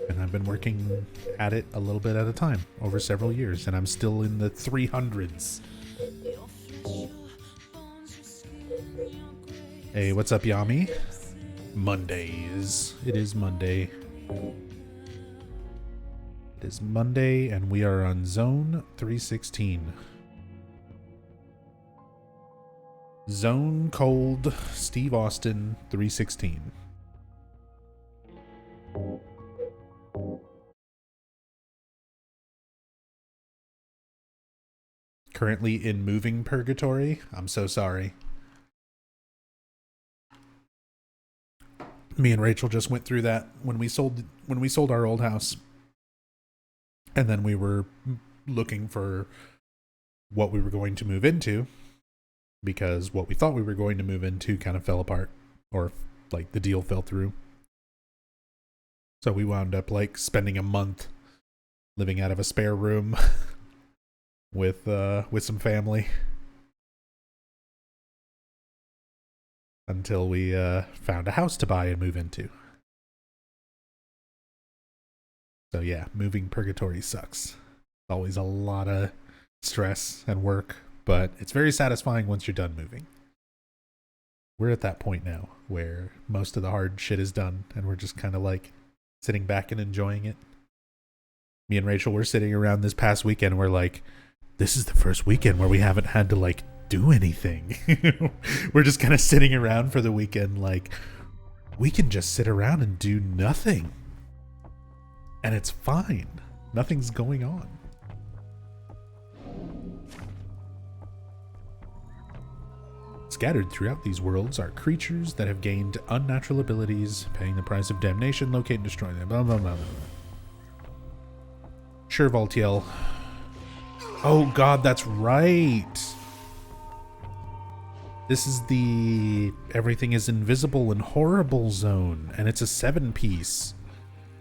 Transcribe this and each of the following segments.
And I've been working at it a little bit at a time over several years, and I'm still in the 300s. Hey, what's up, Yami? Mondays. It is Monday. It is Monday, and we are on Zone 316. Zone Cold Steve Austin 316. Currently in moving purgatory. I'm so sorry. Me and Rachel just went through that when we sold our old house. And then we were looking for what we were going to move into, because what we thought we were going to move into kind of fell apart, or like the deal fell through. So we wound up like spending a month living out of a spare room with some family until we found a house to buy and move into. So yeah, moving purgatory sucks. Always a lot of stress and work, but it's very satisfying once you're done moving. We're at that point now where most of the hard shit is done, and we're just kind of like sitting back and enjoying it. Me and Rachel were sitting around this past weekend, and we're like, this is the first weekend where we haven't had to like do anything. We're just kind of sitting around for the weekend, like, we can just sit around and do nothing. And it's fine. Nothing's going on. Scattered throughout these worlds are creatures that have gained unnatural abilities, paying the price of damnation, locate and destroy them. Blah, blah, blah, blah. Sure, Valtiel. Oh god, that's right. This is the everything is invisible and horrible zone, and it's a 7-piece.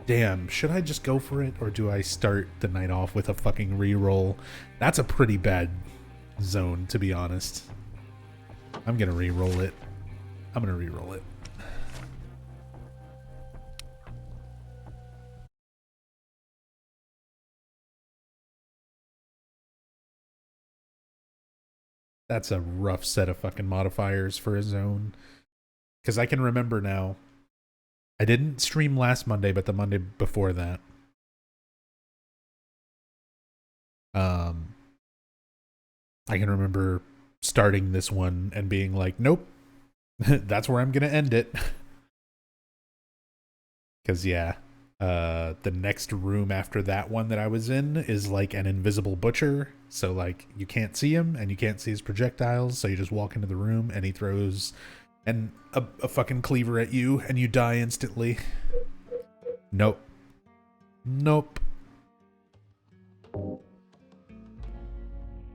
Damn, should I just go for it, or do I start the night off with a fucking reroll? That's a pretty bad zone, to be honest. I'm gonna reroll it. That's a rough set of fucking modifiers for a zone. Because I can remember now, I didn't stream last Monday, but the Monday before that. I can remember starting this one and being like, nope, that's where I'm gonna end it. Because yeah, the next room after that one that I was in is like an invisible butcher, so like you can't see him and you can't see his projectiles, so you just walk into the room and he throws a fucking cleaver at you and you die instantly. Nope.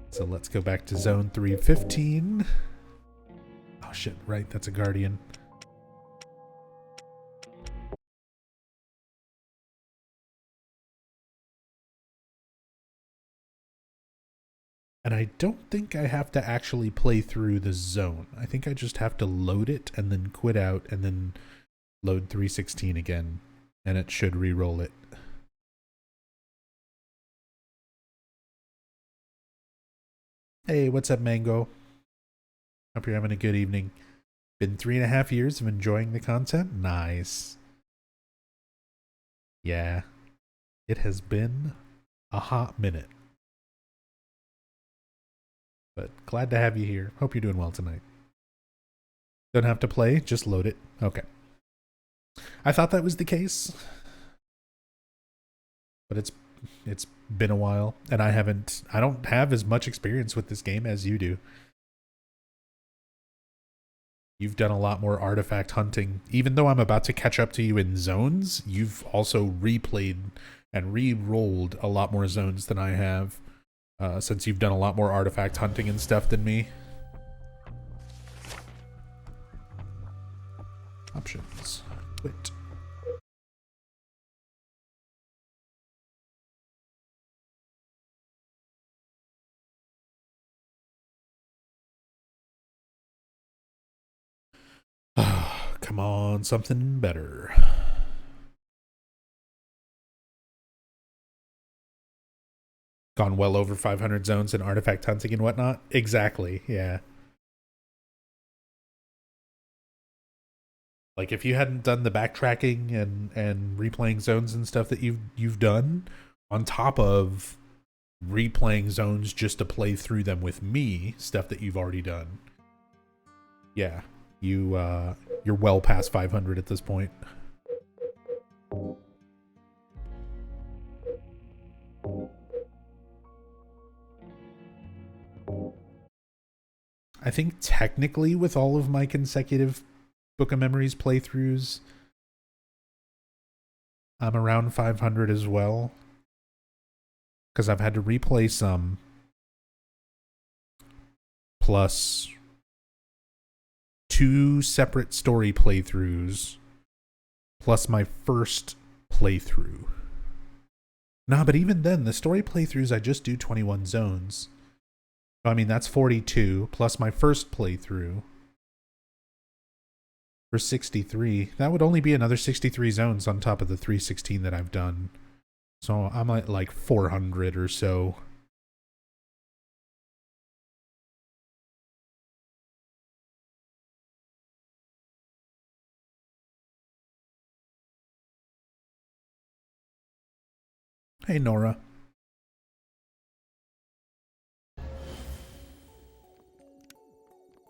So let's go back to zone 315. Oh shit, right, that's a guardian. And I don't think I have to actually play through the zone. I think I just have to load it and then quit out and then load 316 again, and it should re-roll it. Hey, what's up, Mango? Hope you're having a good evening. Been 3.5 years of enjoying the content? Nice. Yeah, it has been a hot minute. But glad to have you here. Hope you're doing well tonight. Don't have to play, just load it. Okay. I thought that was the case, but it's been a while, and I don't have as much experience with this game as you do. You've done a lot more artifact hunting. Even though I'm about to catch up to you in zones, you've also replayed and re-rolled a lot more zones than I have, since you've done a lot more artifact hunting and stuff than me. Options. Quit. Come on, something better. gone well over 500 zones in artifact hunting and whatnot. Exactly, yeah. Like if you hadn't done the backtracking and replaying zones and stuff that you've done, on top of replaying zones just to play through them with me, stuff that you've already done. Yeah, you're well past 500 at this point. I think technically with all of my consecutive Book of Memories playthroughs, I'm around 500 as well. Because I've had to replay some. Plus 2 separate story playthroughs. Plus my first playthrough. Nah, but even then, the story playthroughs, I just do 21 zones. So, I mean, that's 42, plus my first playthrough. For 63. That would only be another 63 zones on top of the 316 that I've done. So, I'm at like 400 or so. Hey, Nora.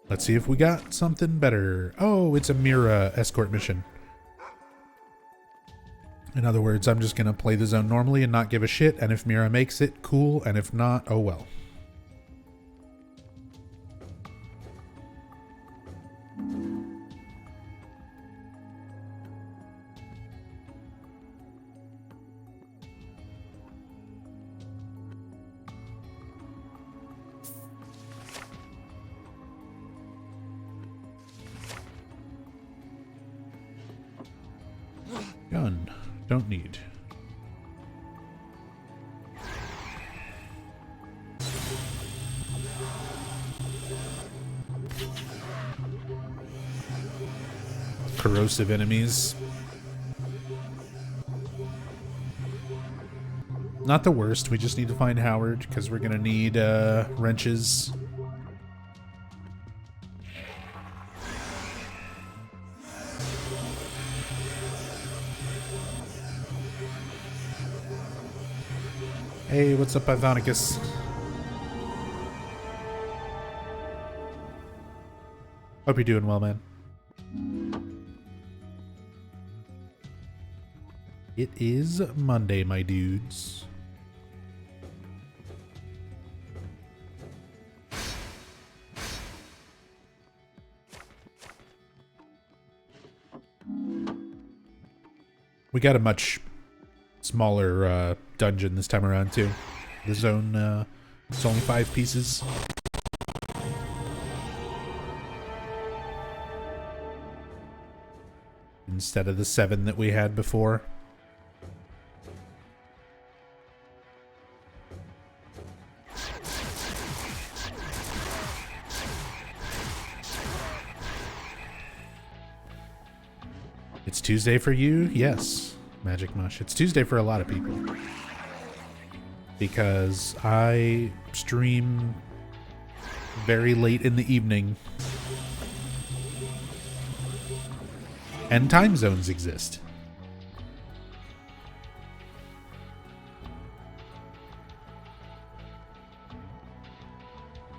Let's see if we got something better. Oh, it's a Mira escort mission. In other words, I'm just going to play the zone normally and not give a shit, and if Mira makes it, cool, and if not, oh well. Gun. Don't need. Corrosive enemies. Not the worst. We just need to find Howard because we're gonna need wrenches. Hey, what's up, Pythonicus? Hope you're doing well, man. It is Monday, my dudes. We got a much smaller dungeon this time around too. The zone, it's only 5 pieces. Instead of the 7 that we had before. It's Tuesday for you? Yes. Magic Mush. It's Tuesday for a lot of people. Because I stream very late in the evening. And time zones exist.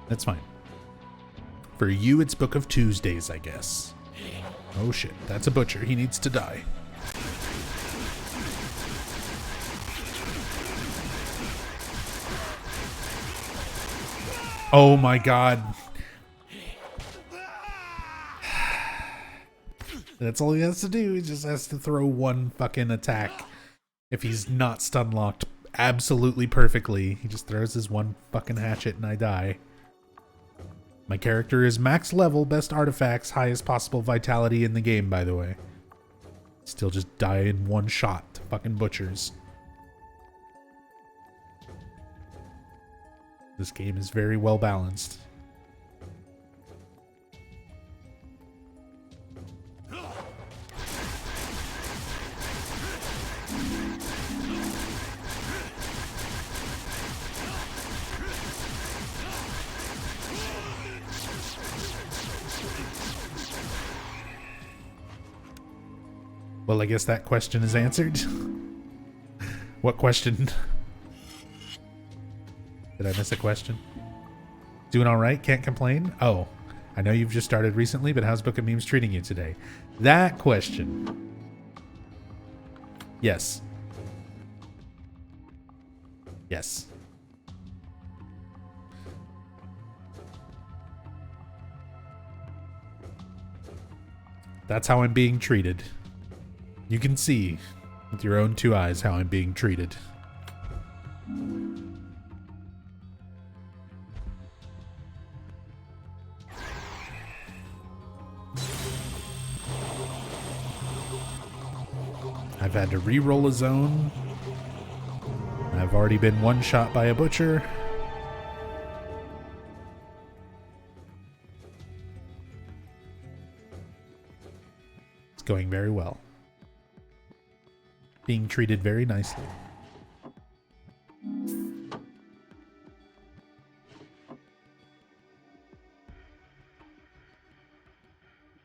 That's fine. For you, it's Book of Tuesdays, I guess. Oh shit, that's a butcher. He needs to die. Oh my god. That's all he has to do. He just has to throw one fucking attack. If he's not stun locked absolutely perfectly, he just throws his one fucking hatchet and I die. My character is max level, best artifacts, highest possible vitality in the game, by the way. Still just die in one shot to fucking butchers. This game is very well balanced. Well, I guess that question is answered. What question? Did I miss a question? Doing all right? Can't complain? Oh, I know you've just started recently, but how's Book of Memes treating you today? That question. Yes. Yes. That's how I'm being treated. You can see with your own two eyes how I'm being treated. I've had to re-roll a zone. I've already been one shot by a butcher. It's going very well. Being treated very nicely.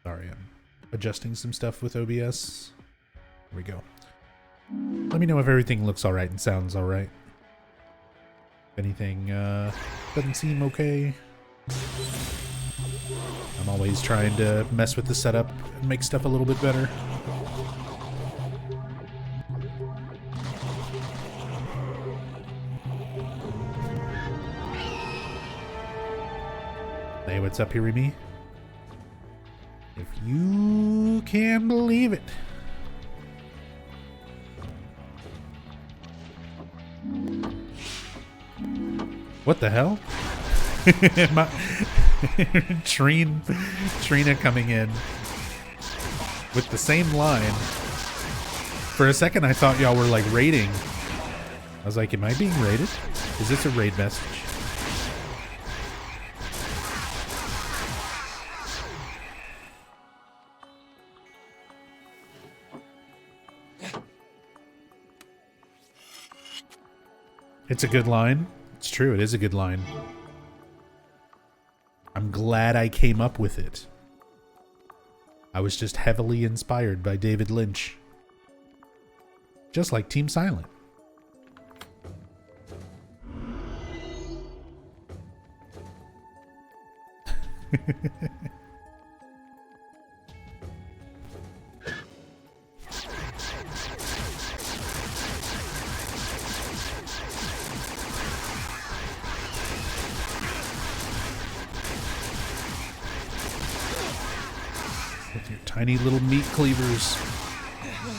Sorry, I'm adjusting some stuff with OBS. Here we go. Let me know if everything looks alright and sounds alright. If anything doesn't seem okay. I'm always trying to mess with the setup and make stuff a little bit better. Hey, what's up, Hirimi? If you can believe it. What the hell? Trina coming in with the same line. For a second, I thought y'all were like raiding. I was like, am I being raided? Is this a raid message? It's a good line. It's true, it is a good line. I'm glad I came up with it. I was just heavily inspired by David Lynch. Just like Team Silent. With your tiny little meat cleavers.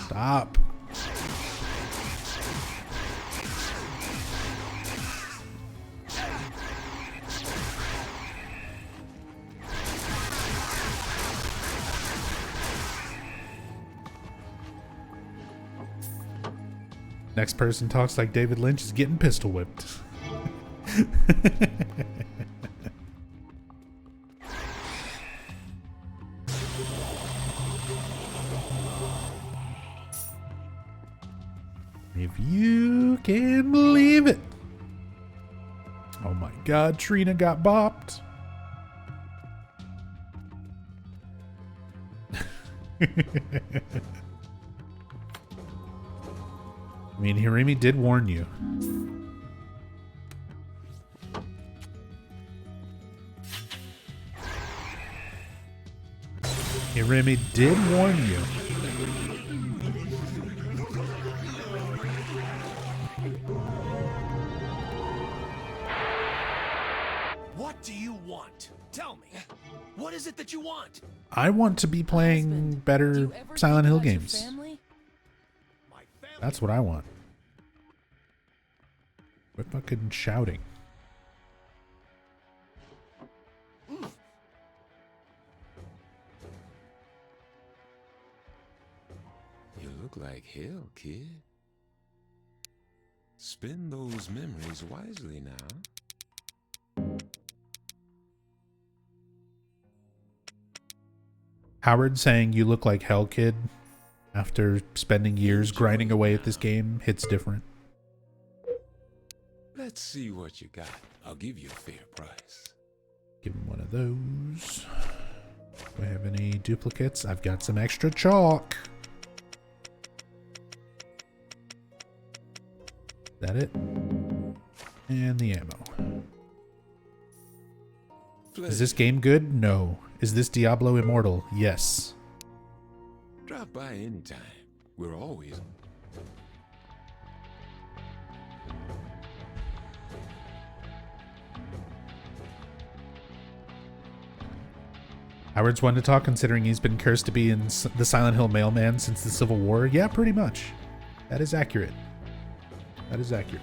Stop. Next person talks like David Lynch is getting pistol whipped. If you can believe it. Oh my god, Trina got bopped. I mean, Hirimi did warn you. Hirimi did warn you. What do you want? Tell me. What is it that you want? I want to be playing better Silent Hill games. That's what I want. Quit fucking shouting. You look like hell, kid. Spend those memories wisely now. Howard saying you look like hell, kid, after spending years grinding away at this game hits different. Let's see what you got. I'll give you a fair price. Give him one of those. Do I have any duplicates? I've got some extra chalk. That it? And the ammo. Is this game good? No. Is this Diablo immortal? Yes. Drop by anytime. We're always. Howard's one to talk considering he's been cursed to be in the Silent Hill mailman since the Civil War. Yeah, pretty much. That is accurate. That is accurate.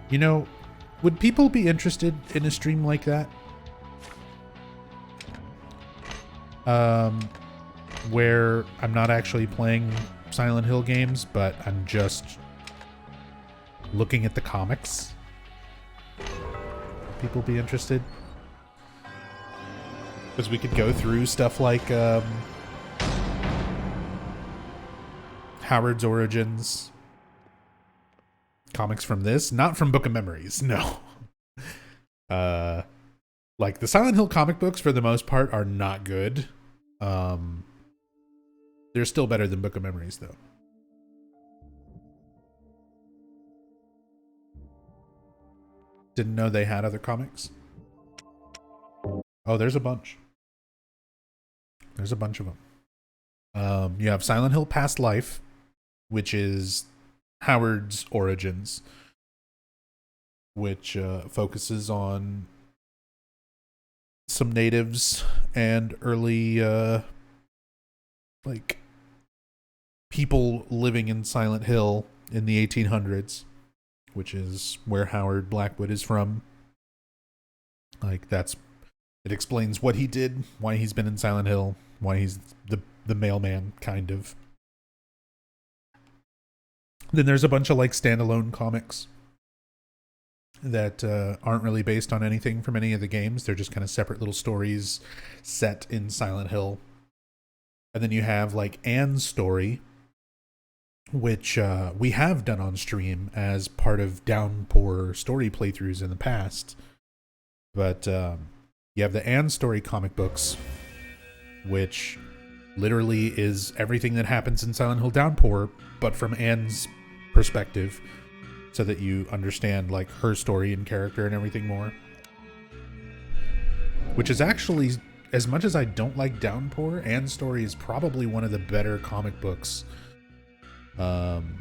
You know, would people be interested in a stream like that? Where I'm not actually playing Silent Hill games, but I'm just looking at the comics. People be interested? Because we could go through stuff like Howard's Origins. Comics from this, not from Book of Memories, no. Like the Silent Hill comic books for the most part are not good. They're still better than Book of Memories though. Didn't know they had other comics. Oh, there's a bunch. There's a bunch of them. You have Silent Hill Past Life, which is Howard's Origins, which focuses on some natives and early like people living in Silent Hill in the 1800s, which is where Howard Blackwood is from. Like it explains what he did, why he's been in Silent Hill, why he's the mailman, kind of. Then there's a bunch of like standalone comics that aren't really based on anything from any of the games. They're just kind of separate little stories set in Silent Hill. And then you have like Anne's story, which we have done on stream as part of Downpour story playthroughs in the past. But you have the Anne story comic books, which literally is everything that happens in Silent Hill Downpour, but from Anne's perspective, so that you understand like her story and character and everything more. Which is actually, as much as I don't like Downpour, Anne's story is probably one of the better comic books in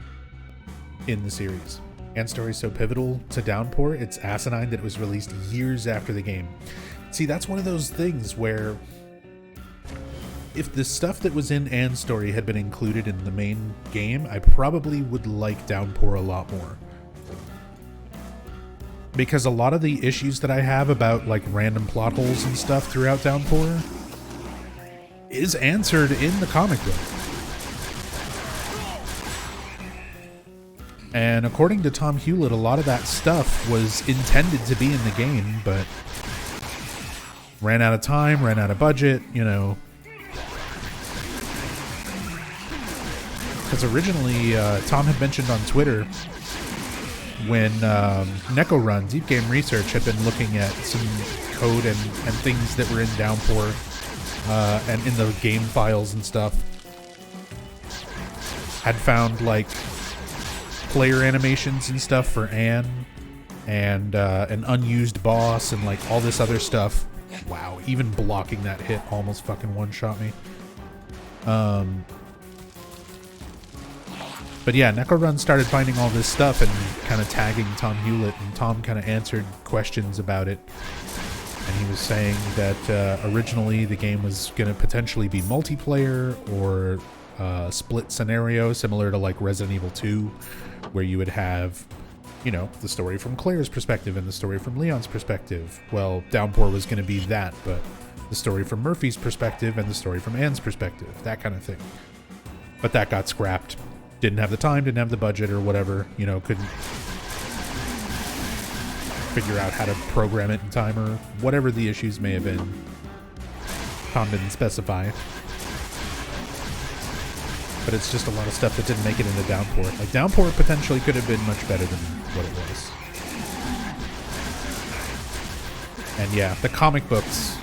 the series. Anne's story is so pivotal to Downpour, it's asinine that it was released years after the game. See, that's one of those things where if the stuff that was in Anne's story had been included in the main game, I probably would like Downpour a lot more. Because a lot of the issues that I have about like random plot holes and stuff throughout Downpour is answered in the comic book. And according to Tom Hewlett, a lot of that stuff was intended to be in the game, but ran out of time, ran out of budget, you know. Because originally, Tom had mentioned on Twitter when Neko Run, Deep Game Research, had been looking at some code and things that were in Downpour and in the game files and stuff, had found like player animations and stuff for Anne and an unused boss and like all this other stuff. Wow, even blocking that hit almost fucking one-shot me. But yeah, NecoRun started finding all this stuff and kind of tagging Tom Hewlett, and Tom kind of answered questions about it. And he was saying that originally the game was going to potentially be multiplayer or split scenario, similar to like Resident Evil 2, where you would have, you know, the story from Claire's perspective and the story from Leon's perspective. Well, Downpour was going to be that, but the story from Murphy's perspective and the story from Anne's perspective, that kind of thing. But that got scrapped. Didn't have the time, didn't have the budget or whatever, you know, couldn't figure out how to program it in time or whatever the issues may have been. Tom didn't specify. But it's just a lot of stuff that didn't make it into Downpour. Like, Downpour potentially could have been much better than what it was. And yeah, the comic books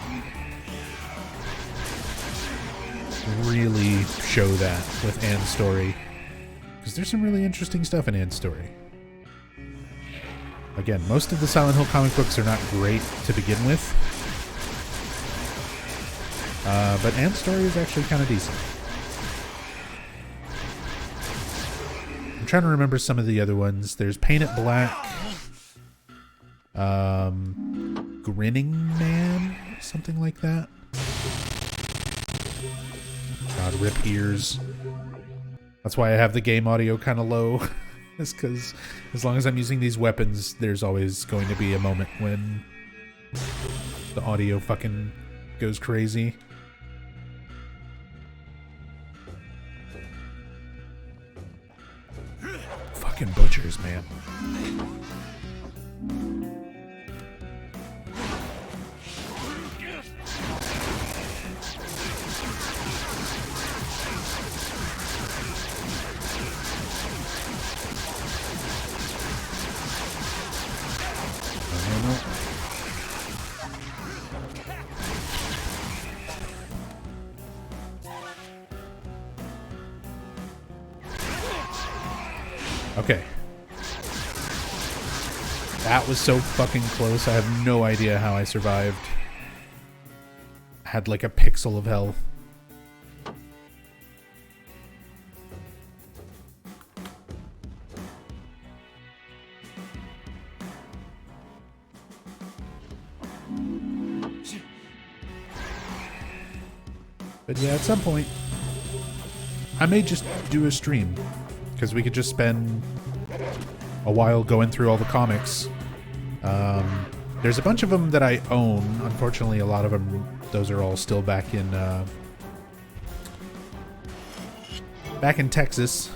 really show that with Anne's story. Because there's some really interesting stuff in Anne's story. Again, most of the Silent Hill comic books are not great to begin with. But Anne's story is actually kind of decent. I'm trying to remember some of the other ones. There's Paint It Black. Grinning Man? Something like that. God, rip ears. That's why I have the game audio kind of low. It's because as long as I'm using these weapons, there's always going to be a moment when the audio fucking goes crazy. Fucking butchers, man. Okay. That was so fucking close. I have no idea how I survived. I had like a pixel of health. But yeah, at some point, I may just do a stream. Because we could just spend a while going through all the comics. There's a bunch of them that I own. Unfortunately, a lot of them, those are all still back in Texas.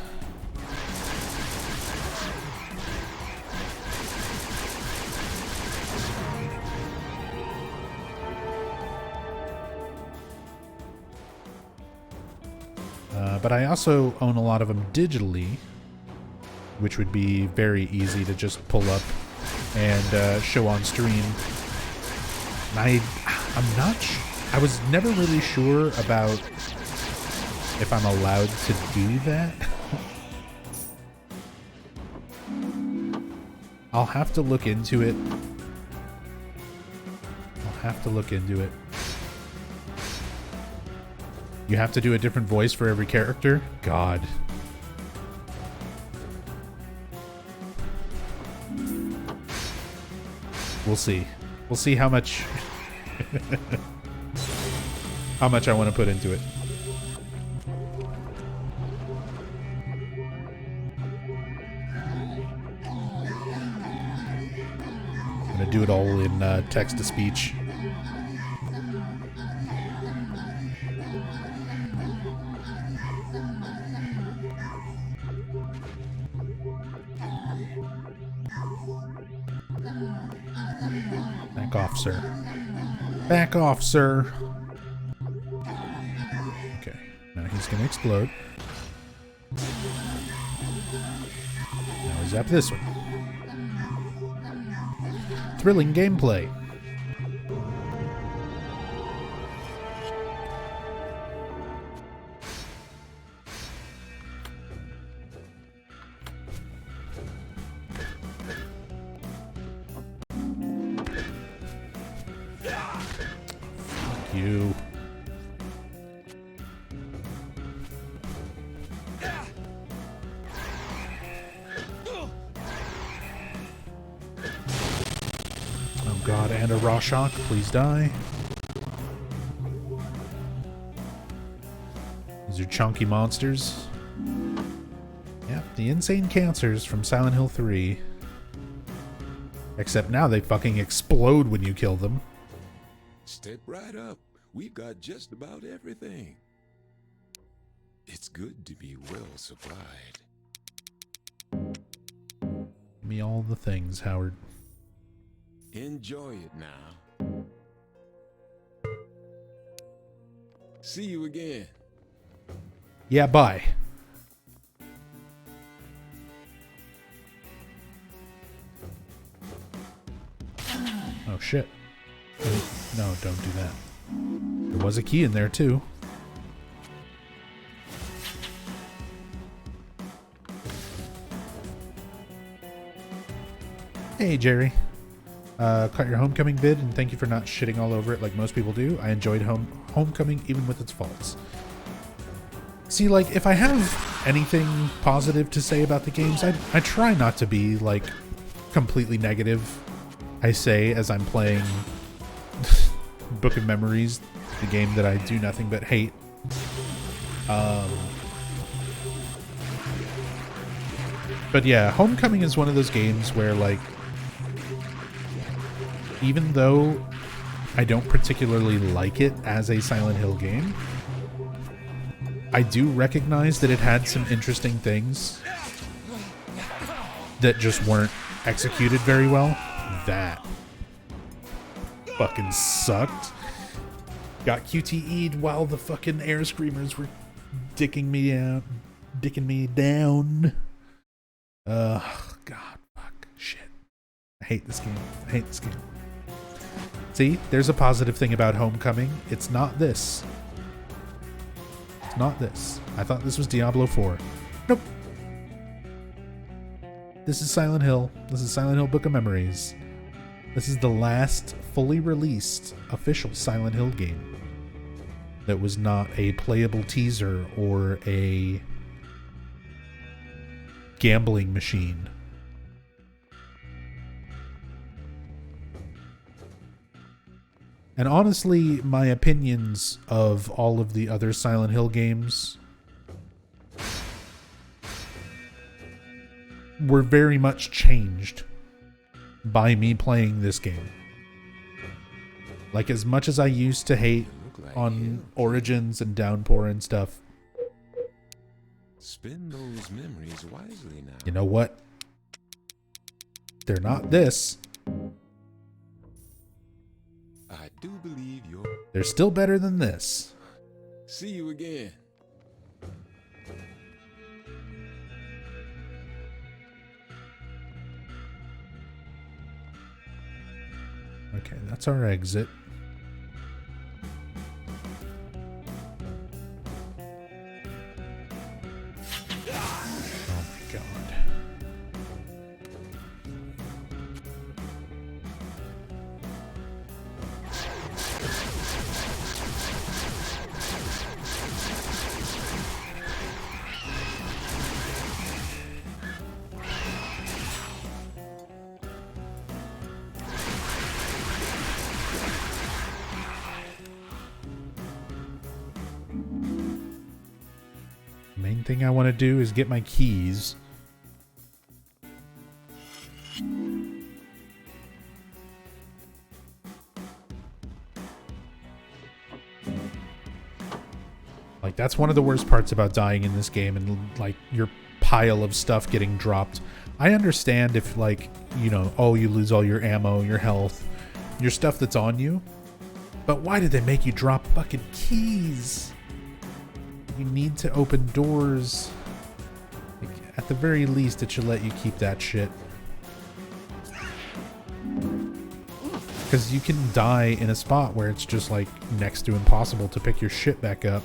But I also own a lot of them digitally, which would be very easy to just pull up and show on stream. And I'm not I was never really sure about if I'm allowed to do that. I'll have to look into it. You have to do a different voice for every character? God. We'll see. We'll see how much how much I want to put into it. I'm gonna do it all in text to speech. Back off, sir. Back off, sir. Okay, now he's gonna explode. Now we zap this one. Thrilling gameplay. You. Oh god, and a Rorschach, please die. These are chunky monsters. Yep, the insane cancers from Silent Hill 3. Except now they fucking explode when you kill them. Step right up. We've got just about everything. It's good to be well supplied. Give me all the things, Howard. Enjoy it now. See you again. Yeah, bye. Oh shit. No, don't do that. There was a key in there too. Hey, Jerry. Caught your Homecoming vid, and thank you for not shitting all over it like most people do. I enjoyed Homecoming even with its faults. See, like, if I have anything positive to say about the games, I try not to be, like, completely negative. I say as I'm playing Book of Memories, the game that I do nothing but hate. But yeah, Homecoming is one of those games where, like, even though I don't particularly like it as a Silent Hill game, I do recognize that it had some interesting things that just weren't executed very well. That fucking sucked. Got QTE'd while the fucking air screamers were dicking me down. God, fuck, shit. I hate this game. See, there's a positive thing about Homecoming. It's not this. It's not this. I thought this was Diablo 4. Nope. This is Silent Hill. This is Silent Hill Book of Memories. This is the last fully released official Silent Hill game that was not a playable teaser or a gambling machine. And honestly, my opinions of all of the other Silent Hill games were very much changed by me playing this game. Like, as much as I used to hate on Origins and Downpour and stuff, Spend those memories wisely now. you know what? They're not this. I do believe you're... They're still better than this. See you again. Okay, that's our exit. Oh my god. Main thing I want to do is get my keys. Like, that's one of the worst parts about dying in this game, and like your pile of stuff getting dropped. I understand if, like, you know, oh, you lose all your ammo, your health, your stuff that's on you. But why did they make you drop fucking keys? You need to open doors. Like, at the very least, it should let you keep that shit. Because you can die in a spot where it's just, like, next to impossible to pick your shit back up.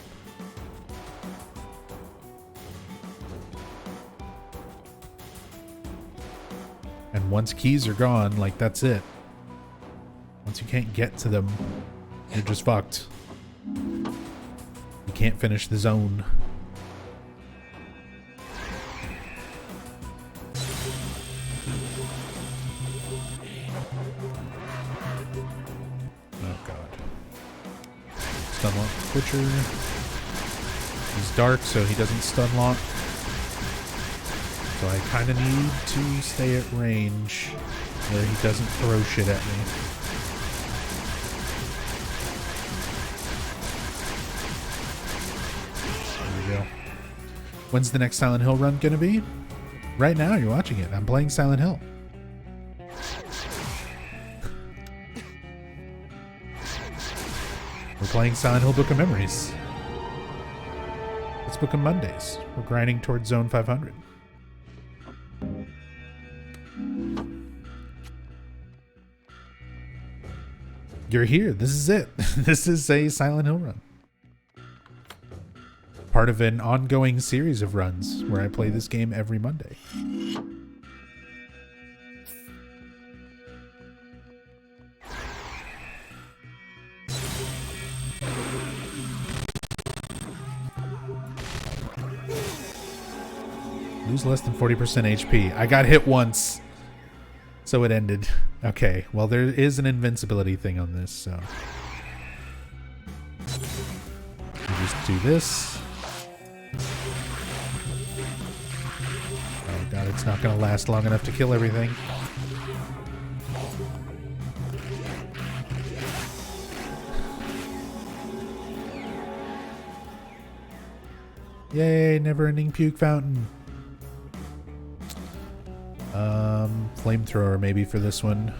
And once keys are gone, like, that's it. Once you can't get to them, you're just fucked. You can't finish the zone. Oh god. Stun lock Butcher. He's dark, so he doesn't stun lock. So I kind of need to stay at range where he doesn't throw shit at me. There we go. When's the next Silent Hill run gonna be? Right now, you're watching it. I'm playing Silent Hill. We're playing Silent Hill Book of Memories. It's Book of Mondays. We're grinding towards Zone 500. You're here. This is it. This is a Silent Hill run. Part of an ongoing series of runs where I play this game every Monday. Lose less than 40% HP. I got hit once, so it ended. Okay, well, there is an invincibility thing on this, so. We just do this. Oh god, it's not going to last long enough to kill everything. Yay, never-ending puke fountain. Flamethrower maybe for this one.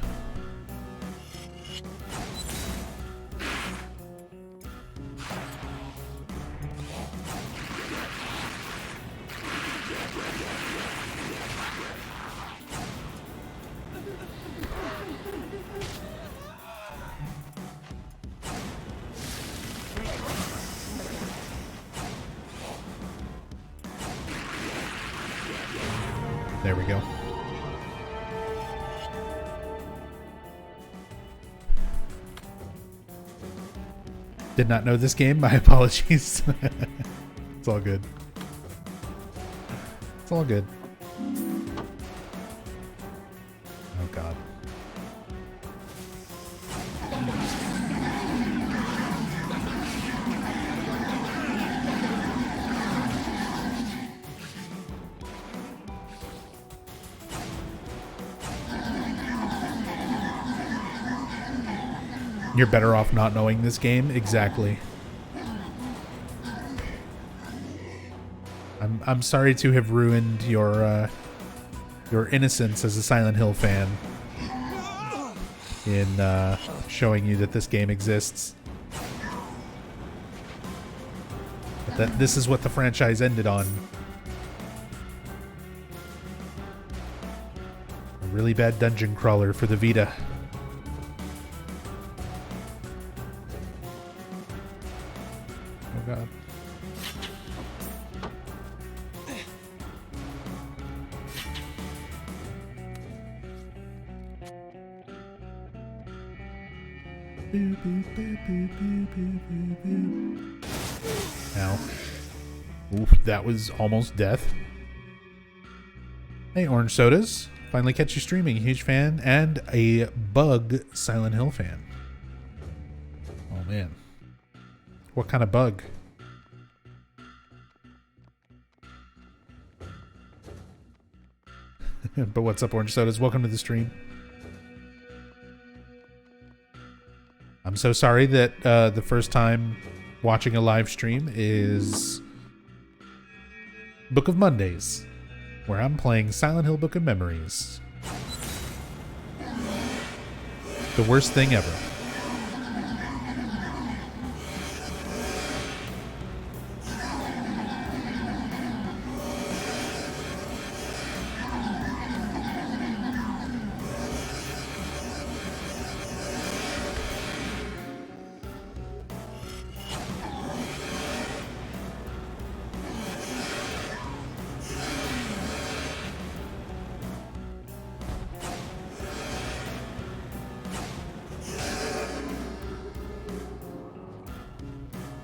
There we go. Did not know this game. My apologies. It's all good. It's all good. Oh god. You're better off not knowing this game. Exactly. I'm sorry to have ruined your innocence as a Silent Hill fan in showing you that this game exists. But that this is what the franchise ended on. A really bad dungeon crawler for the Vita. Oh god. Ow. Oof, that was almost death. Hey, Orange Sodas. Finally catch you streaming. Huge fan and a bug Silent Hill fan. Oh man. What kind of bug? But what's up, Orange Sodas? Welcome to the stream. I'm so sorry that the first time watching a live stream is Book of Mondays, where I'm playing Silent Hill Book of Memories. The worst thing ever.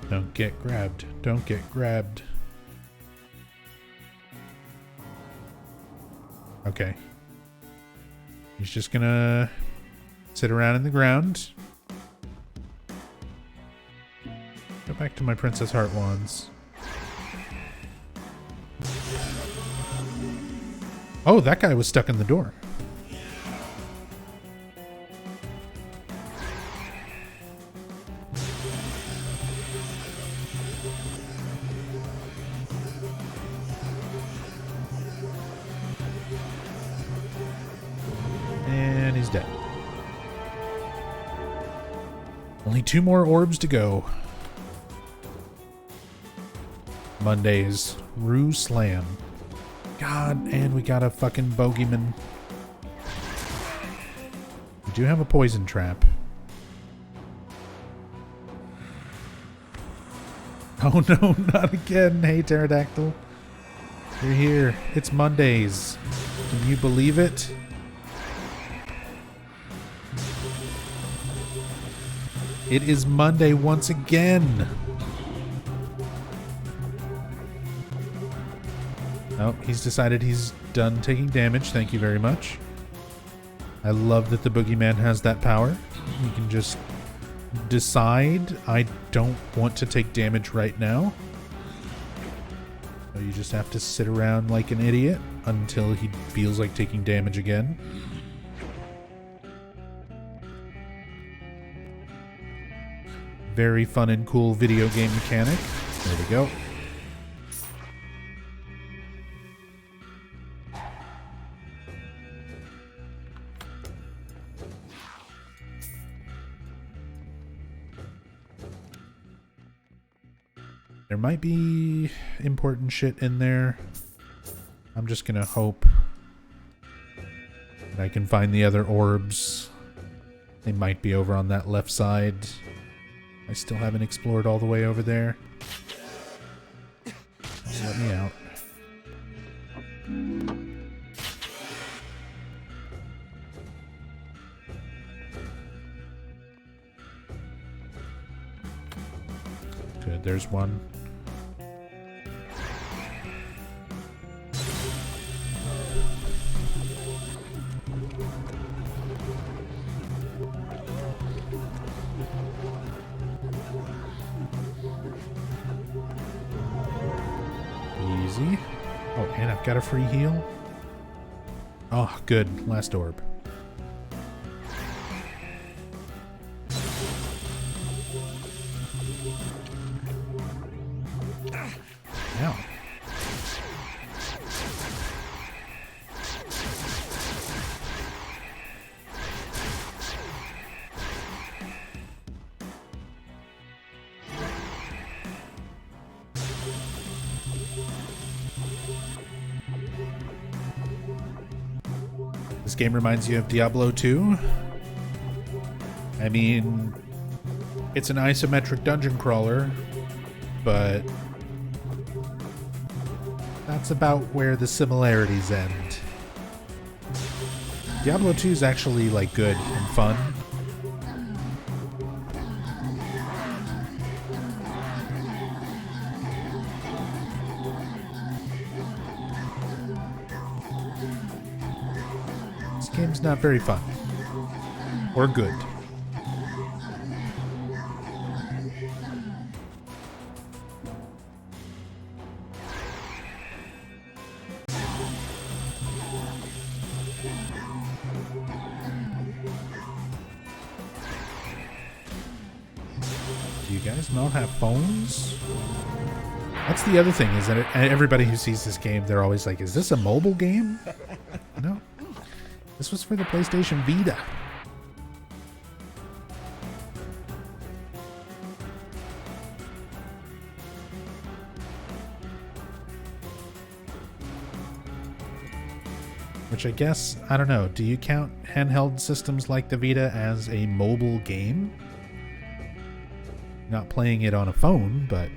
Don't get grabbed. Don't get grabbed. Okay. He's just gonna sit around in the ground. Go back to my Princess Heart wands. Oh, that guy was stuck in the door. He's dead. Only 2 more orbs to go. Mondays. Rue Slam. God, and we got a fucking bogeyman. We do have a poison trap. Oh no, not again. Hey, Pterodactyl. You're here. It's Mondays. Can you believe it? It is Monday once again. Oh, he's decided he's done taking damage. Thank you very much. I love that the boogeyman has that power. He can just decide, I don't want to take damage right now. So you just have to sit around like an idiot until he feels like taking damage again. Very fun and cool video game mechanic. There we go. There might be important shit in there. I'm just gonna hope that I can find the other orbs. They might be over on that left side. I still haven't explored all the way over there. Just let me out. Good, there's one. Easy. Oh, and I've got a free heal. Oh, good. Last orb. Ow. This game reminds you of Diablo 2. I mean, it's an isometric dungeon crawler, but that's about where the similarities end. Diablo 2 is actually like good and fun. This game's not very fun. Or good. Do you guys not have phones? That's the other thing, is that everybody who sees this game, they're always like, is this a mobile game? No. This was for the PlayStation Vita. Which I guess, I don't know, do you count handheld systems like the Vita as a mobile game? Not playing it on a phone, but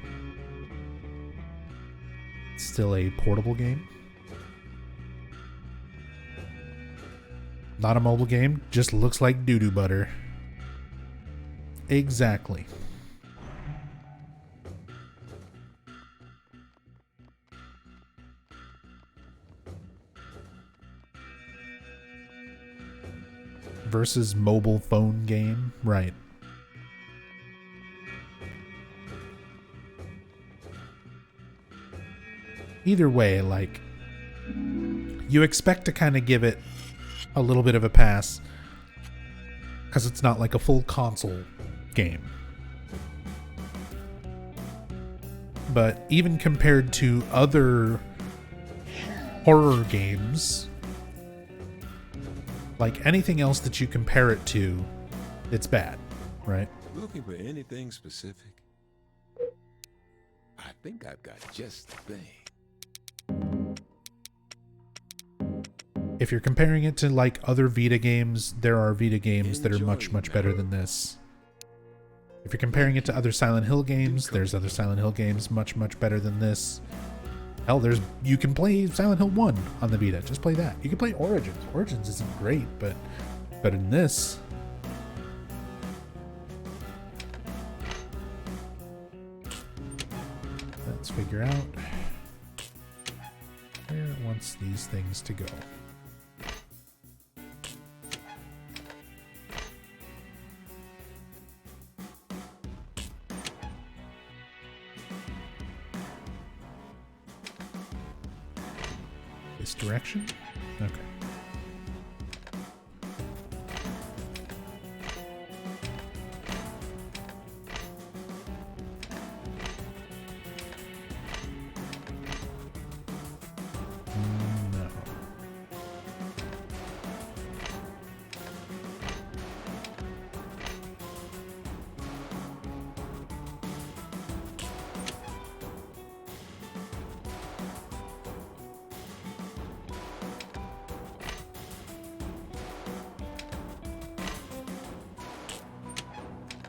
it's still a portable game. Not a mobile game, just looks like doo-doo butter. Exactly. Versus mobile phone game, right. Either way, like, you expect to kind of give it a little bit of a pass because it's not like a full console game. But even compared to other horror games, like anything else that you compare it to, it's bad, right? Looking for anything specific? I think I've got just the thing. If you're comparing it to like other Vita games, there are Vita games that are much, much better than this. If you're comparing it to other Silent Hill games, there's other Silent Hill games much, much better than this. Hell, you can play Silent Hill 1 on the Vita. Just play that. You can play Origins. Origins isn't great, but in this, let's figure out where wants these things to go. This direction? Okay. No.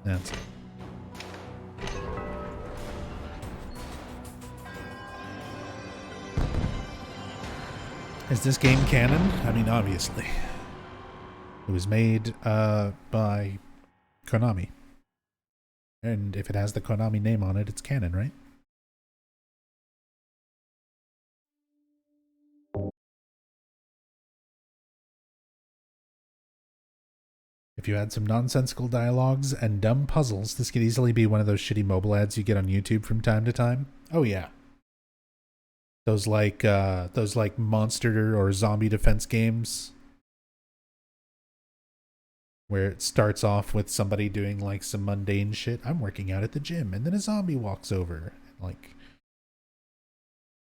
That's it. Is this game canon? I mean, obviously. It was made by Konami. And if it has the Konami name on it, it's canon, right? If you had some nonsensical dialogues and dumb puzzles, this could easily be one of those shitty mobile ads you get on YouTube from time to time. Oh yeah. Those like monster or zombie defense games where it starts off with somebody doing like some mundane shit. I'm working out at the gym, and then a zombie walks over, and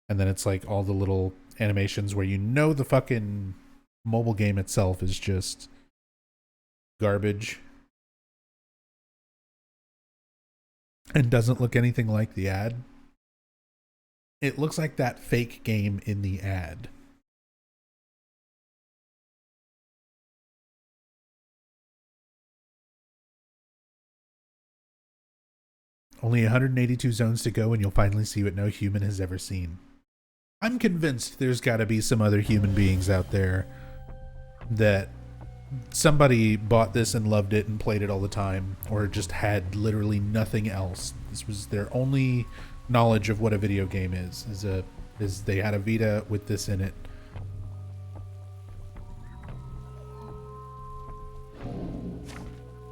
then it's like all the little animations where you know the fucking mobile game itself is just garbage and doesn't look anything like the ad. It looks like that fake game in the ad. Only 182 zones to go and you'll finally see what no human has ever seen. I'm convinced there's got to be some other human beings out there that somebody bought this and loved it and played it all the time, or just had literally nothing else. This was their only knowledge of what a video game is they had a Vita with this in it.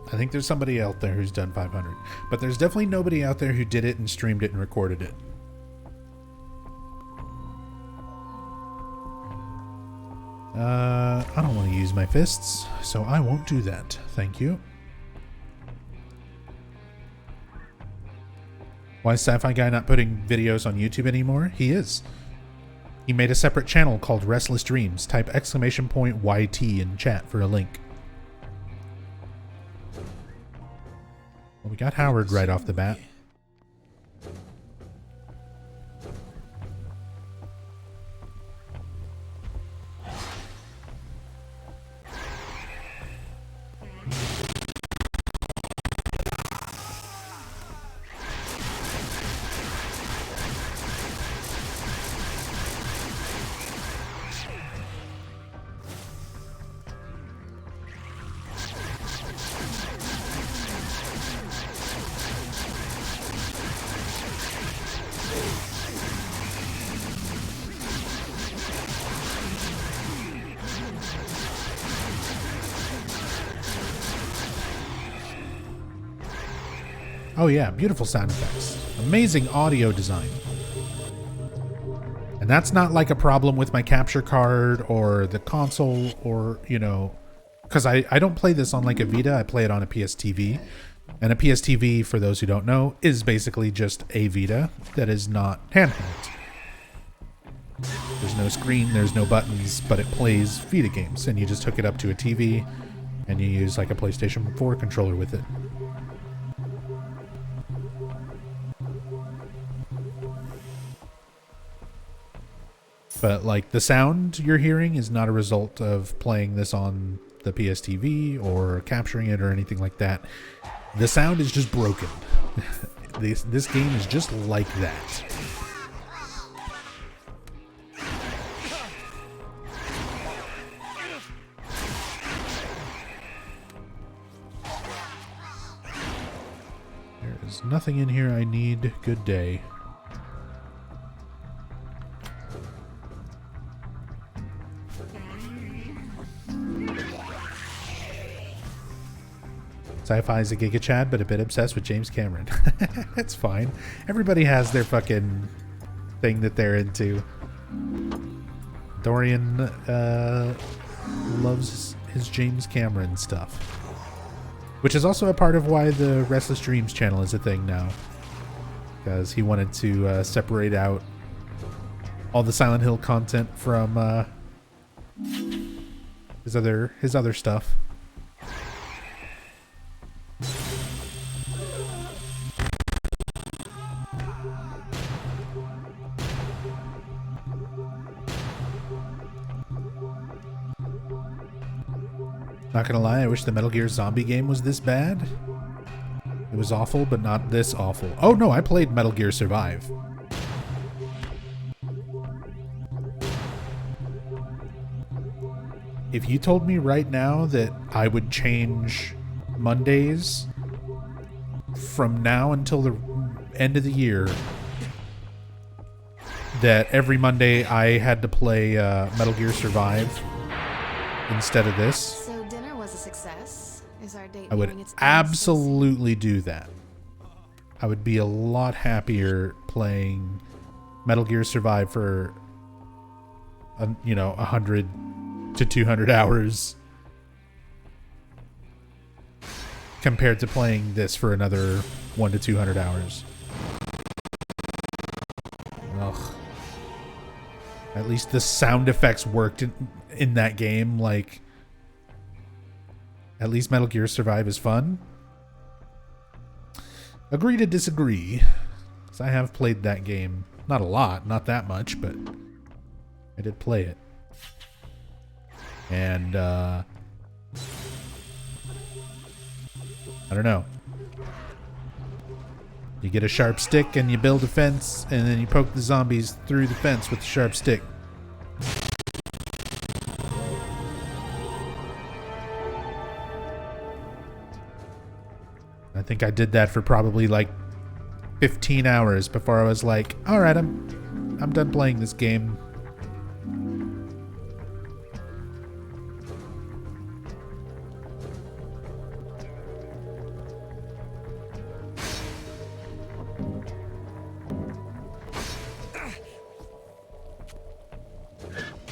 I think there's somebody out there who's done 500, but there's definitely nobody out there who did it and streamed it and recorded it. I don't want to use my fists, so I won't do that. Thank you. Why is Sci-Fi Guy not putting videos on YouTube anymore? He is. He made a separate channel called Restless Dreams. Type !YT in chat for a link. Well, we got Howard right off the bat. Oh yeah, beautiful sound effects. Amazing audio design. And that's not like a problem with my capture card or the console or, you know, because I don't play this on like a Vita, I play it on a PS TV. And a PS TV, for those who don't know, is basically just a Vita that is not handheld. There's no screen, there's no buttons, but it plays Vita games, and you just hook it up to a TV and you use like a PlayStation 4 controller with it. But like the sound you're hearing is not a result of playing this on the PS TV or capturing it or anything like that. The sound is just broken. This game is just like that. There is nothing in here I need. Good day. Sci-fi is a Giga Chad, but a bit obsessed with James Cameron. That's fine. Everybody has their fucking thing that they're into. Dorian loves his James Cameron stuff. Which is also a part of why the Restless Dreams channel is a thing now. Because he wanted to separate out all the Silent Hill content from his other stuff. Not gonna lie, I wish the Metal Gear Zombie game was this bad. It was awful, but not this awful. Oh no, I played Metal Gear Survive. If you told me right now that I would change Mondays from now until the end of the year, that every Monday I had to play Metal Gear Survive instead of this, So dinner was a success. Is our date I would nearing its end? absolutely do that. I would be a lot happier playing Metal Gear Survive for, 100 to 200 hours compared to playing this for another 1 to 200 hours. Ugh. At least the sound effects worked in that game. Like, at least Metal Gear Survive is fun. Agree to disagree. 'Cause I have played that game. Not a lot, not that much, but I did play it. And, I don't know. You get a sharp stick and you build a fence, and then you poke the zombies through the fence with the sharp stick. I think I did that for probably like 15 hours before I was like, all right, I'm done playing this game.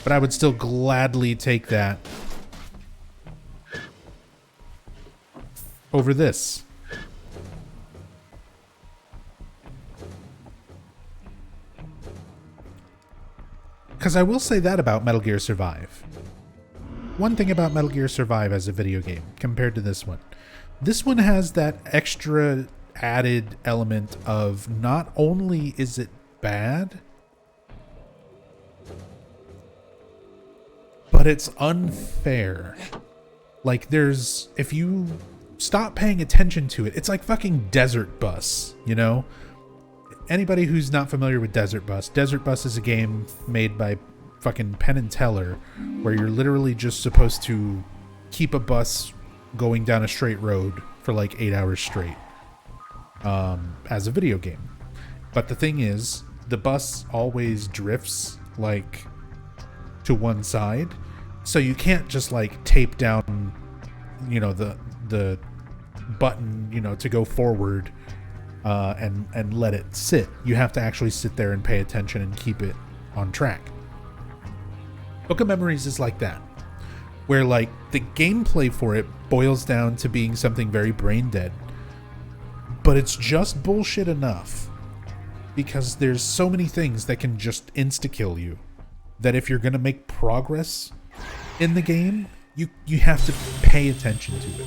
But I would still gladly take that over this. Because I will say that about Metal Gear Survive. One thing about Metal Gear Survive as a video game compared to this one. This one has that extra added element of not only is it bad, but it's unfair. Like, if you stop paying attention to it, it's like fucking Desert Bus, you know? Anybody who's not familiar with Desert Bus is a game made by fucking Penn and Teller, where you're literally just supposed to keep a bus going down a straight road for like 8 hours straight, as a video game. But the thing is, the bus always drifts like to one side, so you can't just like tape down, the button, to go forward, and let it sit. You have to actually sit there and pay attention and keep it on track. Book of Memories is like that, where like the gameplay for it boils down to being something very brain dead, but it's just bullshit enough because there's so many things that can just insta-kill you that if you're going to make progress in the game, you have to pay attention to it.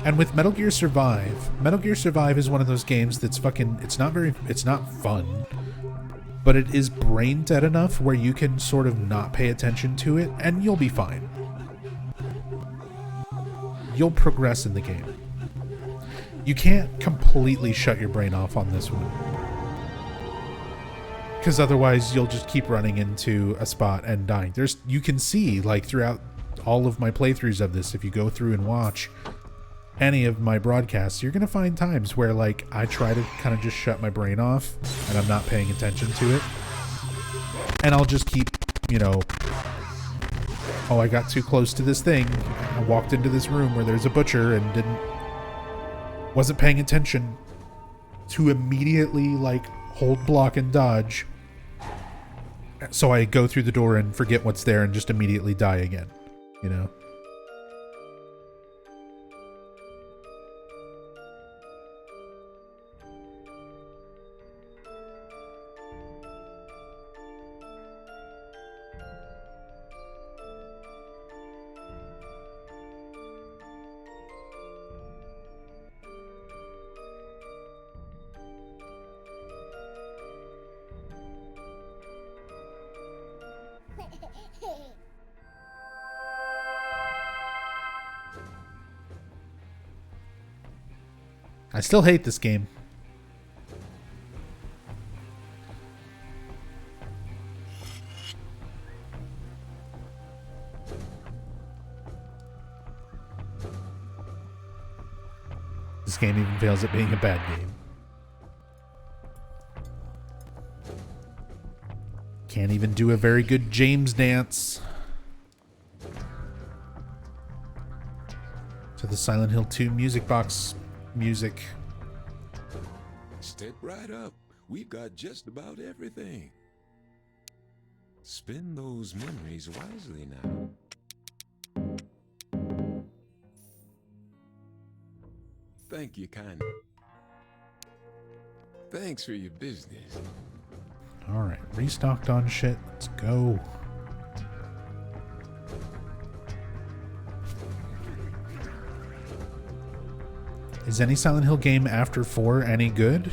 And with Metal Gear Survive is one of those games that's it's not fun, but it is brain dead enough where you can sort of not pay attention to it and you'll be fine. You'll progress in the game. You can't completely shut your brain off on this one, because otherwise you'll just keep running into a spot and dying. You can see, like, throughout all of my playthroughs of this, if you go through and watch any of my broadcasts, you're going to find times where, like, I try to kind of just shut my brain off and I'm not paying attention to it. And I'll just keep, oh, I got too close to this thing. I walked into this room where there's a butcher and wasn't paying attention to immediately like hold, block, and dodge. So I go through the door and forget what's there and just immediately die again, you know? I still hate this game. This game even fails at being a bad game. Can't even do a very good James dance to the Silent Hill 2 music box music. Step right up. We've got just about everything. Spend those memories wisely now. Thank you, kind. Thanks for your business. Alright, restocked on shit. Let's go. Is any Silent Hill game after 4 any good?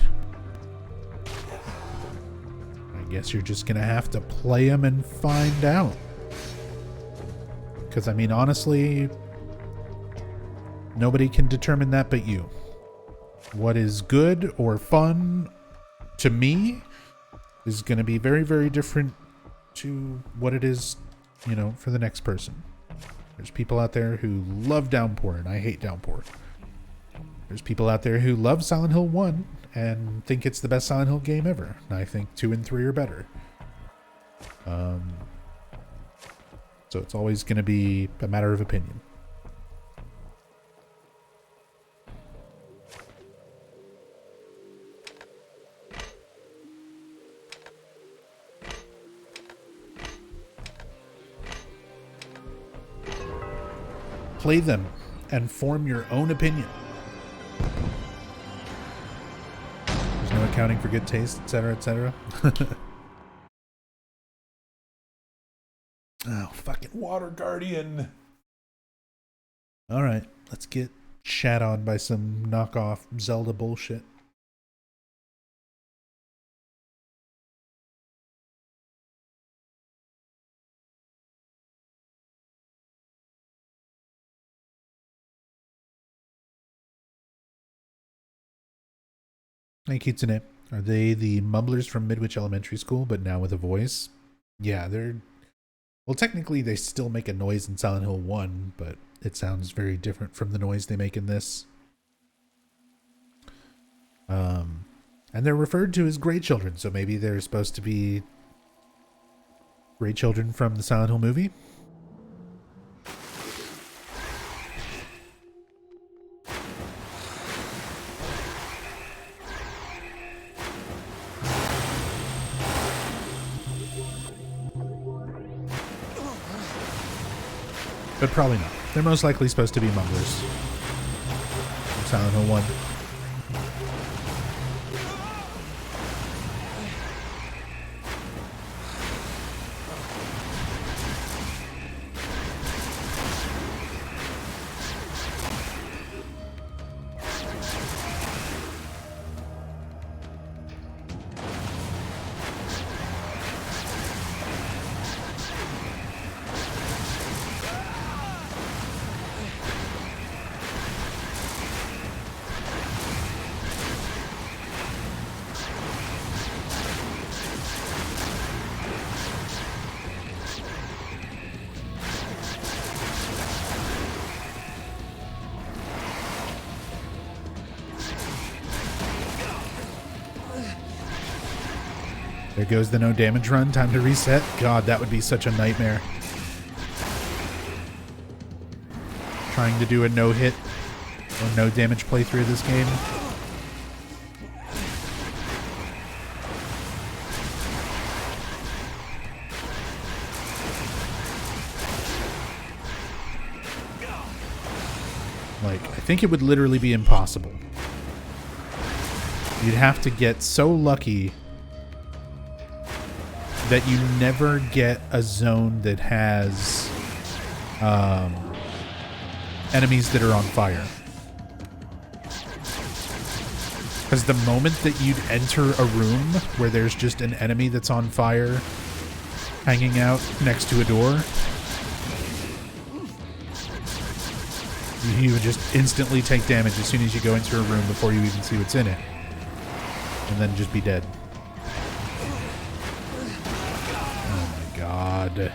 I guess you're just gonna have to play them and find out. Because, I mean, honestly, nobody can determine that but you. What is good or fun to me is gonna be very, very different to what it is, you know, for the next person. There's people out there who love Downpour, and I hate Downpour. There's people out there who love Silent Hill 1 and think it's the best Silent Hill game ever. And I think 2 and 3 are better. So it's always going to be a matter of opinion. Play them and form your own opinion. There's no accounting for good taste, etc., etc. Oh, fucking Water Guardian. Alright, let's get shat on by some knockoff Zelda bullshit. Hey, Kitsune. Are they the mumblers from Midwich Elementary School, but now with a voice? Yeah, they're... Well, technically, they still make a noise in Silent Hill 1, but it sounds very different from the noise they make in this. And they're referred to as Grey Children, so maybe they're supposed to be Grey Children from the Silent Hill movie? But probably not. They're most likely supposed to be mumblers from Silent Hill 1. There goes the no damage run. Time to reset. God, that would be such a nightmare. trying to do a no-hit or no damage playthrough of this game. Like, I think it would literally be impossible. You'd have to get so lucky that you never get a zone that has enemies that are on fire. Because the moment that you'd enter a room where there's just an enemy that's on fire hanging out next to a door, you would just instantly take damage as soon as you go into a room before you even see what's in it. And then just be dead. Oh my god. I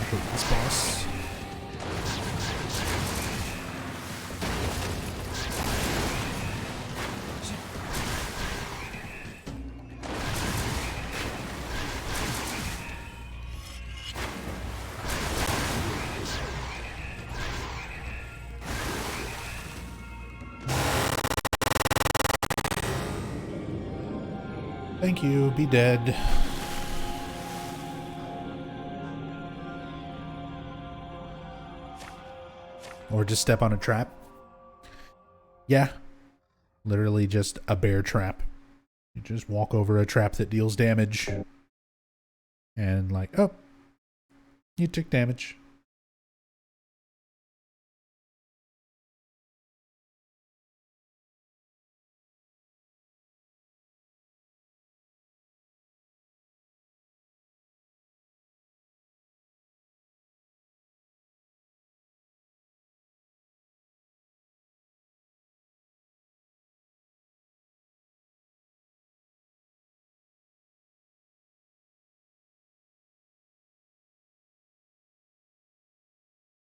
hate this boss. Thank you, be dead. Or just step on a trap. Yeah. Literally just a bear trap. You just walk over a trap that deals damage. And like, oh, you took damage.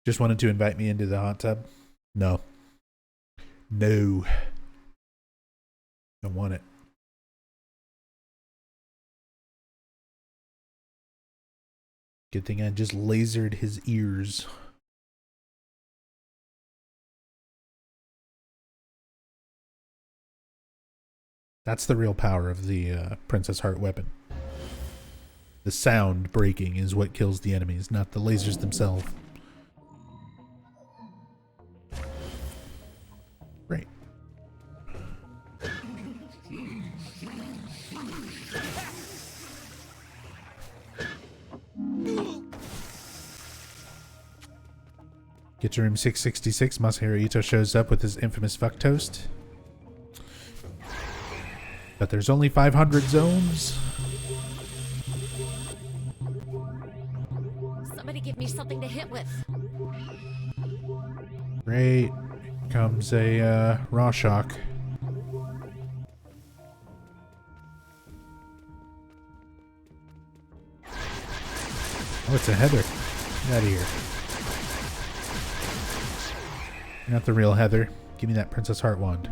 Just wanted to invite me into the hot tub? No. No. Don't want it. Good thing I just lasered his ears. That's the real power of the Princess Heart weapon. The sound breaking is what kills the enemies, not the lasers themselves. Great. Get to room 666. Masahiro Ito shows up with his infamous fuck toast. But there's only 500 zones. Somebody give me something to hit with. Great. Comes a raw shock. Oh, it's a Heather. Get out of here. You're not the real Heather. Give me that Princess Heart wand.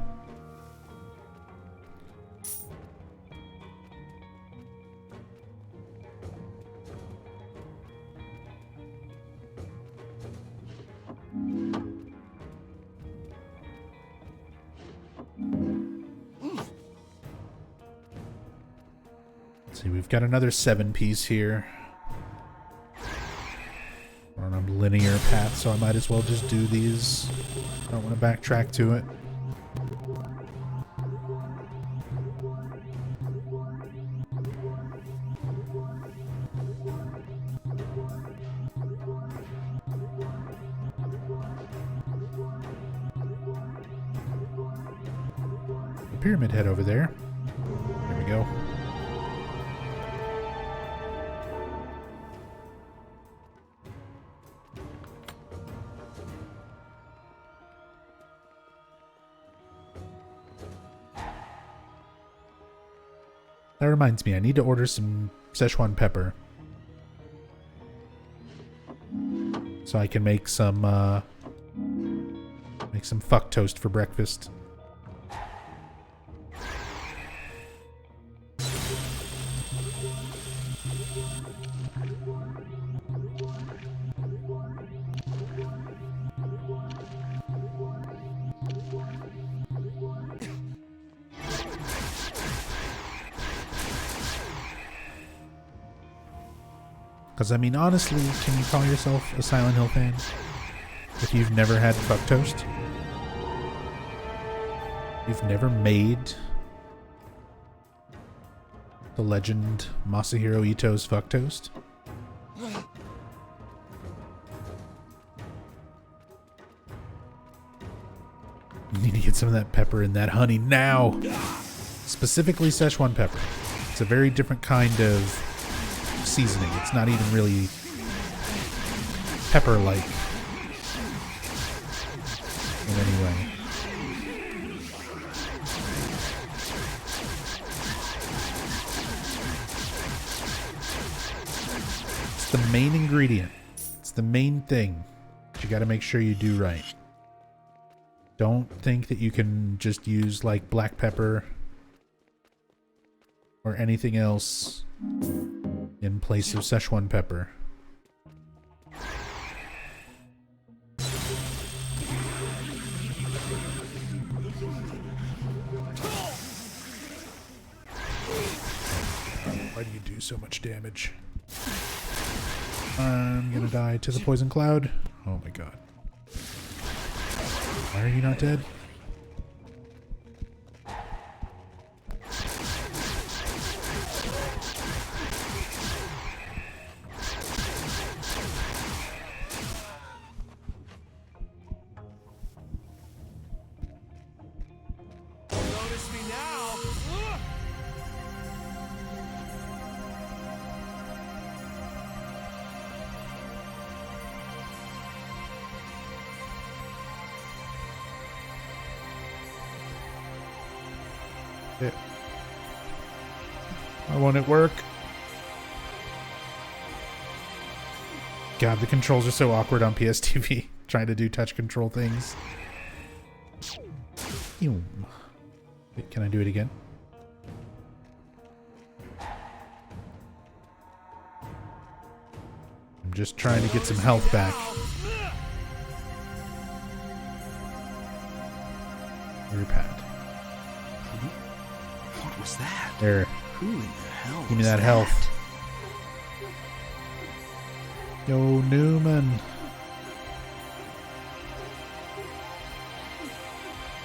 Let's see, we've got another 7-piece here. We're on a linear path, so I might as well just do these. I don't want to backtrack to it. The pyramid head over there. There we go. That reminds me, I need to order some Szechuan pepper. So I can make some fuck toast for breakfast. Because, I mean, honestly, can you call yourself a Silent Hill fan if you've never had Fuck Toast? You've never made the legend Masahiro Ito's Fuck Toast? You need to get some of that pepper and that honey now. Specifically Szechuan pepper. It's a very different kind of seasoning. It's not even really pepper-like in any way. It's the main ingredient. It's the main thing that you got to make sure you do right. Don't think that you can just use like black pepper or anything else in place of Szechuan pepper. Why do you do so much damage? I'm gonna die to the poison cloud. Oh my god. Why are you not dead? Notice me now. Why won't it work? God, the controls are so awkward on PSTV. Trying to do touch control things. Wait, can I do it again? I'm just trying to get some health back. Rear pad. What was that? There. Who in the hell? Give me that health. Yo, Newman.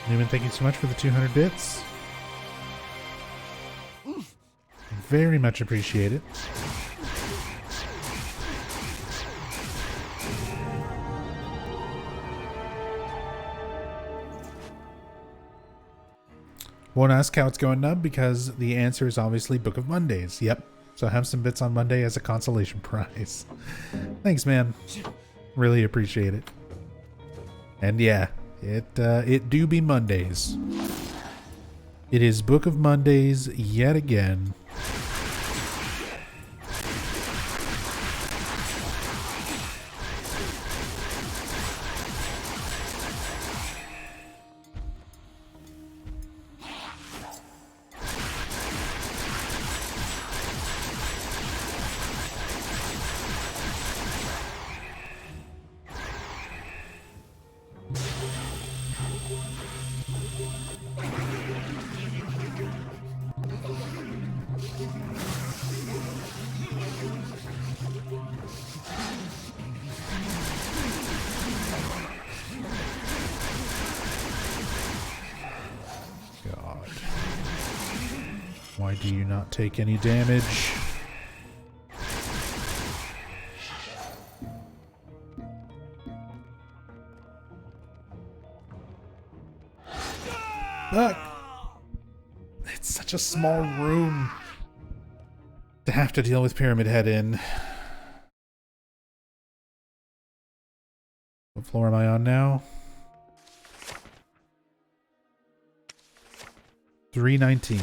Newman, thank you so much for the 200 bits. Very much appreciate it. Won't ask how it's going, Nub, because the answer is obviously Book of Mondays. Yep. So have some bits on Monday as a consolation prize. Thanks, man. Really appreciate it. And yeah, it do be Mondays. It is Book of Mondays yet again. Why do you not take any damage? Look! It's such a small room to have to deal with Pyramid Head in. What floor am I on now? 319.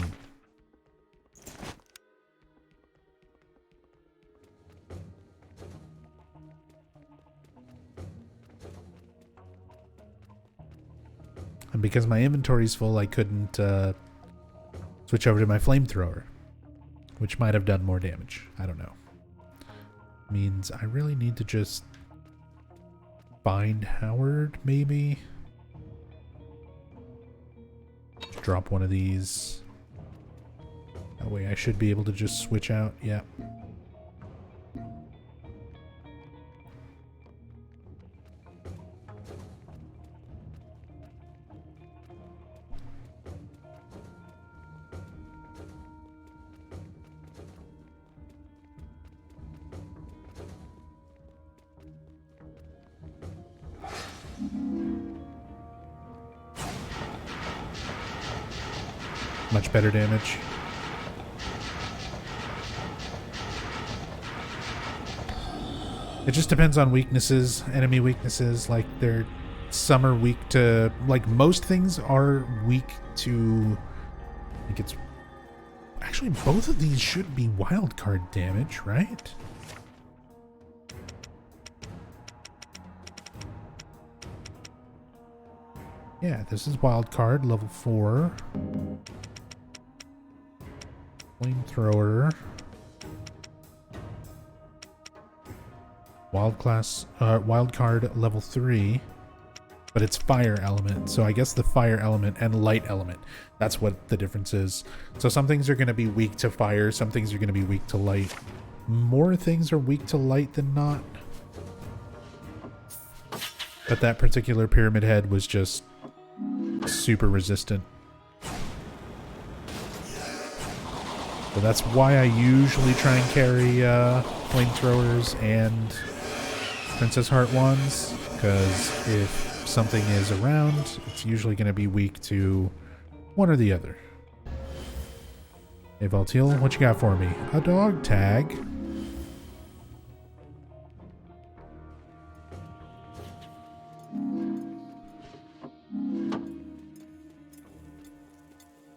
And because my inventory's full, I couldn't switch over to my flamethrower, which might have done more damage. I don't know. Means I really need to just find Howard, maybe? Just drop one of these. That way I should be able to just switch out. Yeah. much better damage. It just depends on weaknesses, enemy weaknesses. Like some are weak to, like most things are weak to, I think it's, actually both of these should be wild card damage, right? Yeah, this is wild card, level 4. Flamethrower. Wild card level 3, but it's fire element. So I guess the fire element and light element, that's what the difference is. So some things are going to be weak to fire, some things are going to be weak to light. More things are weak to light than not. But that particular pyramid head was just super resistant. So that's why I usually try and carry flamethrowers and Princess Heart wands, because if something is around, it's usually going to be weak to one or the other. Hey Valtiel, what you got for me? A dog tag.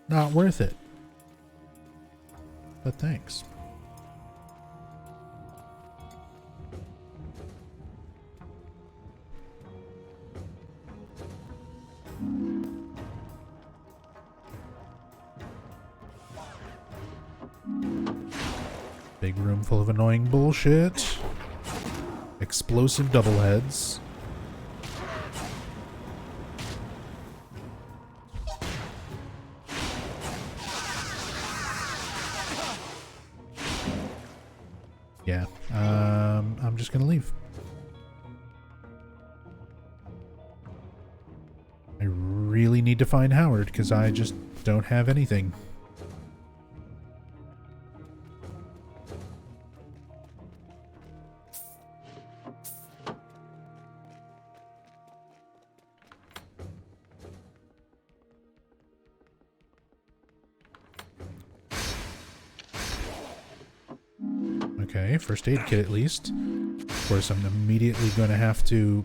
Not worth it. But thanks. Big room full of annoying bullshit. Explosive double heads. Yeah, I'm just gonna leave. I really need to find Howard because I just don't have anything. Okay, first aid kit at least. Of course, I'm immediately going to have to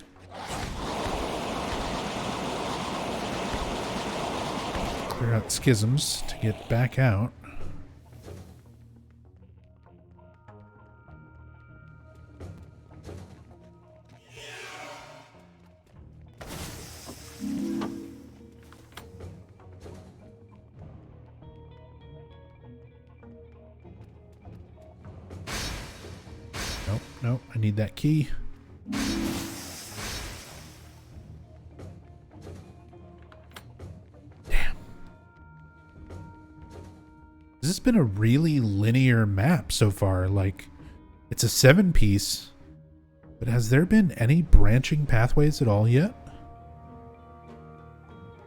clear out schisms to get back out. Nope, I need that key. Damn. This has been a really linear map so far. Like, it's a 7-piece, but has there been any branching pathways at all yet?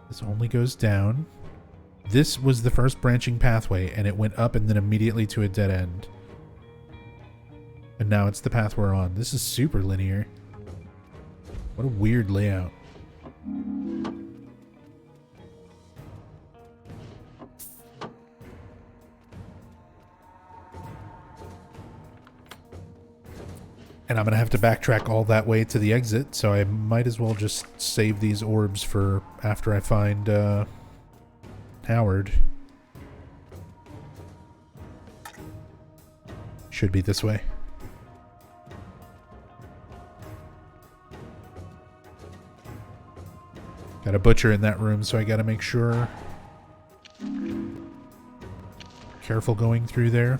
This only goes down. This was the first branching pathway, and it went up and then immediately to a dead end. And now it's the path we're on. This is super linear. What a weird layout. And I'm going to have to backtrack all that way to the exit, so I might as well just save these orbs for after I find Howard. Should be this way. Got a butcher in that room, so I gotta make sure. Careful going through there.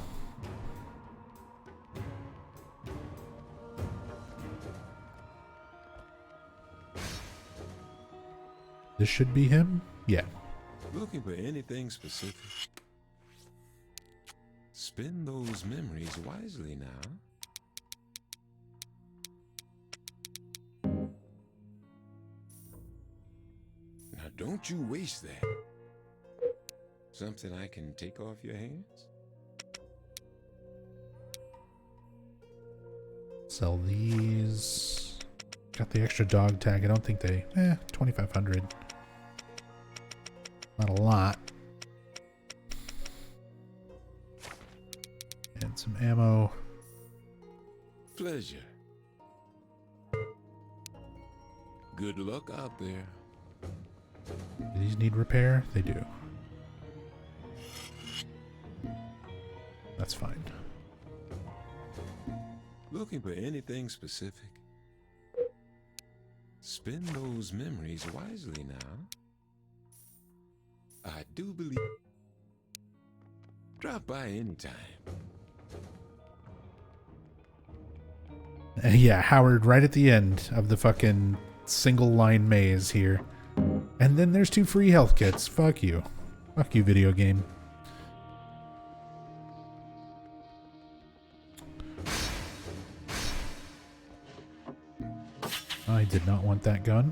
This should be him? Yeah. Looking for anything specific? Spend those memories wisely now. Now don't you waste that. Something I can take off your hands? Sell these. Got the extra dog tag. I don't think they... 2,500. Not a lot. Need some ammo. Pleasure. Good luck out there. Do these need repair? They do. That's fine. Looking for anything specific? Spend those memories wisely now. I do believe. Drop by anytime. Yeah, Howard right at the end of the fucking single line maze here. And then there's 2 free health kits. Fuck you. Fuck you, video game. I did not want that gun.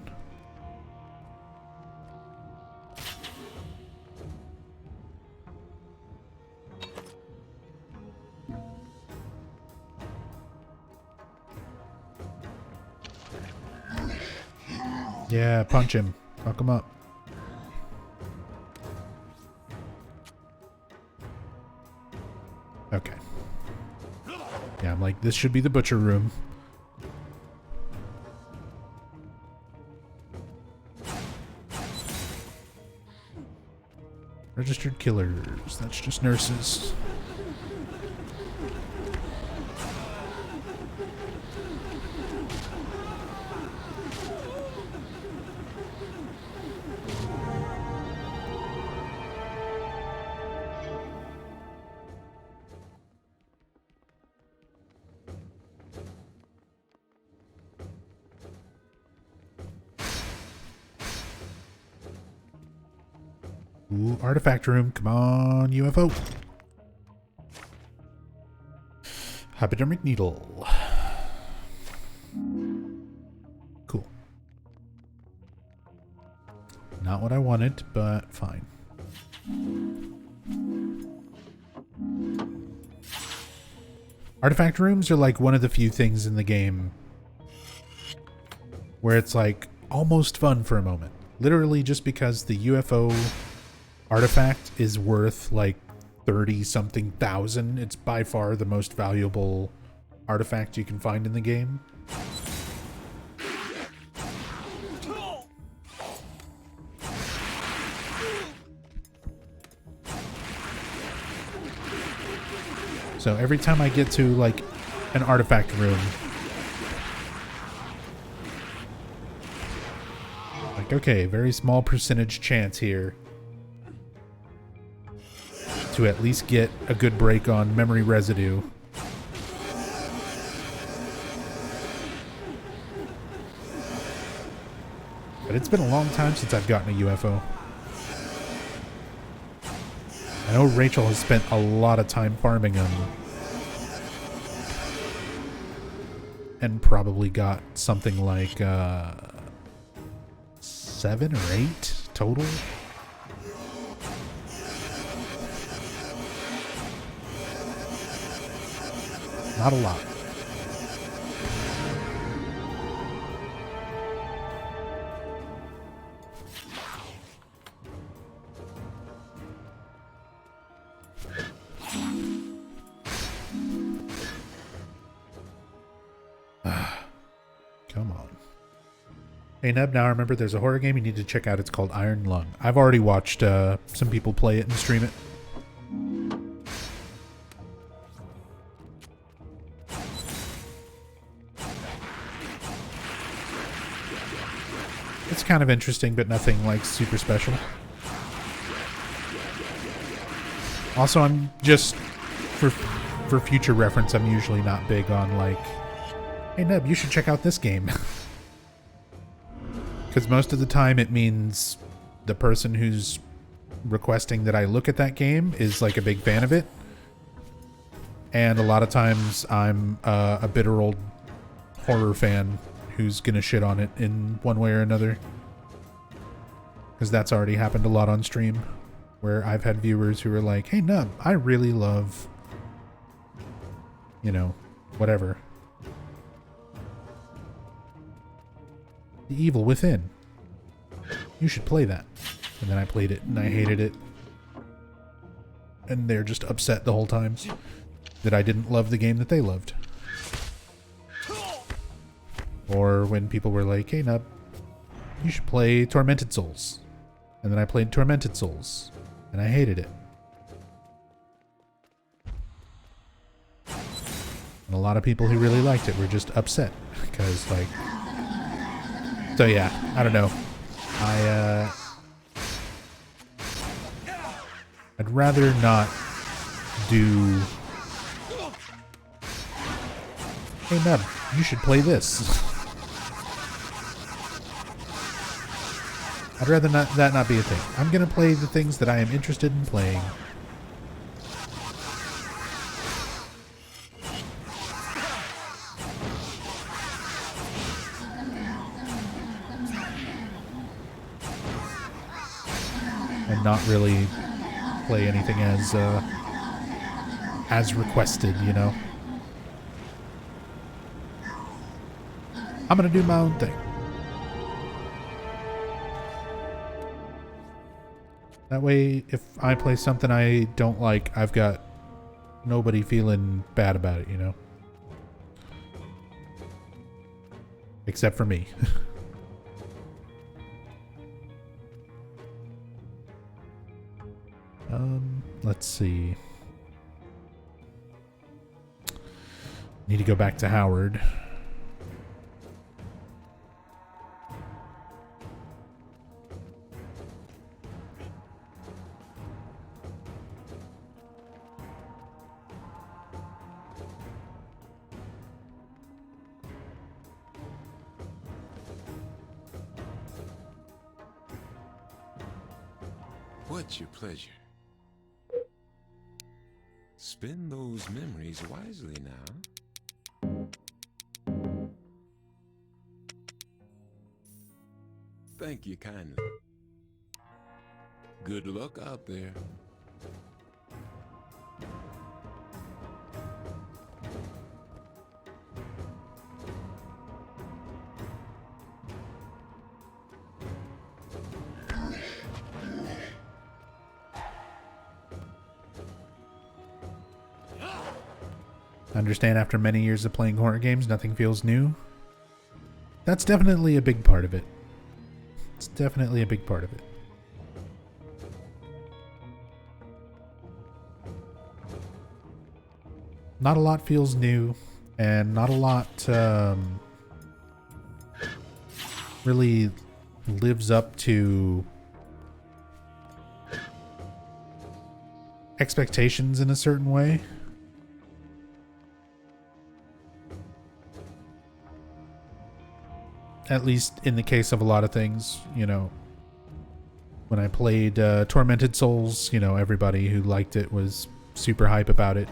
Yeah, punch him. Fuck him up. Okay. Yeah, I'm like, this should be the butcher room. Registered killers. That's just nurses. Ooh, artifact room. Come on, UFO. Hypodermic needle. Cool. Not what I wanted, but fine. Artifact rooms are like one of the few things in the game where it's like almost fun for a moment. Literally just because the UFO artifact is worth like 30-something thousand. It's by far the most valuable artifact you can find in the game. So every time I get to like an artifact room, like, okay, very small percentage chance here to at least get a good break on memory residue. But it's been a long time since I've gotten a UFO. I know Rachel has spent a lot of time farming them. And probably got something like 7 or 8 total. Not a lot. Come on. Hey Neb, now I remember there's a horror game you need to check out. It's called Iron Lung. I've already watched some people play it and stream it. It's kind of interesting, but nothing like super special. Also, I'm just for future reference, I'm usually not big on like, hey Neb, you should check out this game. Because most of the time it means the person who's requesting that I look at that game is like a big fan of it. And a lot of times I'm a bitter old horror fan who's gonna shit on it in one way or another. Because that's already happened a lot on stream, where I've had viewers who are like, hey Nub, I really love, you know, whatever. The Evil Within. You should play that. And then I played it and I hated it. And they're just upset the whole time. that I didn't love the game that they loved. Or when people were like, hey Nub, you should play Tormented Souls. And then I played Tormented Souls. And I hated it. And a lot of people who really liked it were just upset. Because, like... So yeah, I don't know. I'd rather not do... Hey Nub, you should play this. I'd rather that not be a thing. I'm gonna play the things that I am interested in playing. And not really play anything as requested, you know. I'm gonna do my own thing. That way, if I play something I don't like, I've got nobody feeling bad about it, you know? Except for me. Let's see. Need to go back to Howard. What's your pleasure? Spend those memories wisely now. Thank you kindly. Good luck out there. Understand after many years of playing horror games, nothing feels new. That's definitely a big part of it. It's definitely a big part of it. Not a lot feels new, and not a lot really lives up to expectations in a certain way. At least in the case of a lot of things, you know. When I played Tormented Souls, you know, everybody who liked it was super hype about it.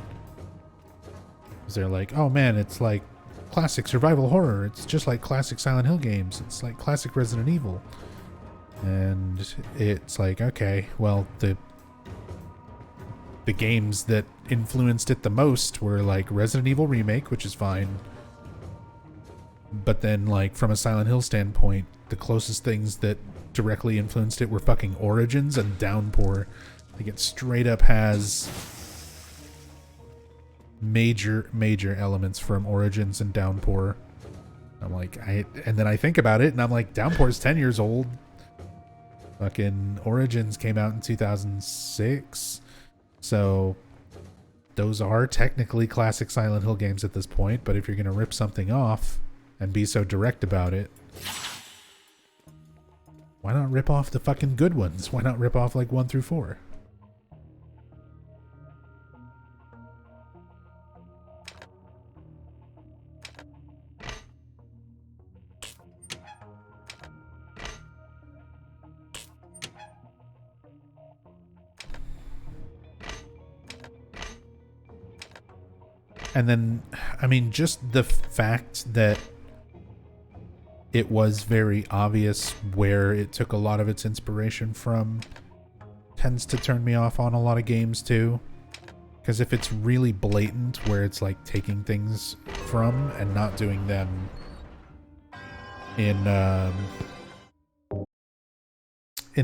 Because they're like, oh man, it's like classic survival horror. It's just like classic Silent Hill games. It's like classic Resident Evil. And it's like, okay, well, the games that influenced it the most were like Resident Evil Remake, which is fine. But then, like, from a Silent Hill standpoint, the closest things that directly influenced it were fucking Origins and Downpour. Like, it straight up has major elements from Origins and Downpour. I'm like, and then I think about it, and I'm like, Downpour's 10 years old. Fucking Origins came out in 2006. So, those are technically classic Silent Hill games at this point, but if you're gonna rip something off and be so direct about it, why not rip off the fucking good ones? Why not rip off like 1 through 4? And then, I mean, just the fact that it was very obvious where it took a lot of its inspiration from tends to turn me off on a lot of games too. Because if it's really blatant where it's like taking things from and not doing them in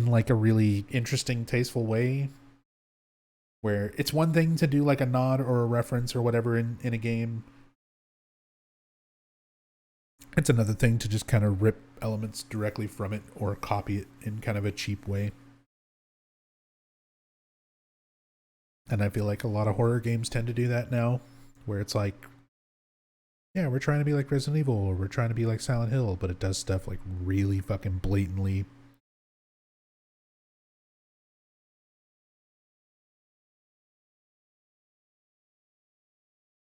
like a really interesting, tasteful way, Where it's one thing to do like a nod or a reference or whatever in a game. It's another thing to just kind of rip elements directly from it or copy it in kind of a cheap way. And I feel like a lot of horror games tend to do that now, where it's like, yeah, we're trying to be like Resident Evil, or we're trying to be like Silent Hill, but it does stuff like really fucking blatantly.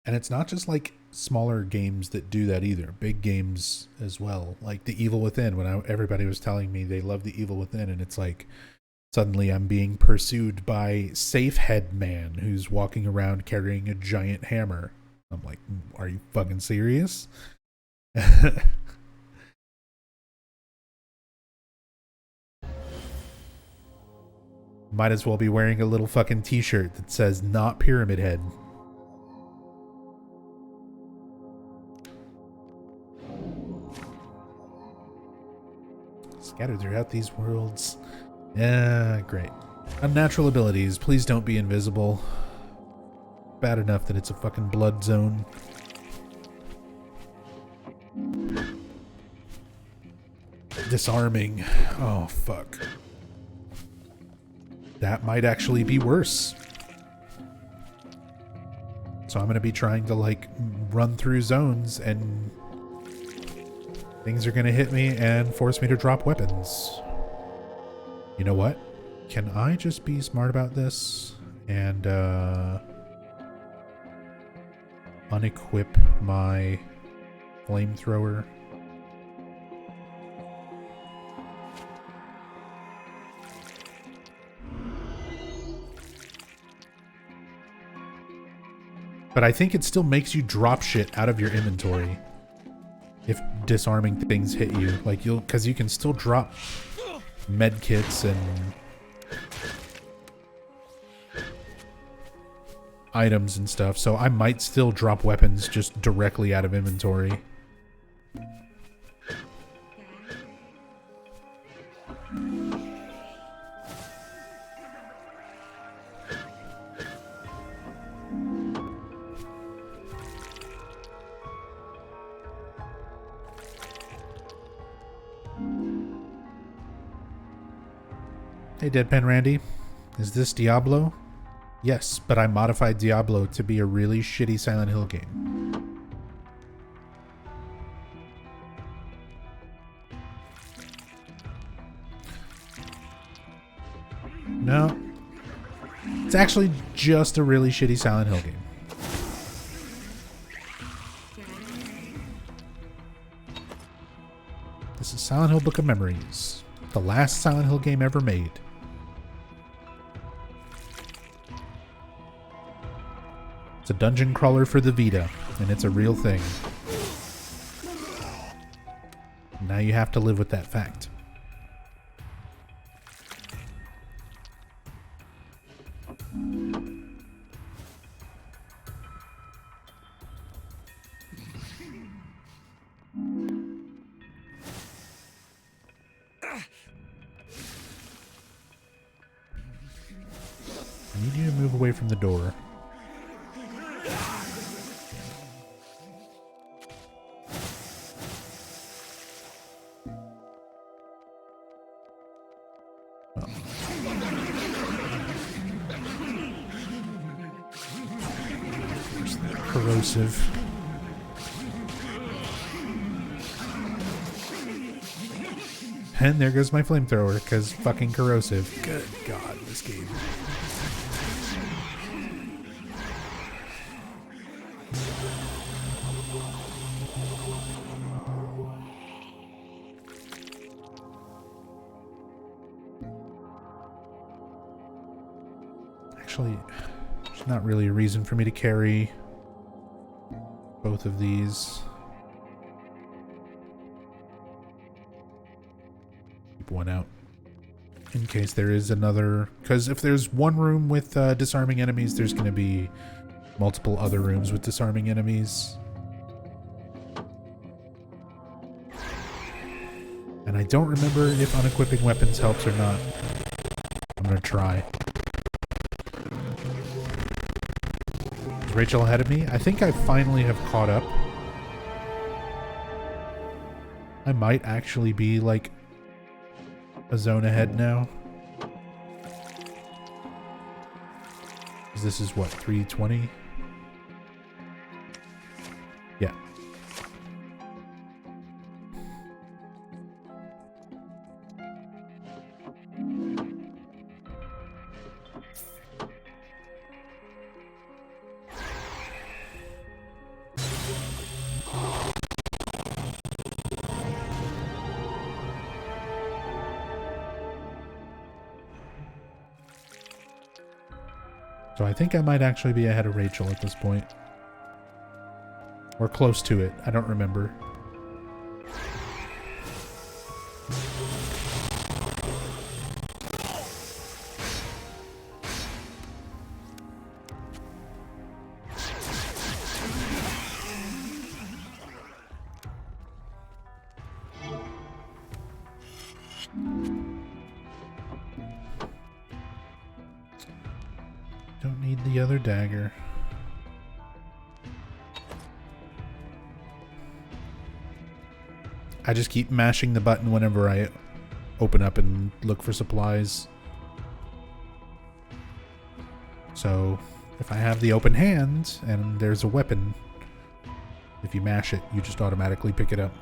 And it's not just like smaller games that do that either. Big games as well. Like The Evil Within, when everybody was telling me they love The Evil Within, and it's like, suddenly I'm being pursued by Safe Head Man, who's walking around carrying a giant hammer. I'm like, are you fucking serious? Might as well be wearing a little fucking t-shirt that says not Pyramid Head. Scattered throughout these worlds. Yeah, great. Unnatural abilities. Please don't be invisible. Bad enough that it's a fucking blood zone. Disarming. Oh, fuck. That might actually be worse. So I'm going to be trying to, like, run through zones, and things are going to hit me and force me to drop weapons. You know what? Can I just be smart about this and unequip my flamethrower? But I think it still makes you drop shit out of your inventory if disarming things hit you. Like, because you can still drop med kits and items and stuff, so I might still drop weapons just directly out of inventory. Hey, Deadpan Randy. Is this Diablo? Yes, but I modified Diablo to be a really shitty Silent Hill game. No. It's actually just a really shitty Silent Hill game. This is Silent Hill Book of Memories. The last Silent Hill game ever made. It's a dungeon crawler for the Vita, and it's a real thing. Now you have to live with that fact. I need you to move away from the door. Corrosive. And there goes my flamethrower, because fucking corrosive. Good God, this game. Actually, there's not really a reason for me to carry both of these. Keep one out in case there is another, because if there's one room with disarming enemies, there's going to be multiple other rooms with disarming enemies. And I don't remember if unequipping weapons helps or not. I'm going to try. Is Rachel ahead of me? I think I finally have caught up. I might actually be like a zone ahead now. This is what, 320? Yeah. So I think I might actually be ahead of Rachel at this point. Or close to it. I don't remember. Don't need the other dagger. I just keep mashing the button whenever I open up and look for supplies. So if I have the open hand and there's a weapon, if you mash it, you just automatically pick it up.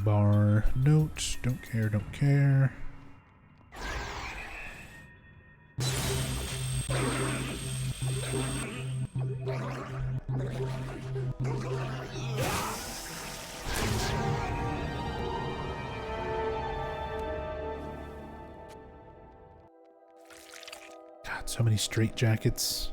Bar note, don't care, don't care. God, so many straitjackets.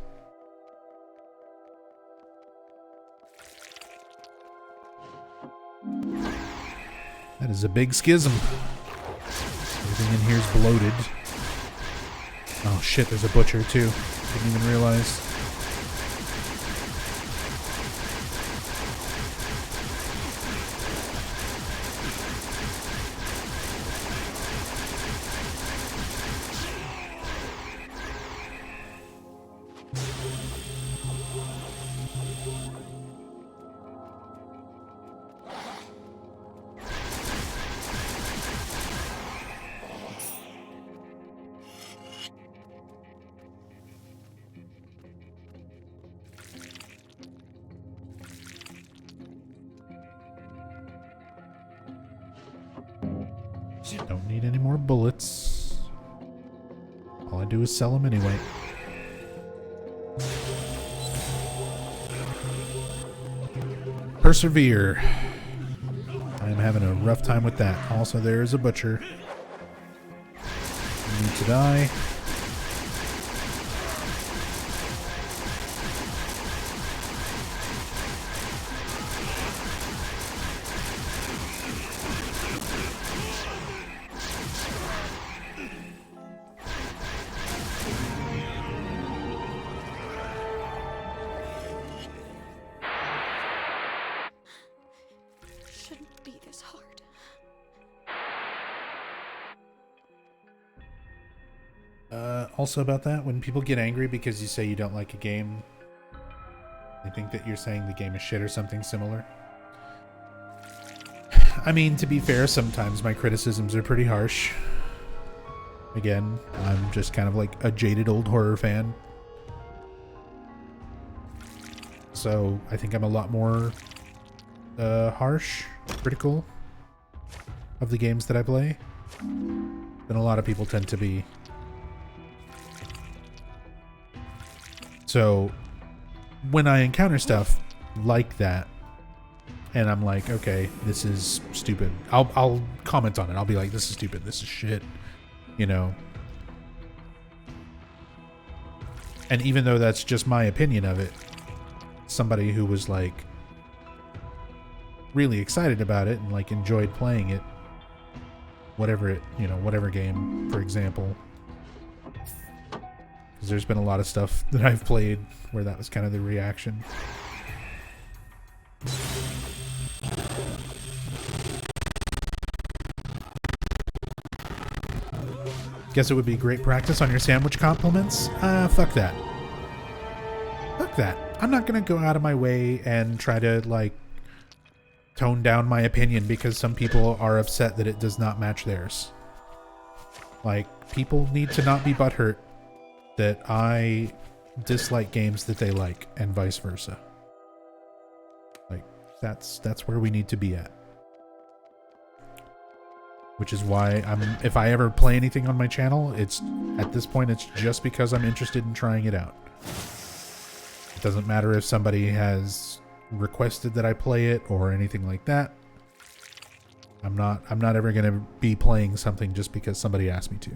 That is a big schism. Everything in here is bloated. Oh shit, there's a butcher too. Didn't even realize. Don't need any more bullets. All I do is sell them anyway. Persevere. I'm having a rough time with that. Also, there is a butcher. You need to die. Shouldn't be this hard. Also about that, when people get angry because you say you don't like a game, they think that you're saying the game is shit or something similar. I mean, to be fair, sometimes my criticisms are pretty harsh. Again, I'm just kind of like a jaded old horror fan. So I think I'm a lot more harsh, critical of the games that I play than a lot of people tend to be. So when I encounter stuff like that and I'm like, okay, this is stupid, I'll comment on it. I'll be like, this is stupid, this is shit, you know. And even though that's just my opinion of it, somebody who was like really excited about it and like enjoyed playing it, whatever it, you know, whatever game, for example, Because there's been a lot of stuff that I've played where that was kind of the reaction. Guess it would be great practice on your sandwich compliments? Fuck that. Fuck that. I'm not gonna go out of my way and try to, like, tone down my opinion because some people are upset that it does not match theirs. Like, people need to not be butthurt that I dislike games that they like, and vice versa. Like, that's where we need to be at. Which is why if I ever play anything on my channel, at this point it's just because I'm interested in trying it out. It doesn't matter if somebody has requested that I play it or anything like that. I'm not ever going to be playing something just because somebody asked me to.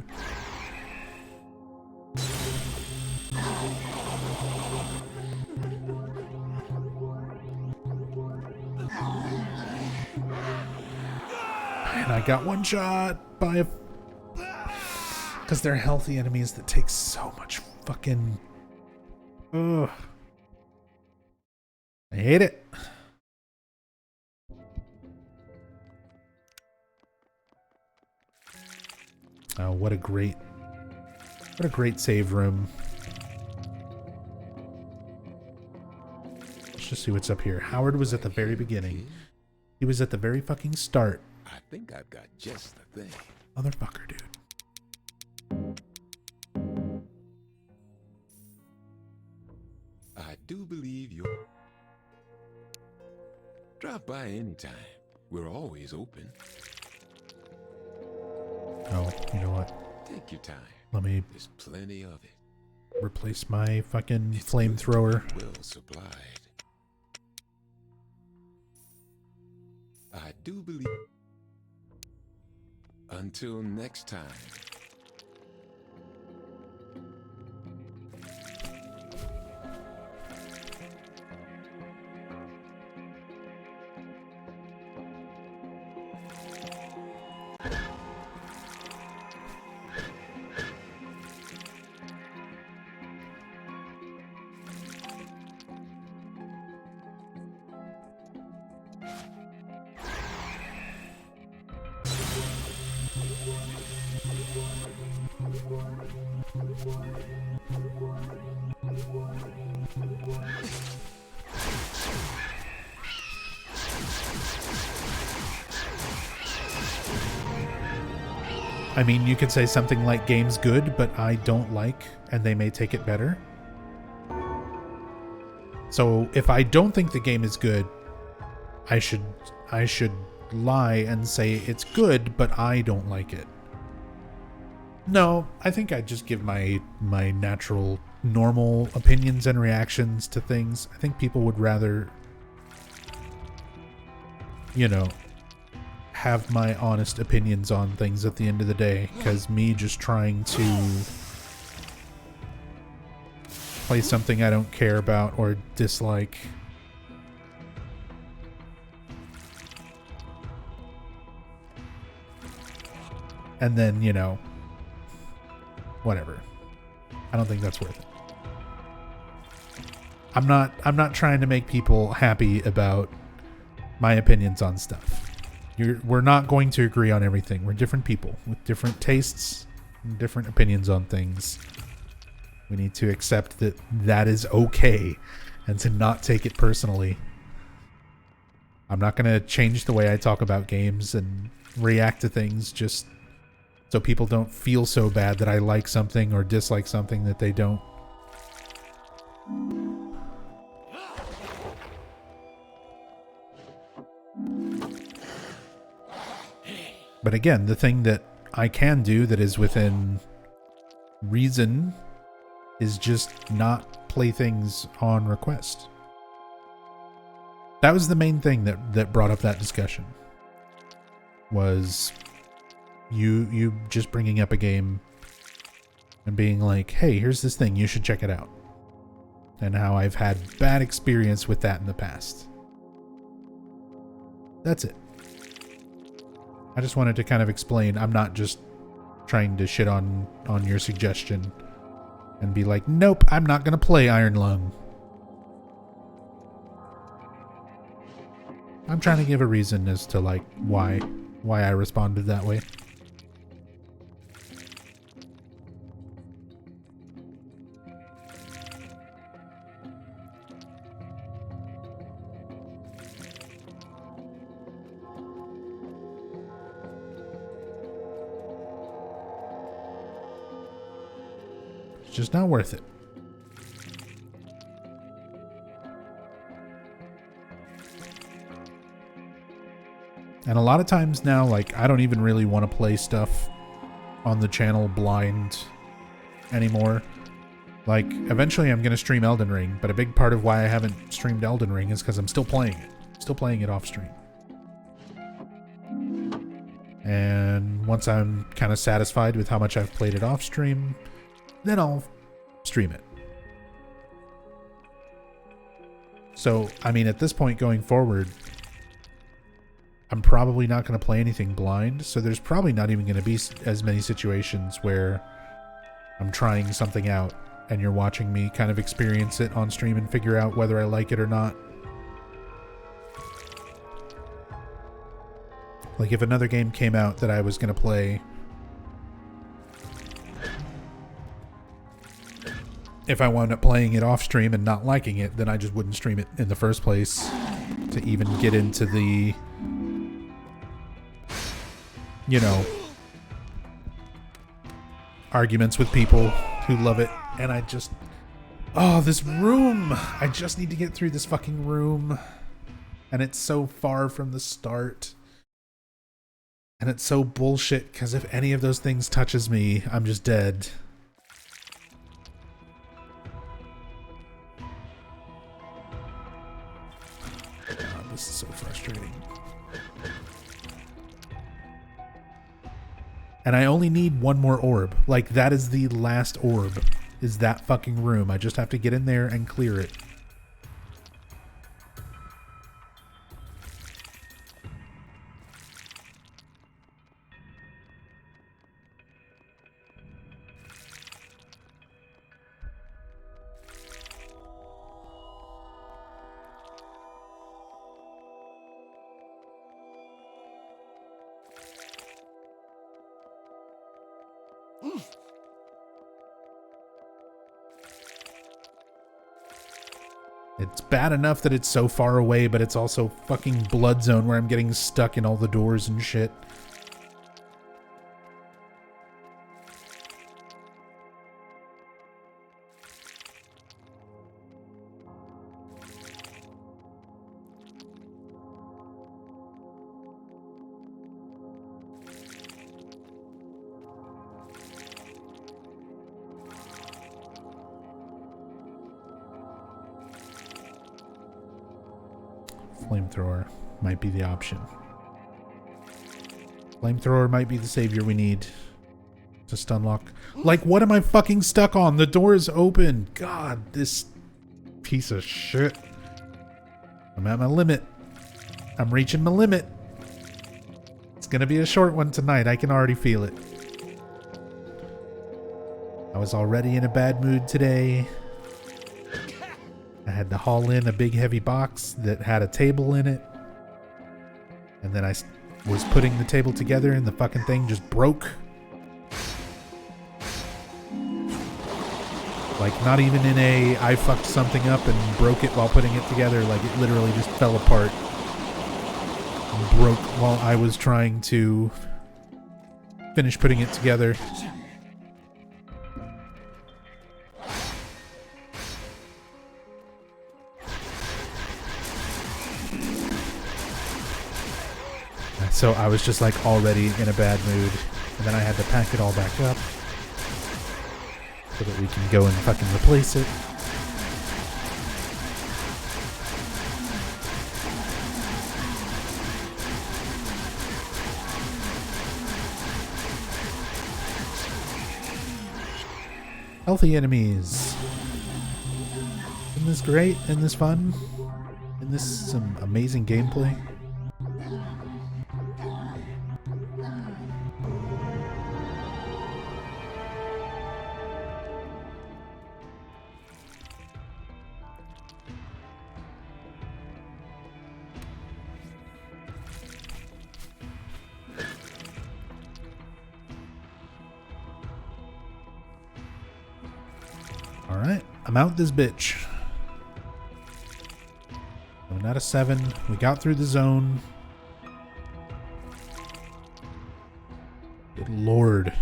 And I got one shot by because they're healthy enemies that take so much fucking... Ugh. I hate it. Oh, what a great save room. Let's just see what's up here. Howard was at the very beginning. He was at the very fucking start. I think I've got just the thing. Motherfucker, dude. I do believe you. Drop by anytime. We're always open. Oh, you know what? Take your time. Let me There's plenty of it. replace my fucking flamethrower. Well supplied. I do believe. Until next time. I mean, you could say something like game's good, but I don't like, and they may take it better. So if I don't think the game is good, I should lie and say it's good, but I don't like it. No, I think I'd just give my natural, normal opinions and reactions to things. I think people would rather, you know, have my honest opinions on things at the end of the day, because me just trying to play something I don't care about or dislike and then, you know, whatever. I don't think that's worth it. I'm not trying to make people happy about my opinions on stuff. We're not going to agree on everything. We're different people with different tastes and different opinions on things. We need to accept that that is okay and to not take it personally. I'm not going to change the way I talk about games and react to things just so people don't feel so bad that I like something or dislike something that they don't. But again, the thing that I can do that is within reason is just not play things on request. That was the main thing that brought up that discussion. Was you just bringing up a game and being like, hey, here's this thing, you should check it out. And how I've had bad experience with that in the past. That's it. I just wanted to kind of explain, I'm not just trying to shit on your suggestion and be like, nope, I'm not going to play Iron Lung. I'm trying to give a reason as to like why I responded that way. It's just not worth it. And a lot of times now, like, I don't even really want to play stuff on the channel blind anymore. Like, eventually I'm going to stream Elden Ring, but a big part of why I haven't streamed Elden Ring is because I'm still playing it. Still playing it off stream. And once I'm kind of satisfied with how much I've played it off stream, then I'll stream it. So, I mean, at this point going forward, I'm probably not going to play anything blind, so there's probably not even going to be as many situations where I'm trying something out and you're watching me kind of experience it on stream and figure out whether I like it or not. Like if another game came out that I was going to play, if I wound up playing it off stream and not liking it, then I just wouldn't stream it in the first place to even get into the, you know, arguments with people who love it. And I just, oh, this room, I just need to get through this fucking room, and it's so far from the start, and it's so bullshit, because if any of those things touches me, I'm just dead. God, this is so frustrating. And I only need one more orb. Like, that is the last orb, is that fucking room. I just have to get in there and clear it. It's bad enough that it's so far away, but it's also fucking blood zone where I'm getting stuck in all the doors and shit. Flamethrower might be the option. Flamethrower might be the savior we need to stunlock. Like, what am I fucking stuck on? The door is open. God, this piece of shit. I'm at my limit. I'm reaching my limit. It's gonna be a short one tonight. I can already feel it. I was already in a bad mood today. I had to haul in a big heavy box that had a table in it. And then I was putting the table together and the fucking thing just broke. Like, not even in a I fucked something up and broke it while putting it together. Like, it literally just fell apart and broke while I was trying to finish putting it together. So I was just like already in a bad mood, and then I had to pack it all back up so that we can go and fucking replace it. Healthy enemies. Isn't this great? Isn't this fun? Isn't this some amazing gameplay? Alright, I'm out this bitch. 7 out of 7. We got through the zone. Good lord.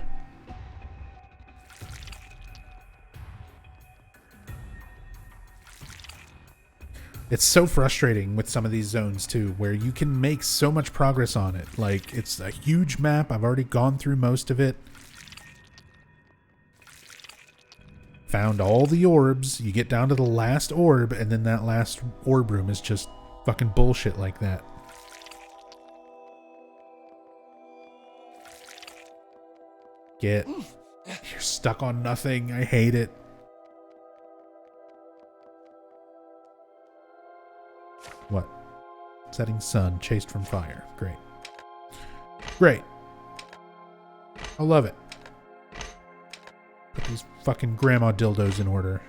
It's so frustrating with some of these zones too, where you can make so much progress on it. Like, it's a huge map. I've already gone through most of it. Found all the orbs. You get down to the last orb, and then that last orb room is just fucking bullshit like that. You're stuck on nothing. I hate it. What? Setting sun, chased from fire. Great. Great. I love it. Put these fucking grandma dildos in order.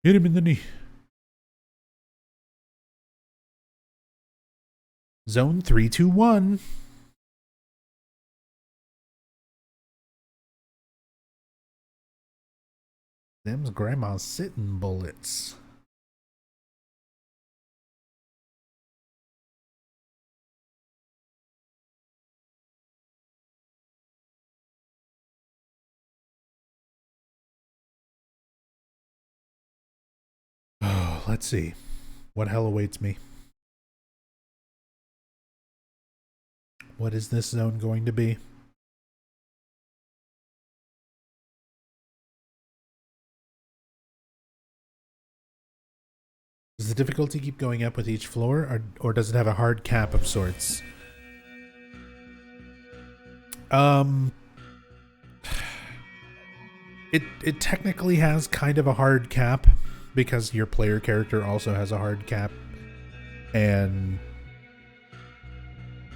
Hit him in the knee. Zone 321. Them's grandma's sitting bullets. Oh, let's see. What hell awaits me? What is this zone going to be? Does the difficulty keep going up with each floor, or does it have a hard cap of sorts? It technically has kind of a hard cap because your player character also has a hard cap, and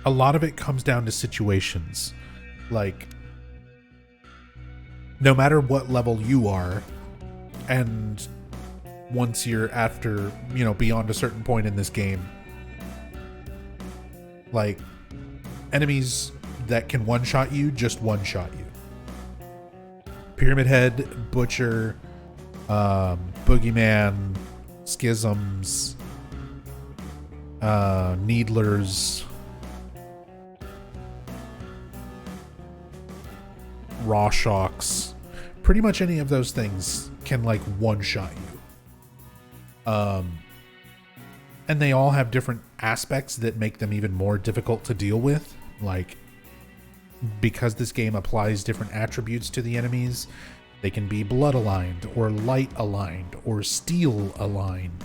a lot of it comes down to situations. Like, no matter what level you are, and once you're after, you know, beyond a certain point in this game, like, enemies that can one-shot you, just one-shot you. Pyramid Head, Butcher, Boogeyman, Schisms, Needlers, Rawshocks, pretty much any of those things can like one-shot you. And they all have different aspects that make them even more difficult to deal with. Like, because this game applies different attributes to the enemies, they can be blood aligned or light aligned or steel aligned.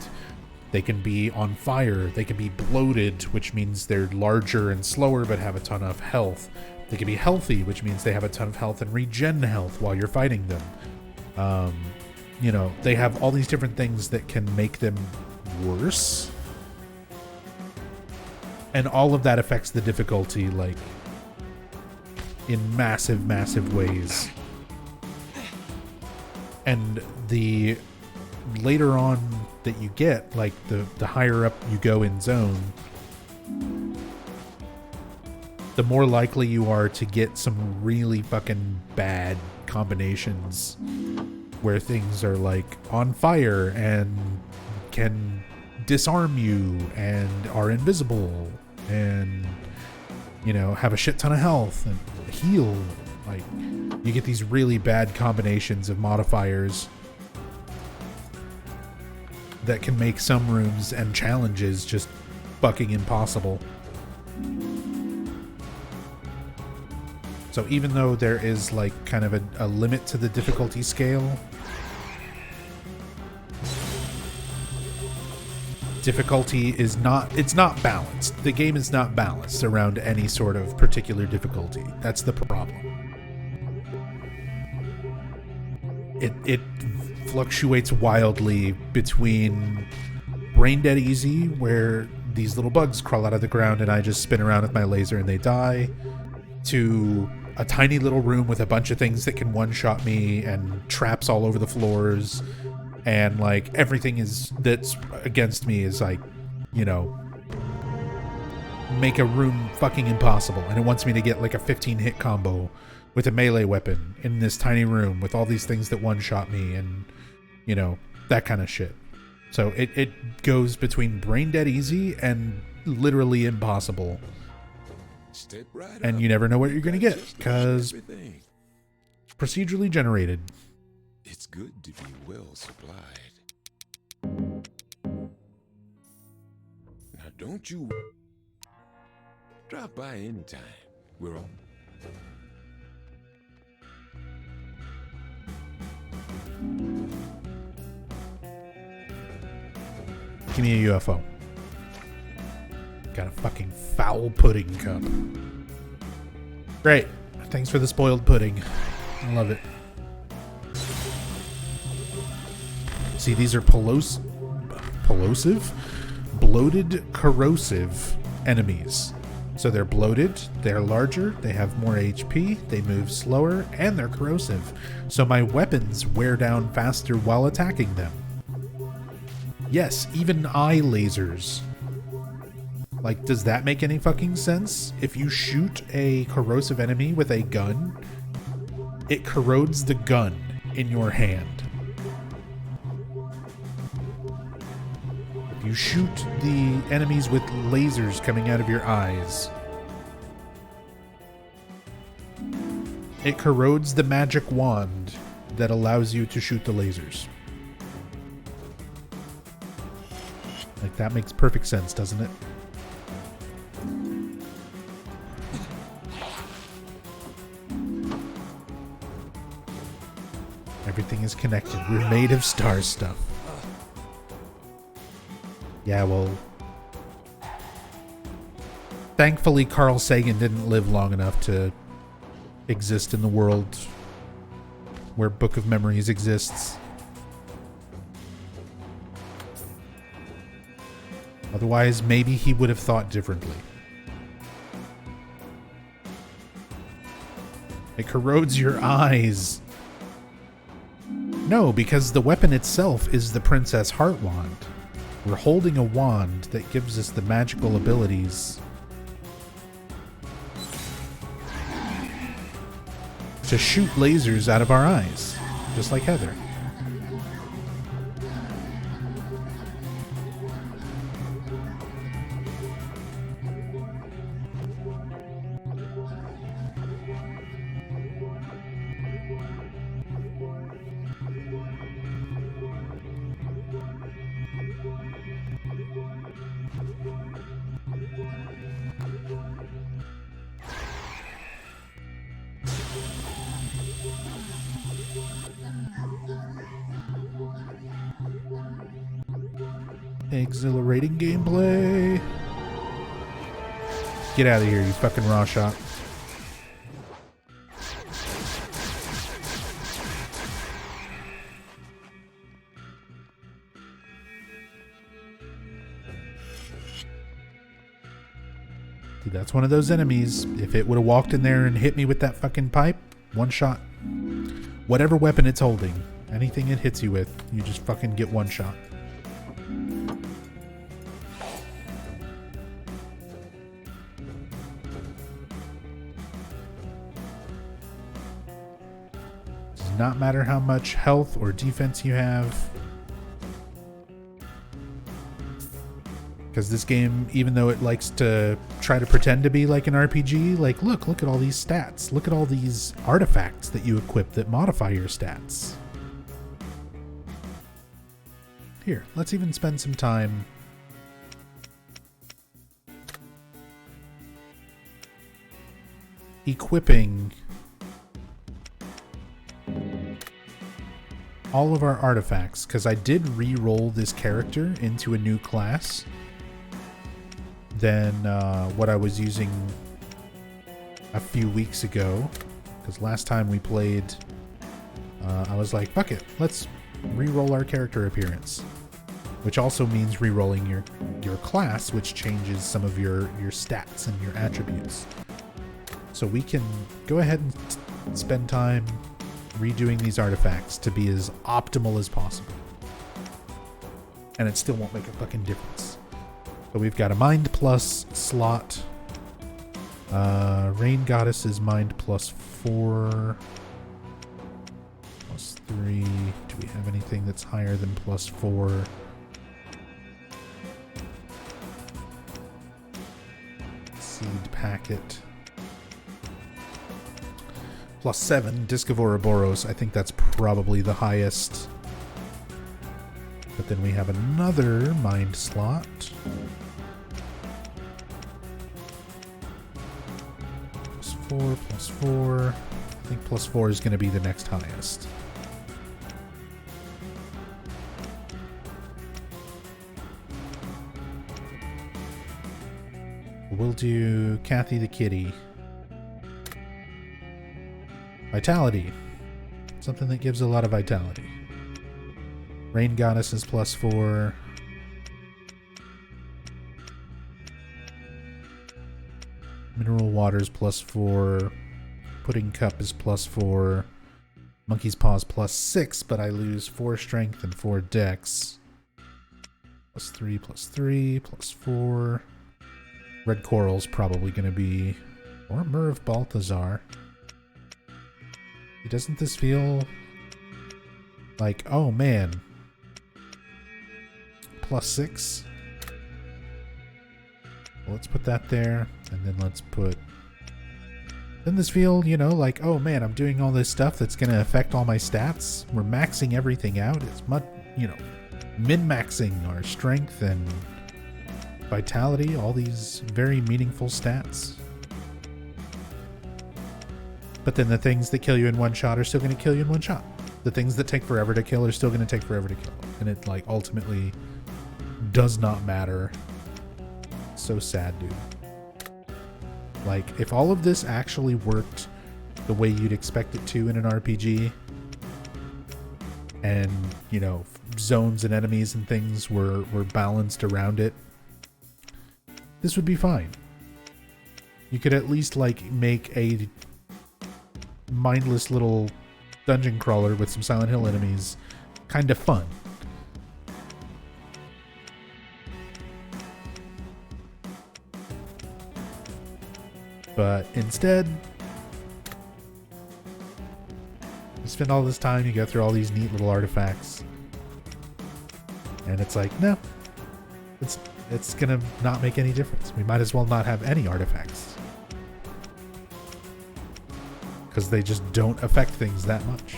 They can be on fire. They can be bloated, which means they're larger and slower but have a ton of health. They can be healthy, which means they have a ton of health and regen health while you're fighting them. You know, they have all these different things that can make them worse. And all of that affects the difficulty, like, in massive, massive ways. And the later on that you get, like, the higher up you go in zone, the more likely you are to get some really fucking bad combinations where things are like on fire and can disarm you and are invisible and, you know, have a shit ton of health and heal. Like, you get these really bad combinations of modifiers that can make some rooms and challenges just fucking impossible. So even though there is like kind of a limit to the difficulty scale, difficulty is not, it's not balanced. The game is not balanced around any sort of particular difficulty. That's the problem. It fluctuates wildly between Brain Dead Easy, where these little bugs crawl out of the ground and I just spin around with my laser and they die, to a tiny little room with a bunch of things that can one-shot me and traps all over the floors and like everything is that's against me is like, you know, make a room fucking impossible, and it wants me to get like a 15 hit combo with a melee weapon in this tiny room with all these things that one shot me, and you know, that kind of shit. So it goes between brain dead easy and literally impossible. Step right And up. you never know what you're We gonna got get, just about 'cause everything. procedurally generated. It's good to be well supplied. Now don't you drop by anytime. We're on. Give me a UFO. Got a fucking foul pudding cup. Great. Thanks for the spoiled pudding. I love it. See, these are bloated, corrosive enemies. So they're bloated, they're larger, they have more HP, they move slower, and they're corrosive. So my weapons wear down faster while attacking them. Yes, even eye lasers. Like, does that make any fucking sense? If you shoot a corrosive enemy with a gun, it corrodes the gun in your hand. If you shoot the enemies with lasers coming out of your eyes, it corrodes the magic wand that allows you to shoot the lasers. Like, that makes perfect sense, doesn't it? Everything is connected. We're made of star stuff. Yeah, well, thankfully Carl Sagan didn't live long enough to exist in the world where Book of Memories exists. Otherwise, maybe he would have thought differently. It corrodes your eyes. No, because the weapon itself is the Princess Heart Wand. We're holding a wand that gives us the magical abilities to shoot lasers out of our eyes, just like Heather. Exhilarating gameplay. Get out of here, you fucking raw shot. See, that's one of those enemies. If it would have walked in there and hit me with that fucking pipe, one shot. Whatever weapon it's holding, anything it hits you with, you just fucking get one shot. Does not matter how much health or defense you have. Because this game, even though it likes to try to pretend to be like an RPG, like, look at all these stats. Look at all these artifacts that you equip that modify your stats. Here, let's even spend some time equipping all of our artifacts, because I did re-roll this character into a new class than what I was using a few weeks ago, because last time we played I was like, fuck it, let's re-roll our character appearance, which also means re-rolling your class, which changes some of your stats and your attributes. So we can go ahead and spend time redoing these artifacts to be as optimal as possible. and it still won't make a fucking difference. So we've got a Mind Plus slot. Rain Goddess is Mind plus 4. Plus 3. Do we have anything that's higher than plus 4? Seed Packet. Plus 7. Disc of Ouroboros. I think that's probably the highest. But then we have another Mind slot. Plus 4, plus 4. I think plus 4 is going to be the next highest. We'll do Kathy the Kitty. Vitality. Something that gives a lot of vitality. Rain Goddess is plus 4. Mineral Waters plus 4. Pudding Cup is plus 4. Monkey's Paws plus 6, but I lose 4 strength and 4 dex. Plus 3, plus 3, plus 4. Red Coral's probably going to be... Or Myrrh of Balthazar. Doesn't this feel like, oh man, plus 6? Well, let's put that there, and then let's put... Doesn't this feel, you know, like, oh man, I'm doing all this stuff that's going to affect all my stats? We're maxing everything out. It's much, you know, min-maxing our strength and vitality, all these very meaningful stats. But then the things that kill you in one shot are still going to kill you in one shot. The things that take forever to kill are still going to take forever to kill. And it, like, ultimately does not matter. So sad, dude. Like, if all of this actually worked the way you'd expect it to in an RPG, and, you know, zones and enemies and things were balanced around it, this would be fine. You could at least, like, make a mindless little dungeon crawler with some Silent Hill enemies kind of fun. But instead, you spend all this time, you go through all these neat little artifacts, and it's like, no, it's gonna not make any difference. We might as well not have any artifacts, because they just don't affect things that much.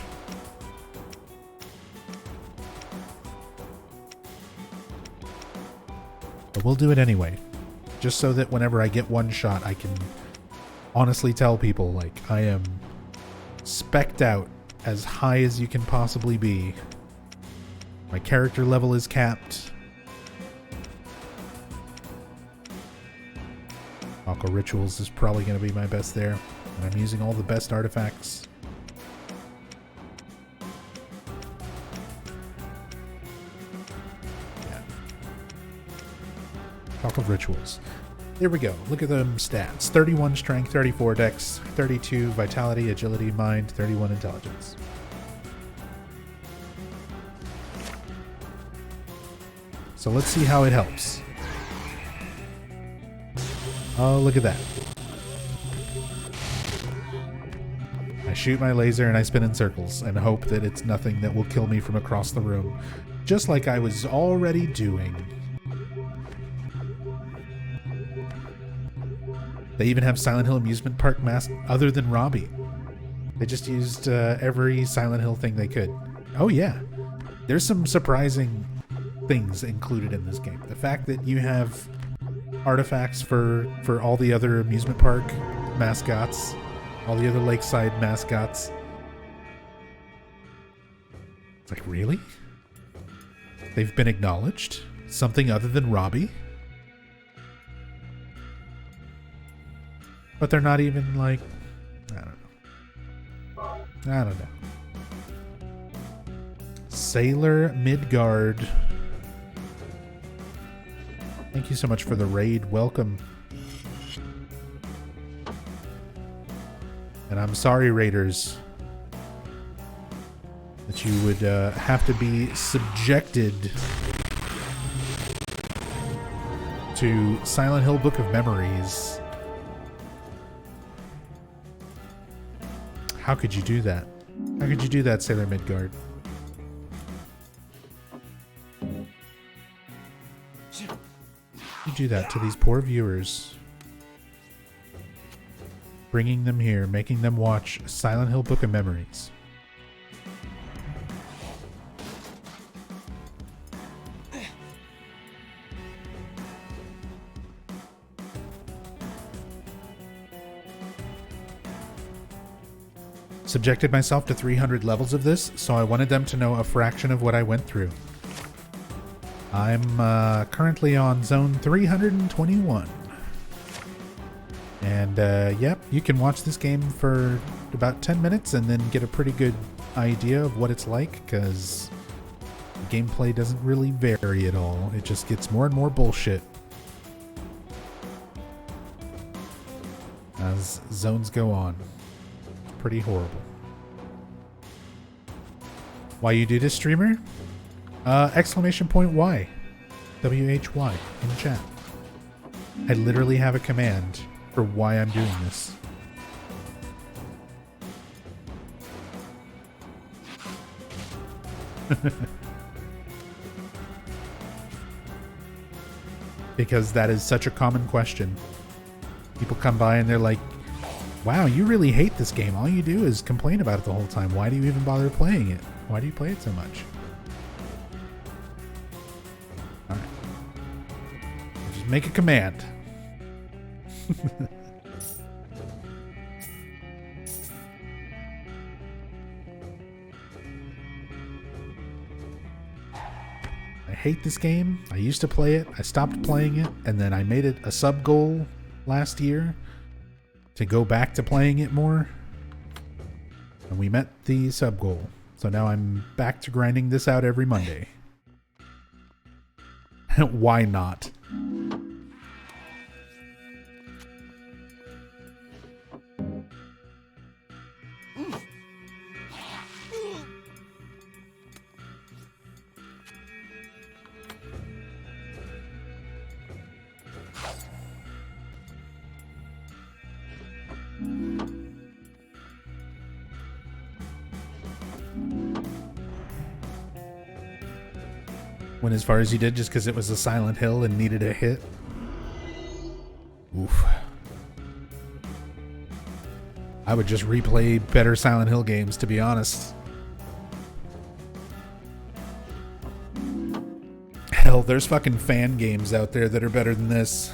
But we'll do it anyway, just so that whenever I get one shot, I can honestly tell people, like, I am spec'd out as high as you can possibly be. My character level is capped. Aqua Rituals is probably going to be my best there. And I'm using all the best artifacts. Yeah. Talk of Rituals. There we go. Look at them stats. 31 strength, 34 dex, 32 vitality, agility, mind, 31 intelligence. So let's see how it helps. Oh, look at that. I shoot my laser and I spin in circles and hope that it's nothing that will kill me from across the room. Just like I was already doing. They even have Silent Hill Amusement Park masks other than Robbie. They just used every Silent Hill thing they could. Oh yeah. There's some surprising things included in this game. The fact that you have artifacts for all the other amusement park mascots, all the other lakeside mascots. It's like, really? They've been acknowledged? Something other than Robbie? But they're not even like, I don't know. Sailor Midgard. Thank you so much for the raid. Welcome. And I'm sorry, raiders, that you would have to be subjected to Silent Hill Book of Memories. How could you do that? How could you do that, Sailor Midgard? You do that to these poor viewers. Bringing them here, making them watch Silent Hill Book of Memories. Subjected myself to 300 levels of this, so I wanted them to know a fraction of what I went through. I'm currently on zone 321. And yep, you can watch this game for about 10 minutes and then get a pretty good idea of what it's like, because the gameplay doesn't really vary at all. It just gets more and more bullshit as zones go on. Pretty horrible. Why you do this, streamer? Exclamation point Y. WHY in chat. I literally have a command for why I'm doing this. Because that is such a common question. People come by and they're like, wow, you really hate this game. All you do is complain about it the whole time. Why do you even bother playing it? Why do you play it so much? Alright. Just make a command. I hate this game. I used to play it. I stopped playing it. And then I made it a sub goal last year to go back to playing it more, and we met the sub goal. So now I'm back to grinding this out every Monday. Why not? Went as far as you did just because it was a Silent Hill and needed a hit. Oof. I would just replay better Silent Hill games, to be honest. Hell, there's fucking fan games out there that are better than this.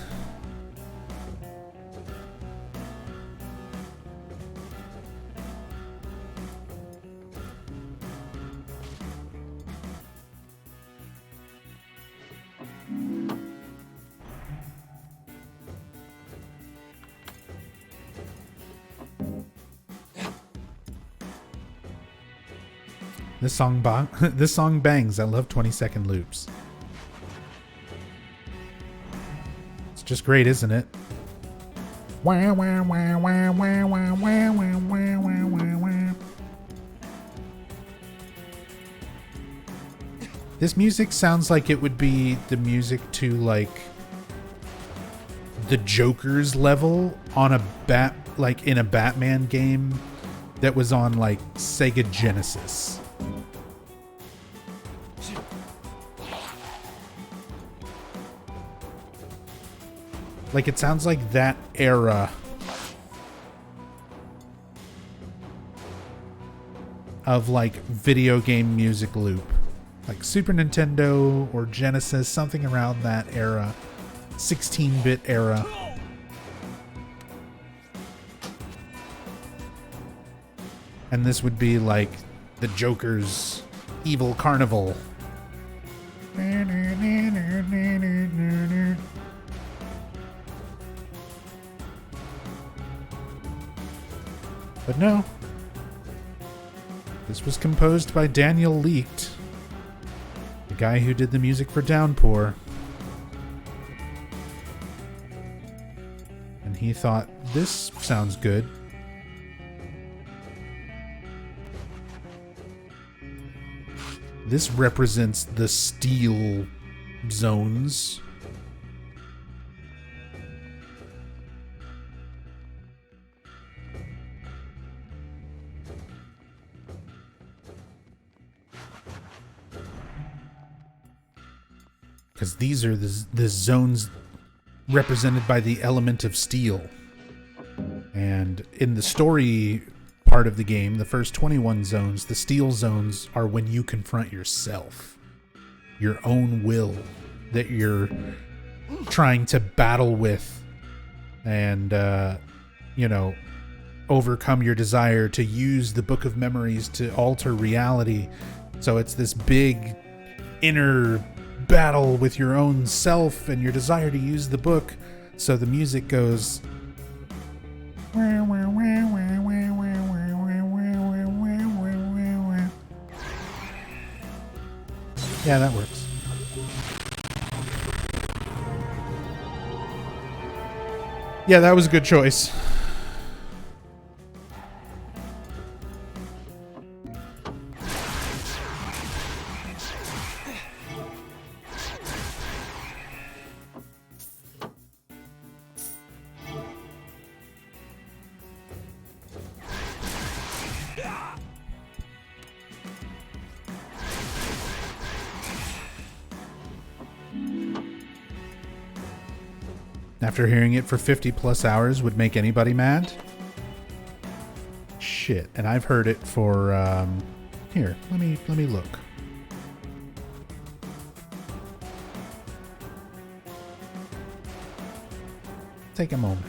This song bangs. I love 20-second loops. It's just great, isn't it? Wah, wah, wah, wah, wah, wah, wah, wah, wah, wah, wah. This music sounds like it would be the music to like the Joker's level on a in a Batman game that was on like Sega Genesis. Like, it sounds like that era of like video game music loop, like Super Nintendo or Genesis, something around that era, 16-bit era. And this would be like the Joker's Evil Carnival. But no. This was composed by Daniel Leaked, the guy who did the music for Downpour. And he thought, this sounds good. This represents the steel zones. because these are the zones represented by the element of steel. And in the story part of the game, the first 21 zones, the steel zones are when you confront yourself, your own will that you're trying to battle with and, overcome your desire to use the Book of Memories to alter reality. So it's this big inner battle with your own self and your desire to use the book. So the music goes... Yeah, that works. Yeah, that was a good choice. After hearing it for 50 plus hours would make anybody mad? Shit. And I've heard it for, here, let me look. Take a moment.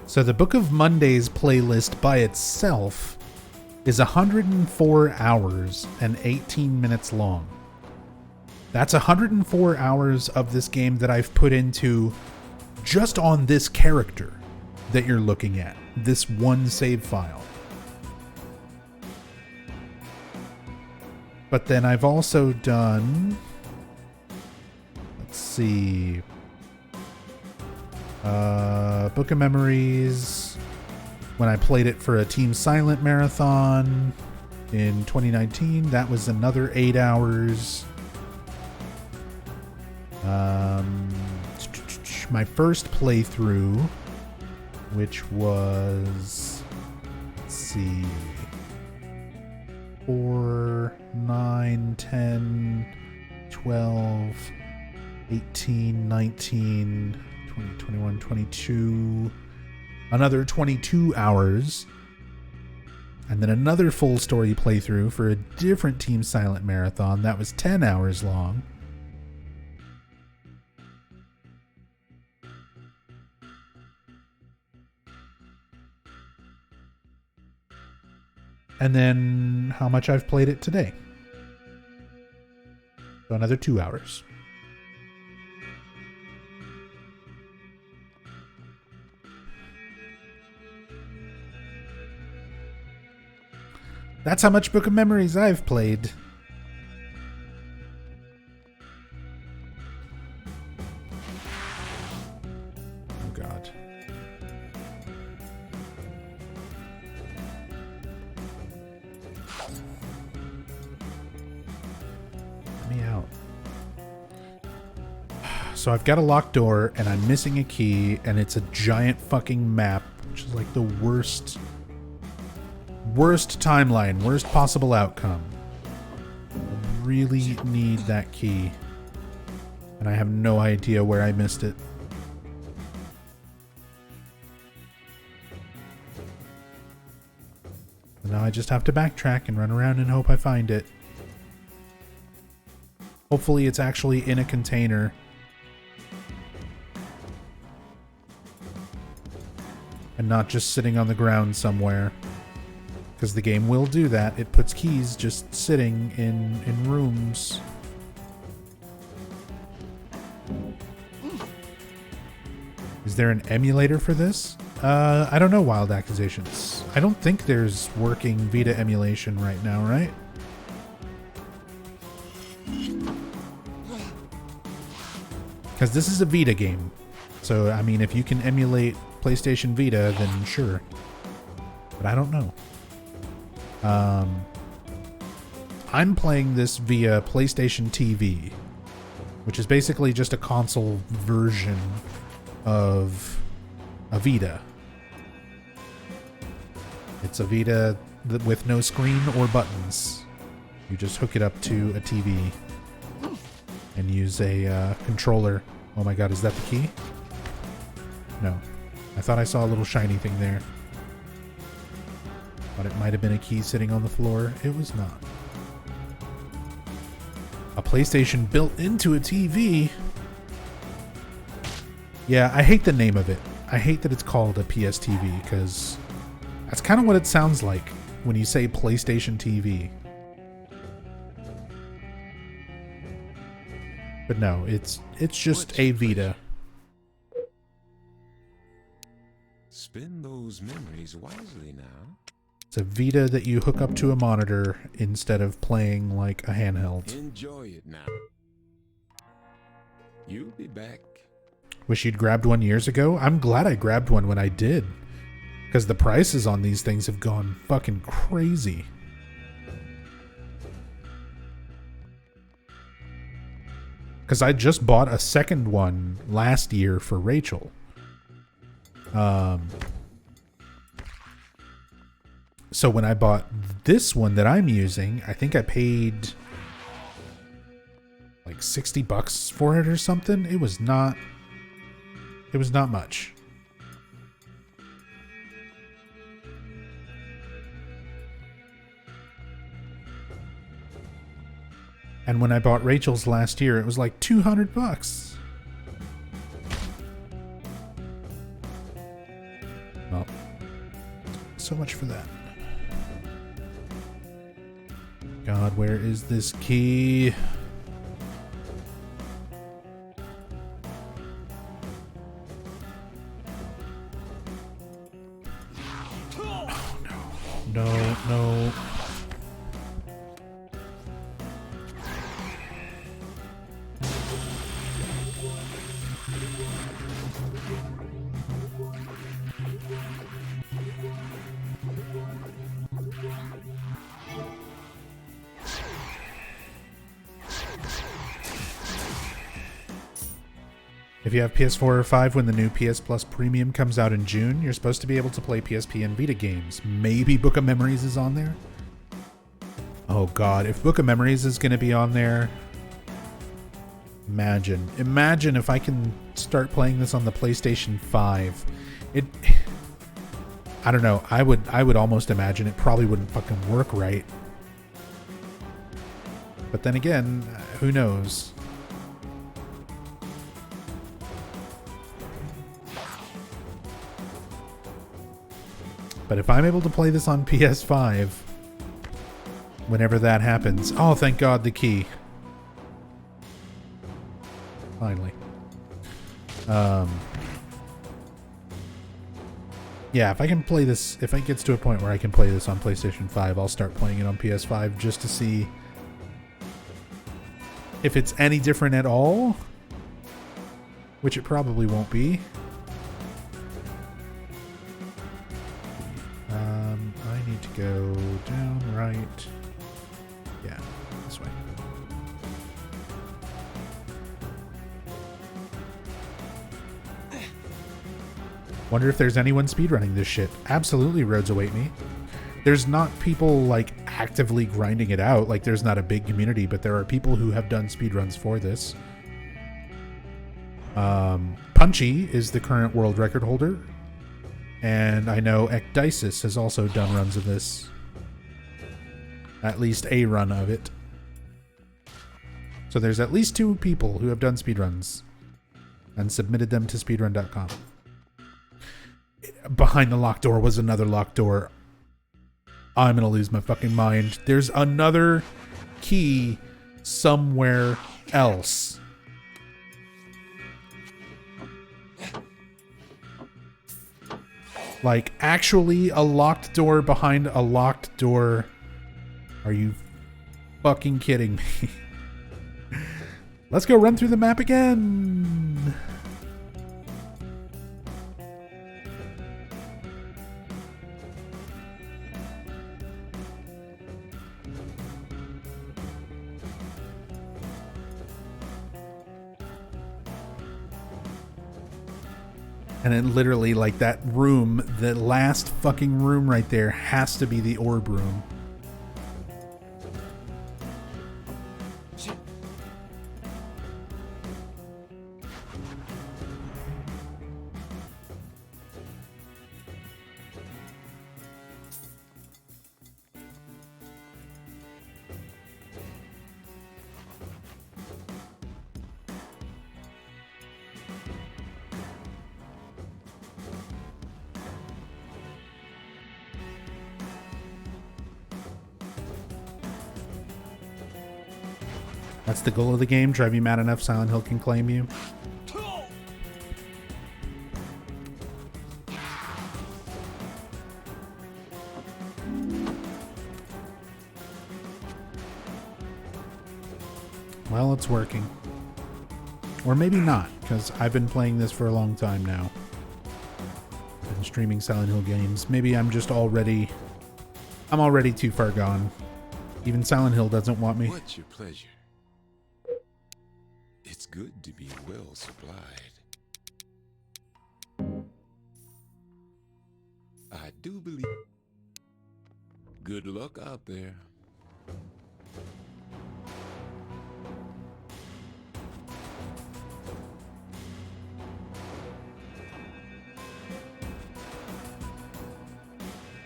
So the Book of Mondays playlist by itself is 104 hours and 18 minutes long. That's 104 hours of this game that I've put into just on this character that you're looking at, this one save file. But then I've also done, let's see, Book of Memories, when I played it for a Team Silent marathon in 2019, that was another 8 hours. My first playthrough, which was, let's see, 4, 9, 10, 12, 18, 19, 20, 21, 22, another 22 hours, and then another full story playthrough for a different Team Silent marathon that was 10 hours long. And then how much I've played it today. So another 2 hours. That's how much Book of Memories I've played. Oh God. Let me out. So I've got a locked door and I'm missing a key and it's a giant fucking map, which is like the worst timeline, worst possible outcome. I really need that key. And I have no idea where I missed it. And now I just have to backtrack and run around and hope I find it. Hopefully it's actually in a container. And not just sitting on the ground somewhere. Because the game will do that. It puts keys just sitting in rooms. Is there an emulator for this? I don't know, Wild Accusations. I don't think there's working Vita emulation right now, right? Because this is a Vita game. So, I mean, if you can emulate PlayStation Vita, then sure. But I don't know. I'm playing this via PlayStation TV, which is basically just a console version of a Vita. It's a Vita with no screen or buttons. You just hook it up to a TV and use a controller. Oh my god, is that the key? No. I thought I saw a little shiny thing there. But it might have been a key sitting on the floor. It was not. A PlayStation built into a TV? Yeah, I hate the name of it. I hate that it's called a PS TV, because that's kind of what it sounds like when you say PlayStation TV. But no, it's just a Vita. Spend those memories wisely now. It's a Vita that you hook up to a monitor instead of playing like a handheld. Enjoy it now. You'll be back. Wish you'd grabbed one years ago. I'm glad I grabbed one when I did, because the prices on these things have gone fucking crazy. Because I just bought a second one last year for Rachel. So when I bought this one that I'm using, I think I paid like $60 for it or something. It was not much. And when I bought Rachel's last year, it was like $200. Well, so much for that. God, where is this key? Oh, no. No. If you have PS4 or 5 when the new PS Plus Premium comes out in June, you're supposed to be able to play PSP and Vita games. Maybe Book of Memories is on there? Oh god, if Book of Memories is going to be on there... Imagine if I can start playing this on the PlayStation 5. I don't know, I would almost imagine it probably wouldn't fucking work right. But then again, who knows? But if I'm able to play this on PS5, whenever that happens... Oh, thank God, the key. Finally. Yeah, if I can play this... If it gets to a point where I can play this on PlayStation 5, I'll start playing it on PS5 just to see if it's any different at all. Which it probably won't be. I need to go down, right. Yeah, this way. Wonder if there's anyone speedrunning this shit. Absolutely, roads await me. There's not people like actively grinding it out. Like there's not a big community, but there are people who have done speedruns for this. Punchy is the current world record holder. And I know Ecdysis has also done runs of this. At least a run of it. So there's at least 2 people who have done speedruns and submitted them to speedrun.com. Behind the locked door was another locked door. I'm gonna lose my fucking mind. There's another key somewhere else. Like, actually a locked door behind a locked door. Are you fucking kidding me? Let's go run through the map again. And it literally, like, that room, the last fucking room right there has to be the orb room. That's the goal of the game. Drive you mad enough, Silent Hill can claim you. Well, it's working. Or maybe not, because I've been playing this for a long time now. I've been streaming Silent Hill games. Maybe I'm just already... I'm already too far gone. Even Silent Hill doesn't want me. What's your pleasure? It's good to be well supplied. I do believe. Good luck out there.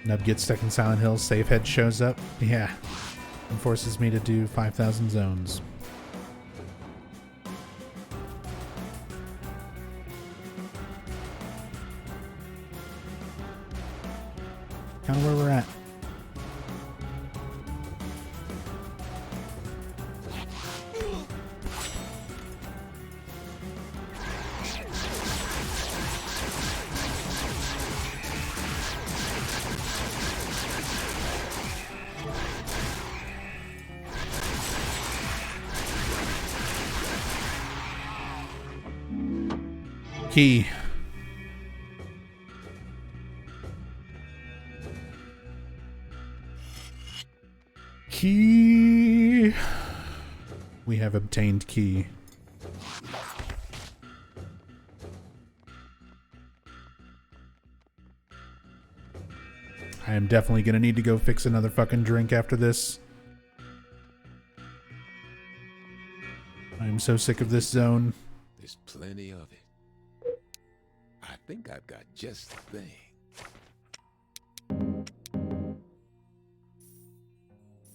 Nub gets stuck in Silent Hill. Safehead shows up. Yeah. And forces me to do 5,000 zones. Kind of where we're at. Key. Key. We have obtained key. I am definitely gonna need to go fix another fucking drink after this. I am so sick of this zone. There's plenty of it. I think I've got just the thing.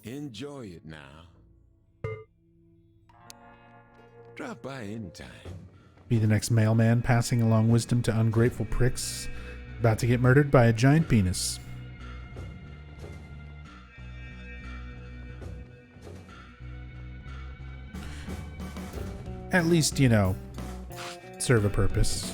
Enjoy it now. Drop by anytime. Be the next mailman passing along wisdom to ungrateful pricks about to get murdered by a giant penis. At least, you know, serve a purpose.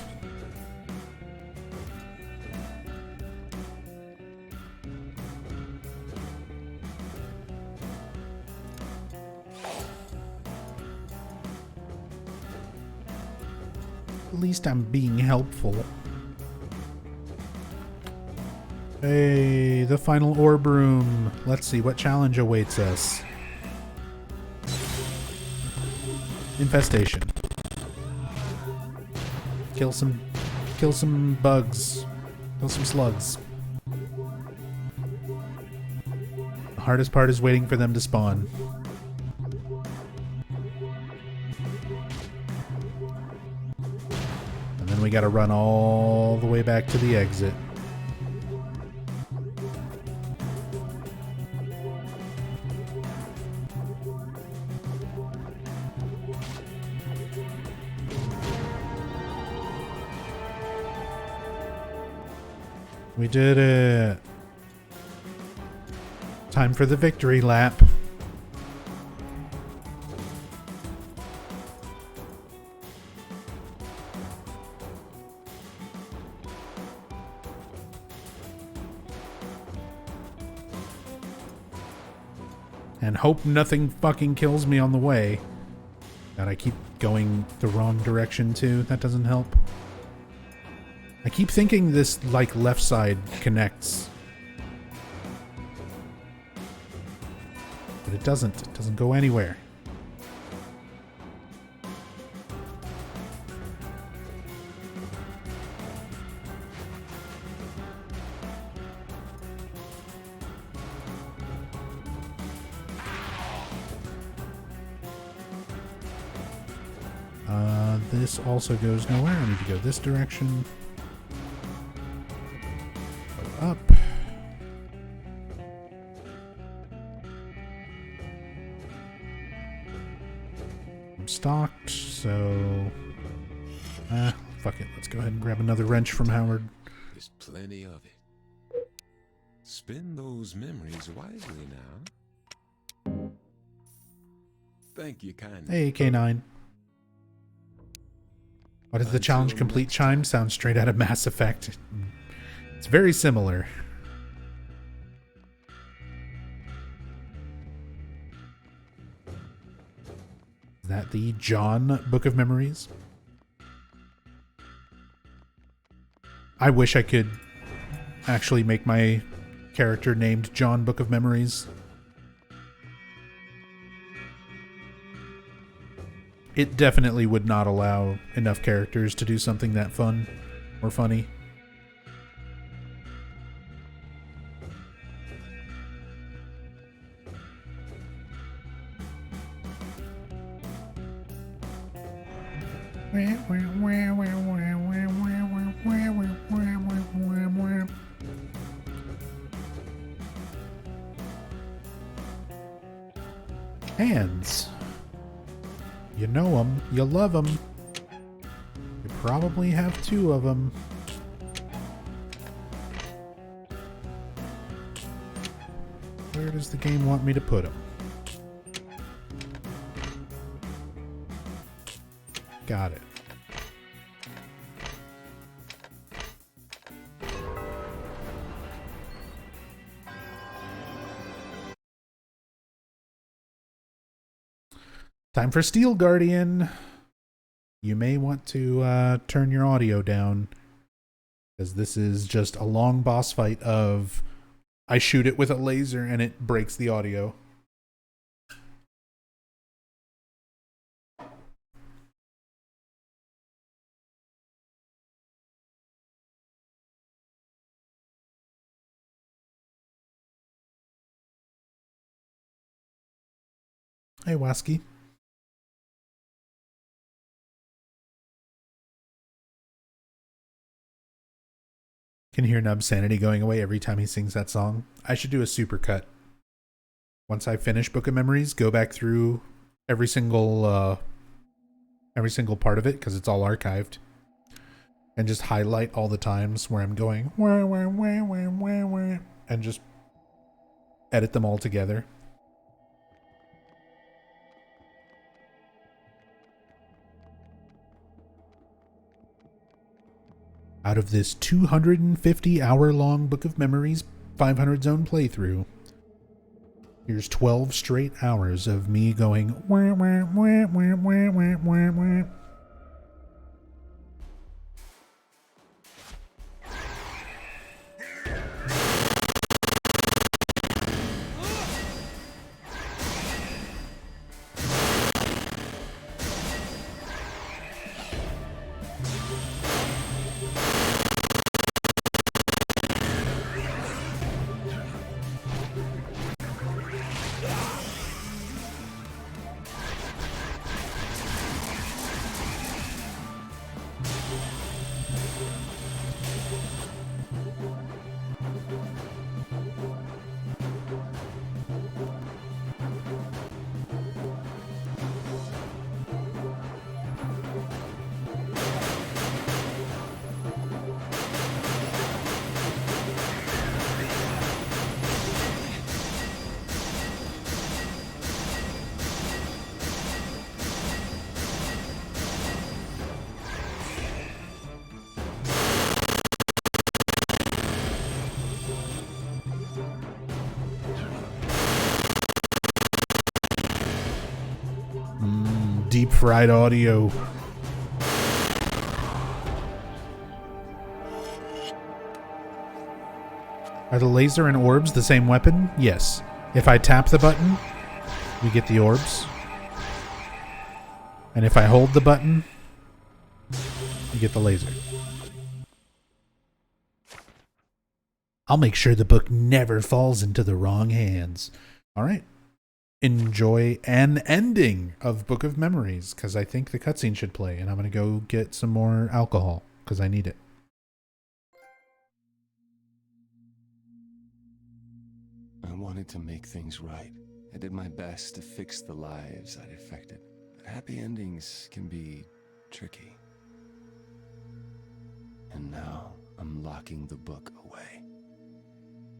At least I'm being helpful. Hey, the final orb room. Let's see what challenge awaits us. Infestation. Kill some bugs. Kill some slugs. The hardest part is waiting for them to spawn. And then we gotta run all the way back to the exit. We did it. Time for the victory lap. And hope nothing fucking kills me on the way. God, I keep going the wrong direction too. That doesn't help. I keep thinking this, like, left side connects. But it doesn't. It doesn't go anywhere. this also goes nowhere. I need to go this direction. Go up. I'm stocked, so... fuck it. Let's go ahead and grab another wrench from Howard. There's plenty of it. Spend those memories wisely now. Thank you kindly. Hey, K9. What is the challenge complete chime? Sounds straight out of Mass Effect. It's very similar. Is that the John Book of Memories? I wish I could actually make my character named John Book of Memories. It definitely would not allow enough characters to do something that fun or funny. Hands. You know them, you love them. You probably have two of them. Where does the game want me to put them? Got it. Time for Steel Guardian. You may want to turn your audio down, because this is just a long boss fight of I shoot it with a laser and it breaks the audio. Hey, Wasky. Can hear Nub's sanity going away every time he sings that song. I should do a supercut. Once I finish Book of Memories, go back through every single part of it, because it's all archived, and just highlight all the times where I'm going wah, wah, wah, wah, wah, wah, and just edit them all together. Out of this 250-hour-long Book of Memories 500 zone playthrough, here's 12 straight hours of me going wah, wah, wah, wah, wah, wah, wah, wah. Deep fried audio. Are the laser and orbs the same weapon? Yes. If I tap the button, we get the orbs. And if I hold the button, you get the laser. I'll make sure the book never falls into the wrong hands. All right. enjoy an ending of Book of Memories, because I think the cutscene should play, and I'm going to go get some more alcohol because I need it. I wanted to make things right. I did my best to fix the lives I'd affected. But happy endings can be tricky. And now I'm locking the book away.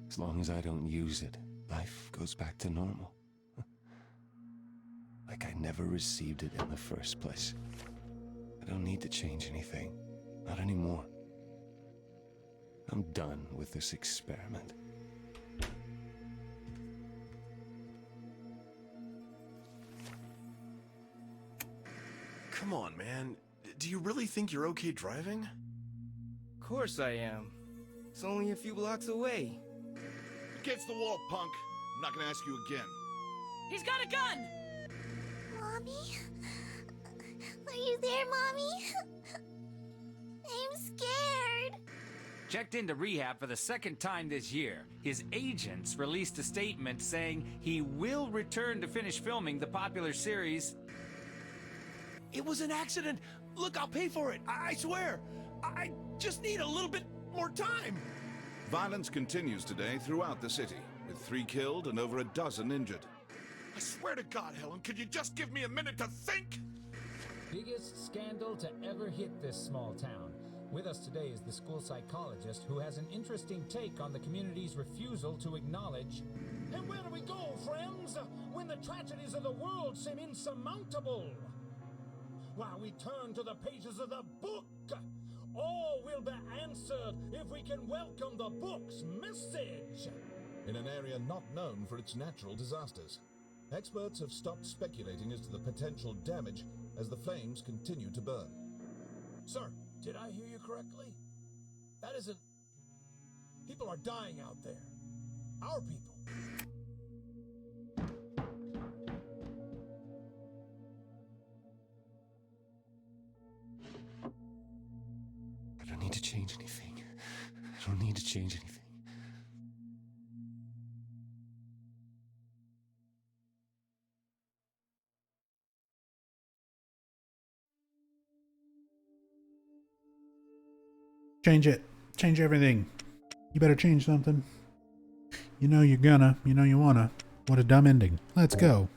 As long as I don't use it, life goes back to normal. Like I never received it in the first place. I don't need to change anything. Not anymore. I'm done with this experiment. Come on, man. Do you really think you're okay driving? Of course I am. It's only a few blocks away. Against the wall, punk. I'm not gonna ask you again. He's got a gun! Mommy? Are you there, Mommy? I'm scared. Checked into rehab for the second time this year. His agents released a statement saying he will return to finish filming the popular series. It was an accident. Look, I'll pay for it. I swear. I just need a little bit more time. Violence continues today throughout the city, with 3 killed and over a dozen injured. I swear to God, Helen, could you just give me a minute to think? Biggest scandal to ever hit this small town. With us today is the school psychologist who has an interesting take on the community's refusal to acknowledge. And where do we go, friends, when the tragedies of the world seem insurmountable? While we turn to the pages of the book, all will be answered if we can welcome the book's message. In an area not known for its natural disasters, experts have stopped speculating as to the potential damage as the flames continue to burn. Sir, did I hear you correctly? That isn't... People are dying out there. Our people. I don't need to change anything. I don't need to change anything. Change it. Change everything. You better change something. You know you're gonna. You know you wanna. What a dumb ending. Let's go.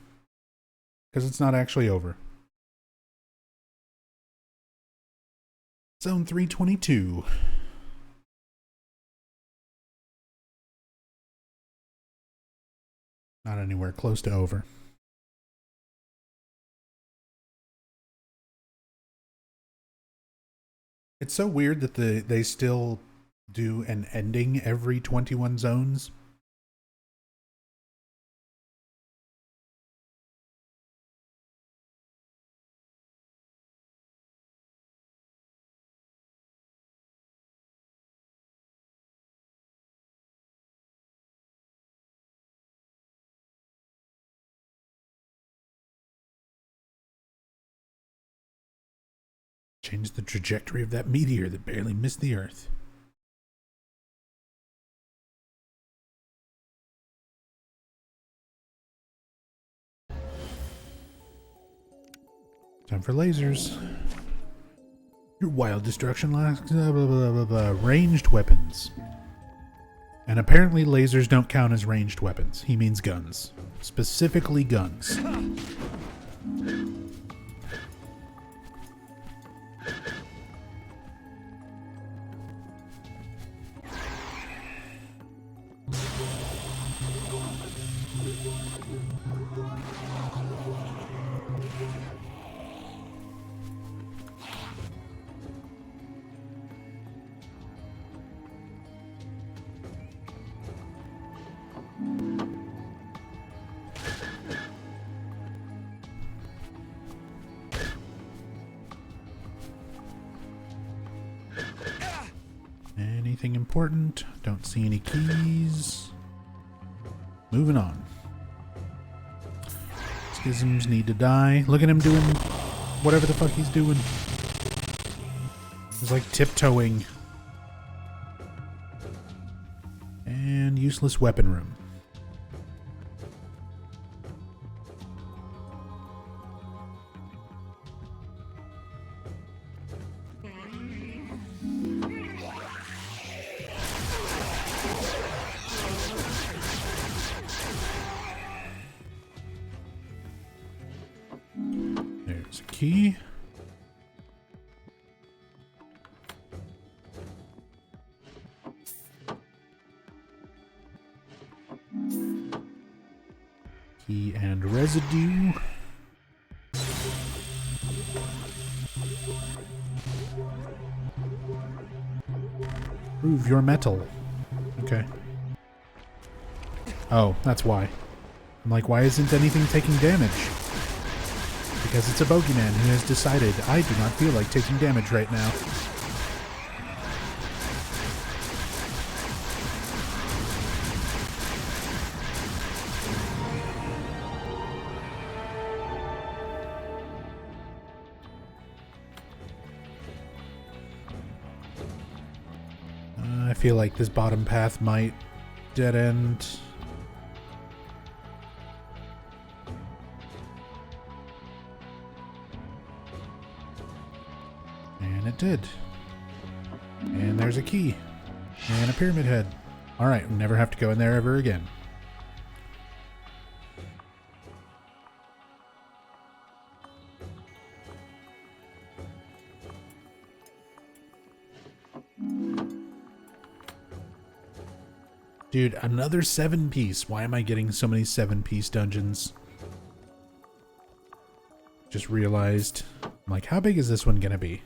Because it's not actually over. Zone 322. Not anywhere close to over. It's so weird that they still do an ending every 21 zones. Change the trajectory of that meteor that barely missed the Earth. Time for lasers. Your wild destruction lacks ranged weapons. And apparently lasers don't count as ranged weapons. He means guns. Specifically guns. Anything important? Don't see any keys. Moving on. Schisms need to die. Look at him doing whatever the fuck he's doing. He's like tiptoeing. And useless weapon room. key. Key and residue. Prove your metal. Okay. Oh, that's why. I'm like, why isn't anything taking damage? Because it's a bogeyman who has decided I do not feel like taking damage right now. I feel like this bottom path might dead end. And it did. And there's a key. And a pyramid head. Alright, we'll never have to go in there ever again. Dude, another 7-piece. Why am I getting so many 7-piece dungeons? Just realized. I'm like, how big is this one gonna be?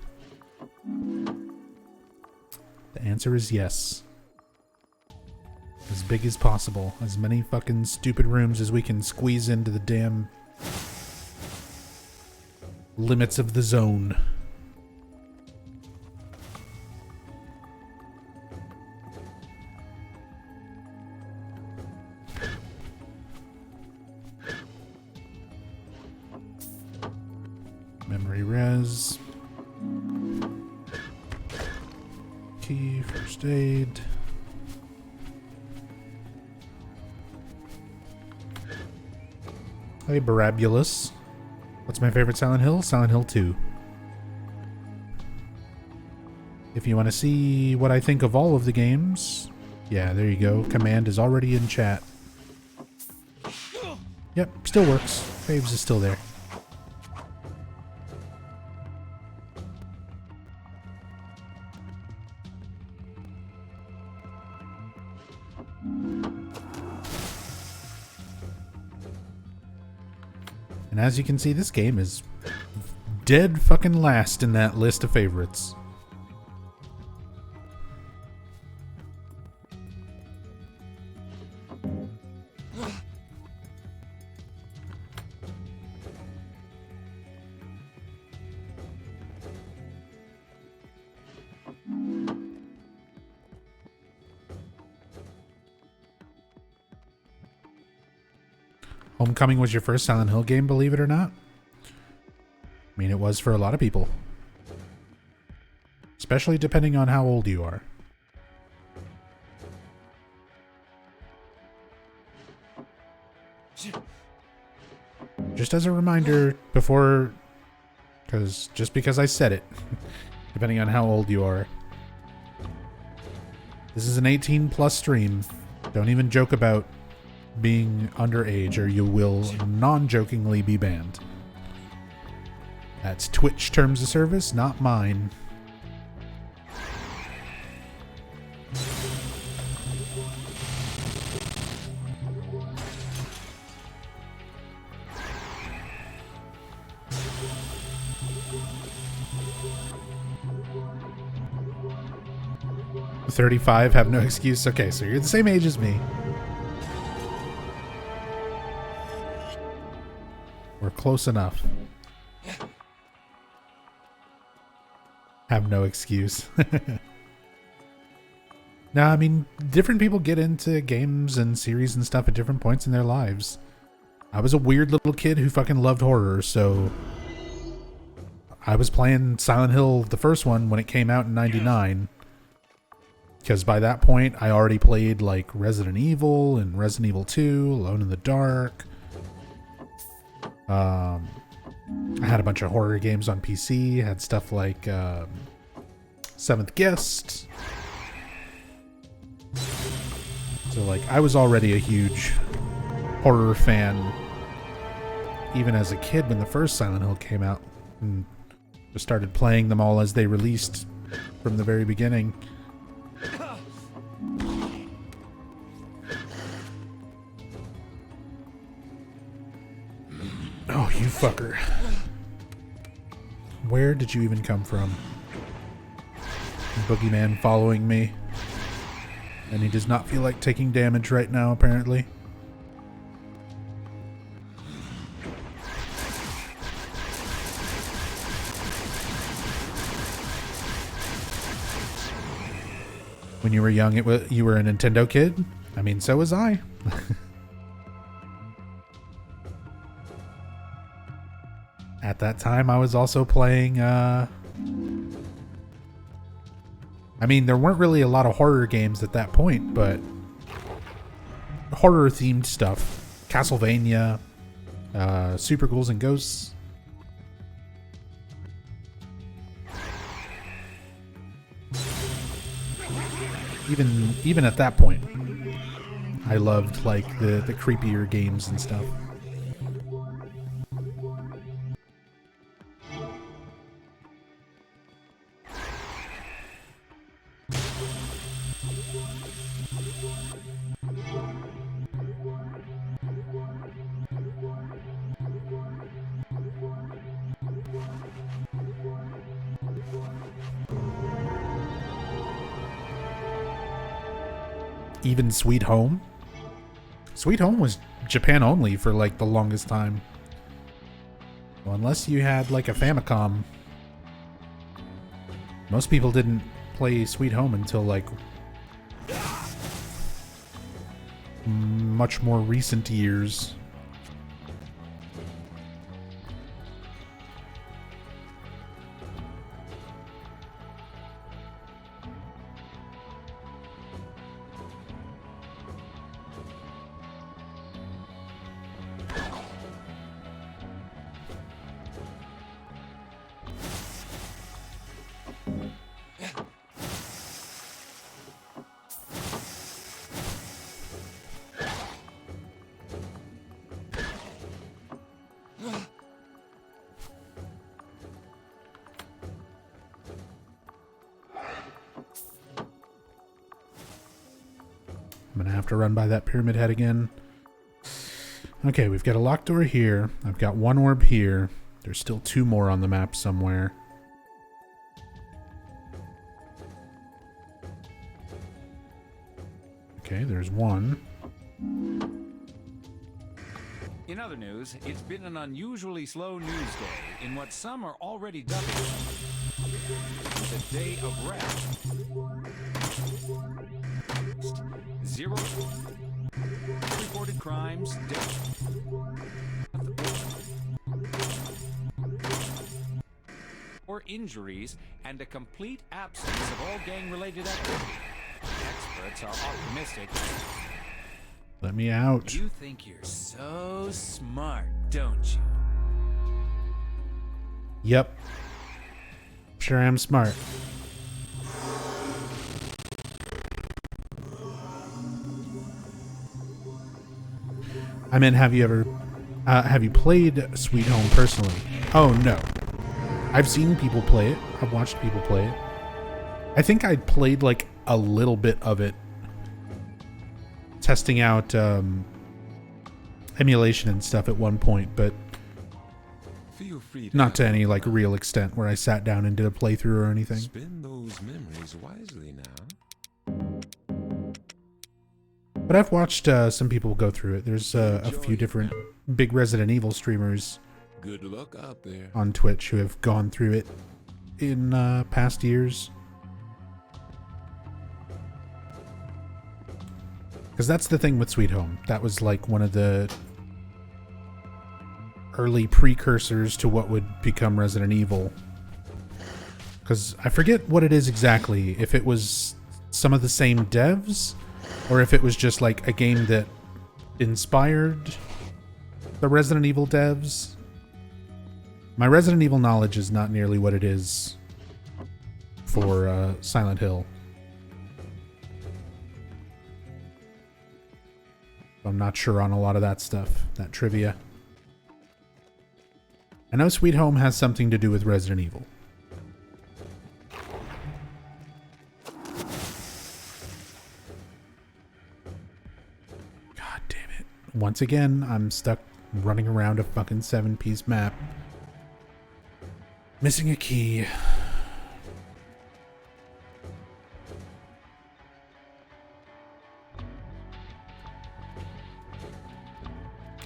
The answer is yes. As big as possible. As many fucking stupid rooms as we can squeeze into the damn limits of the zone. Memory res. Key, first aid. Hey, Barabulous. What's my favorite Silent Hill? Silent Hill 2. If you want to see what I think of all of the games, yeah, there you go. Command is already in chat. Yep, still works. Faves is still there. And as you can see, this game is dead fucking last in that list of favorites. Homecoming was your first Silent Hill game, believe it or not? I mean, it was for a lot of people. Especially depending on how old you are. Just as a reminder, before... just because I said it. Depending on how old you are. This is an 18+ stream. Don't even joke about being underage or you will non-jokingly be banned. That's Twitch terms of service, not mine. $35, have no excuse. Okay, so you're the same age as me. We're close enough. Have no excuse. No, I mean, different people get into games and series and stuff at different points in their lives. I was a weird little kid who fucking loved horror, so I was playing Silent Hill, the first one, when it came out in '99. Because by that point, I already played like Resident Evil and Resident Evil 2, Alone in the Dark. I had a bunch of horror games on PC. Had stuff like Seventh Guest. So like, I was already a huge horror fan, even as a kid when the first Silent Hill came out. And just started playing them all as they released from the very beginning. Oh, you fucker. Where did you even come from? Boogeyman following me. And he does not feel like taking damage right now, apparently. When you were young, you were a Nintendo kid? I mean, so was I. At that time, I was also playing, I mean, there weren't really a lot of horror games at that point, but horror-themed stuff. Castlevania, Super Ghouls and Ghosts. Even at that point, I loved, like, the creepier games and stuff. Even Sweet Home? Sweet Home was Japan only for like the longest time. Well, unless you had like a Famicom. Most people didn't play Sweet Home until like much more recent years. I'm gonna have to run by that pyramid head again. Okay, we've got a locked door here. I've got one orb here. There's still two more on the map somewhere. Okay, there's one. In other news, it's been an unusually slow news day in what some are already dubbing the Day of Rest. Zero reported crimes, deaths, or injuries, and a complete absence of all gang-related activity. Experts are optimistic. Let me out. You think you're so smart, don't you? Yep. Sure am smart. I mean, have you played Sweet Home personally? Oh, no. I've seen people play it. I've watched people play it. I think I played like a little bit of it, testing out emulation and stuff at one point, but Feel free not to any like real extent where I sat down and did a playthrough or anything. spend those memories wisely now. But I've watched some people go through it. There's a few different big Resident Evil streamers Good luck out there. on Twitch who have gone through it in past years. Because that's the thing with Sweet Home. That was like one of the early precursors to what would become Resident Evil. Because I forget what it is exactly. If it was some of the same devs, or if it was just like a game that inspired the Resident Evil devs. My Resident Evil knowledge is not nearly what it is for Silent Hill. I'm not sure on a lot of that stuff, that trivia. I know Sweet Home has something to do with Resident Evil. God damn it. Once again, I'm stuck running around a fucking 7-piece map. Missing a key.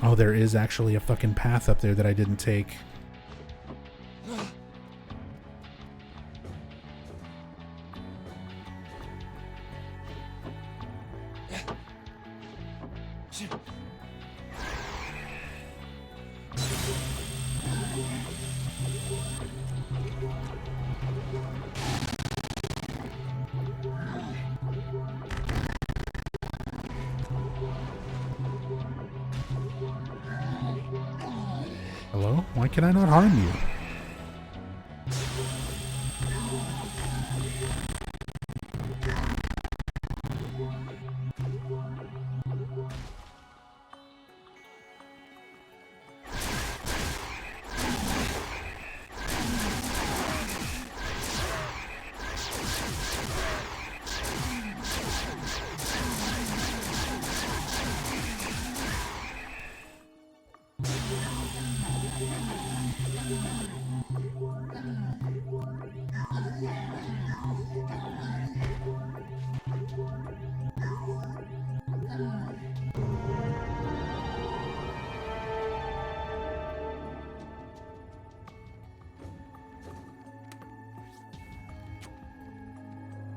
Oh, there is actually a fucking path up there that I didn't take. Hello? Why can I not harm you?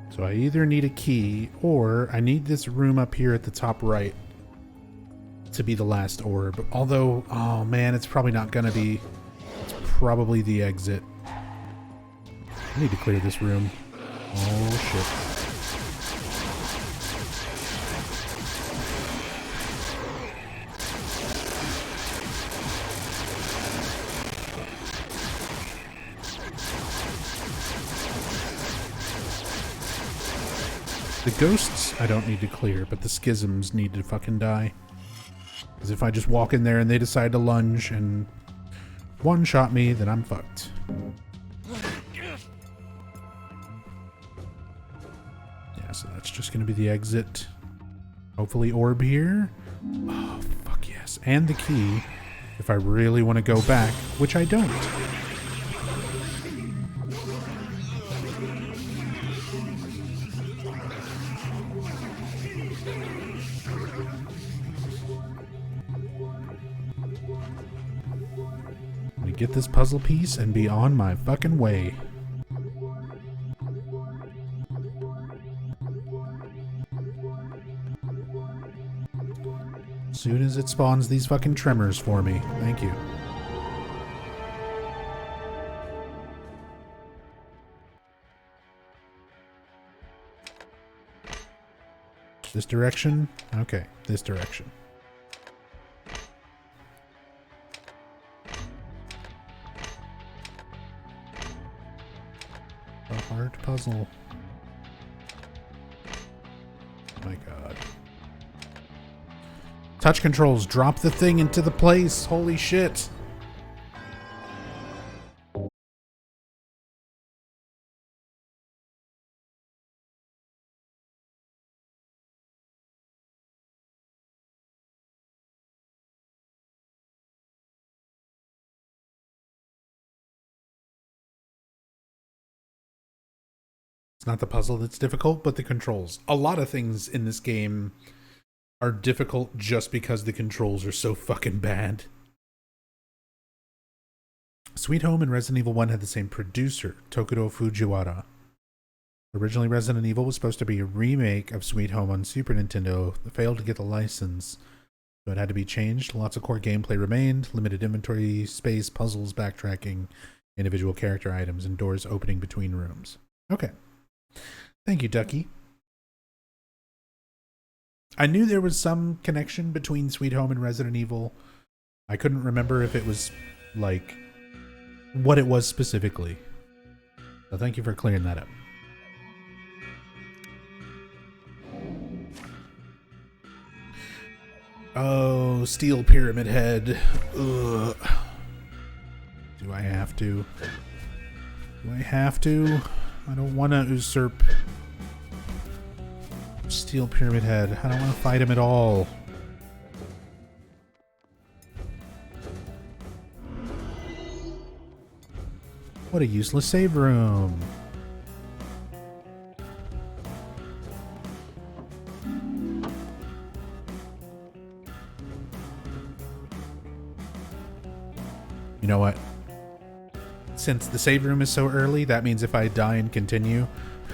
So I either need a key or I need this room up here at the top right to be the last orb. Although, oh man, it's probably not gonna be. It's probably the exit. I need to clear this room. Oh shit. The ghosts I don't need to clear, but the schisms need to fucking die. Because if I just walk in there and they decide to lunge and one-shot me, then I'm fucked. Yeah, so that's just going to be the exit. Hopefully orb here. Oh, fuck yes. And the key, if I really want to go back, which I don't. Get this puzzle piece and be on my fucking way. Soon as it spawns these fucking tremors for me. Thank you. This direction? Okay, this direction. Hard puzzle. Oh my god. Touch controls. Drop the thing into the place. Holy shit. Not the puzzle that's difficult, but the controls. A lot of things in this game are difficult just because the controls are so fucking bad. Sweet Home and Resident Evil 1 had the same producer, Tokuro Fujiwara. Originally, Resident Evil was supposed to be a remake of Sweet Home on Super Nintendo that failed to get the license, so it had to be changed. Lots of core gameplay remained, limited inventory space, puzzles, backtracking, individual character items, and doors opening between rooms. Okay. Thank you, Ducky. I knew there was some connection between Sweet Home and Resident Evil. I couldn't remember if it was, like, what it was specifically. So thank you for clearing that up. Oh, Steel Pyramid Head. Ugh. Do I have to? Do I have to? I don't want to usurp Steel Pyramid Head. I don't want to fight him at all. What a useless save room. You know what? Since the save room is so early, that means if I die and continue,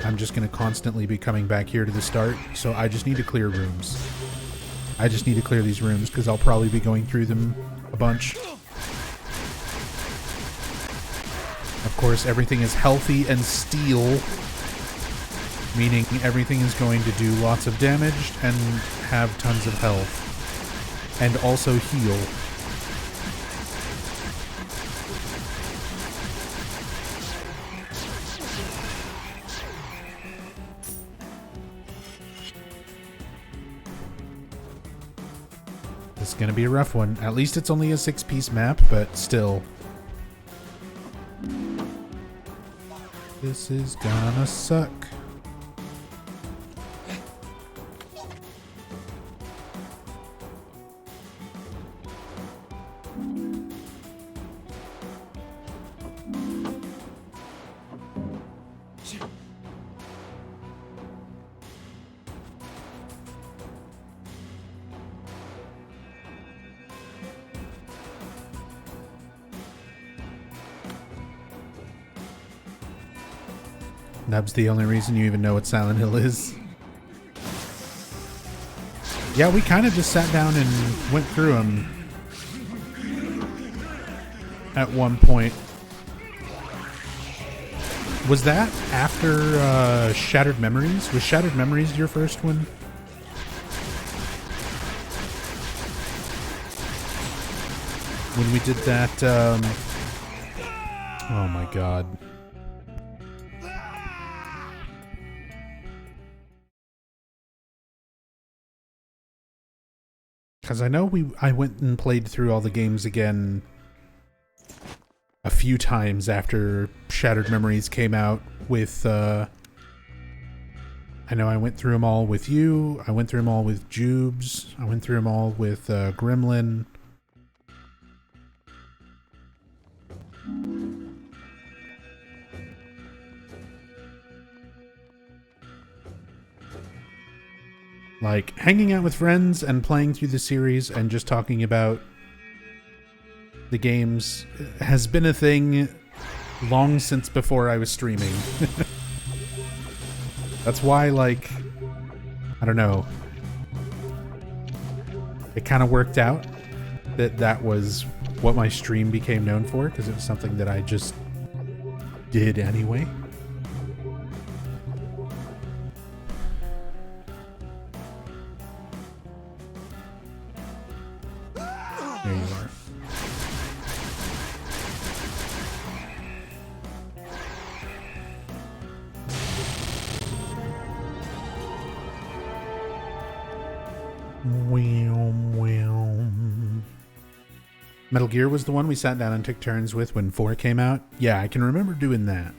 I'm just going to constantly be coming back here to the start. So I just need to clear rooms. I just need to clear these rooms because I'll probably be going through them a bunch. Of course, everything is healthy and steel, meaning everything is going to do lots of damage and have tons of health. And also heal. This is going to be a rough one. At least it's only a 6-piece map, but still. This is gonna suck. That's the only reason you even know what Silent Hill is. Yeah, we kind of just sat down and went through them at one point. Was that after Shattered Memories? Was Shattered Memories your first one? When we did that, oh my god. Because I know I went and played through all the games again a few times after Shattered Memories came out with, I know I went through them all with you, I went through them all with Jubes, I went through them all with Gremlin. Like, hanging out with friends and playing through the series and just talking about the games has been a thing long since before I was streaming. That's why, like, I don't know. It kind of worked out that that was what my stream became known for, because it was something that I just did anyway. There you are. Metal Gear was the one we sat down and took turns with when 4 came out. Yeah, I can remember doing that.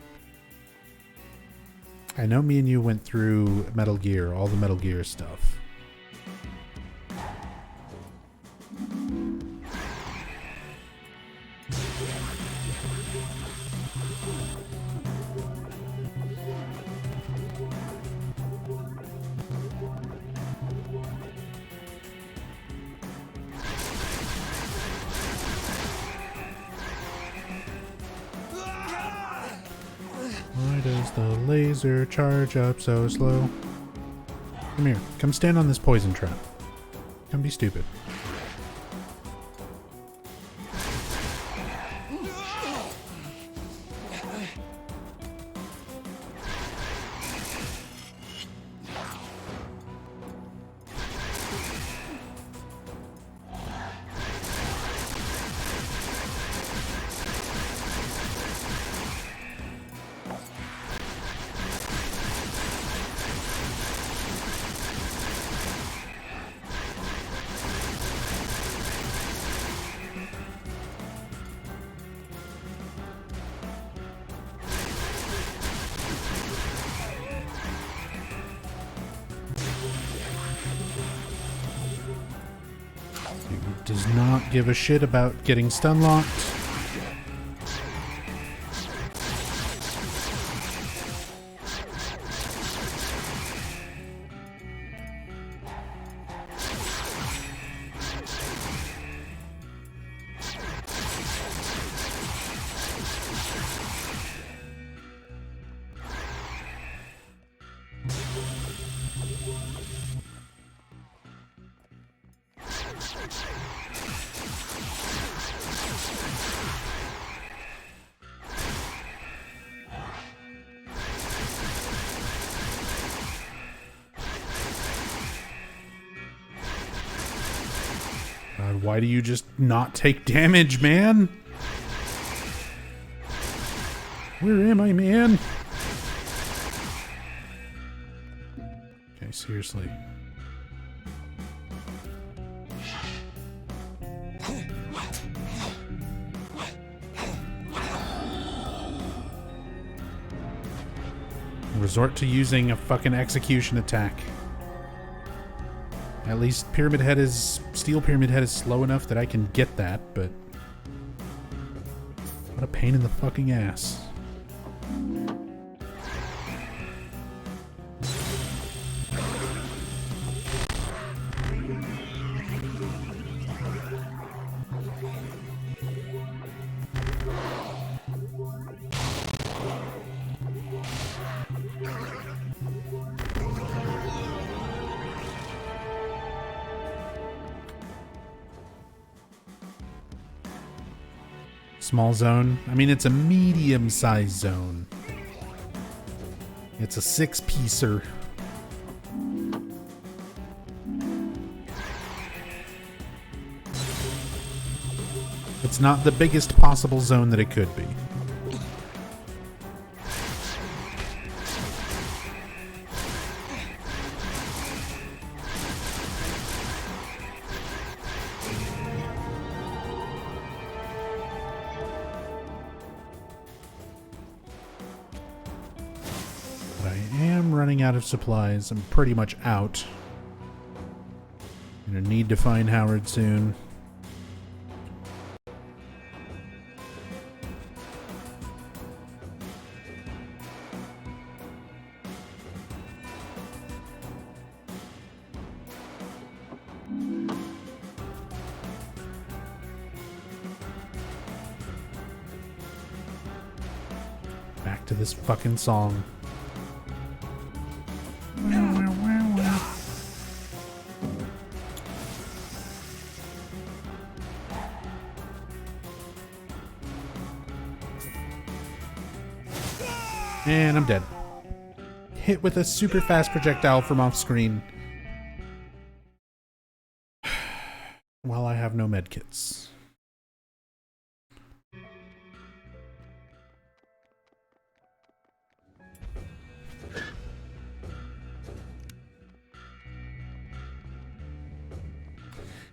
I know me and you went through Metal Gear, all the Metal Gear stuff. Why does the laser charge up so slow? Come here. Come stand on this poison trap. Come be stupid. does not give a shit about getting stun locked. God, why do you just not take damage, man? Where am I, man? Okay, seriously. Resort to using a fucking execution attack. At least Steel Pyramid Head is slow enough that I can get that, but what a pain in the fucking ass. Small zone. I mean, it's a medium-sized zone. It's a 6-piecer. It's not the biggest possible zone that it could be. Out of supplies. I'm pretty much out. Gonna need to find Howard soon. Back to this fucking song. And I'm dead. Hit with a super fast projectile from off screen. While I have no medkits.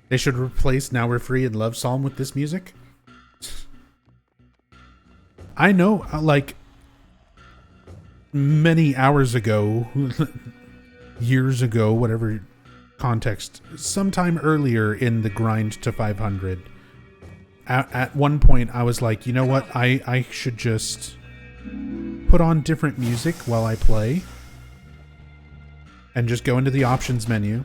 They should replace Now We're Free and Love Psalm with this music. I know, like, many hours ago, years ago, whatever context, sometime earlier in the grind to 500, at one point I was like, you know what, I should just put on different music while I play and just go into the options menu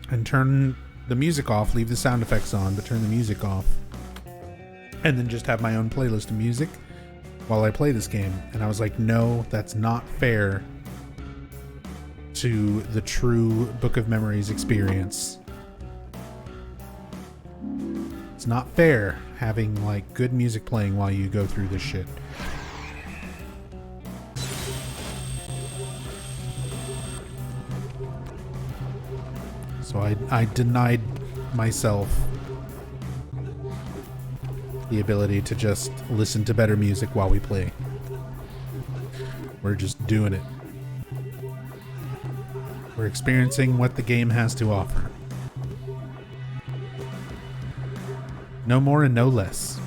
and turn the music off, leave the sound effects on, but turn the music off, and then just have my own playlist of music while I play this game. And I was like, no, that's not fair to the true Book of Memories experience. It's not fair having like good music playing while you go through this shit. So I denied myself the ability to just listen to better music while we play. We're just doing it. We're experiencing what the game has to offer. No more and no less.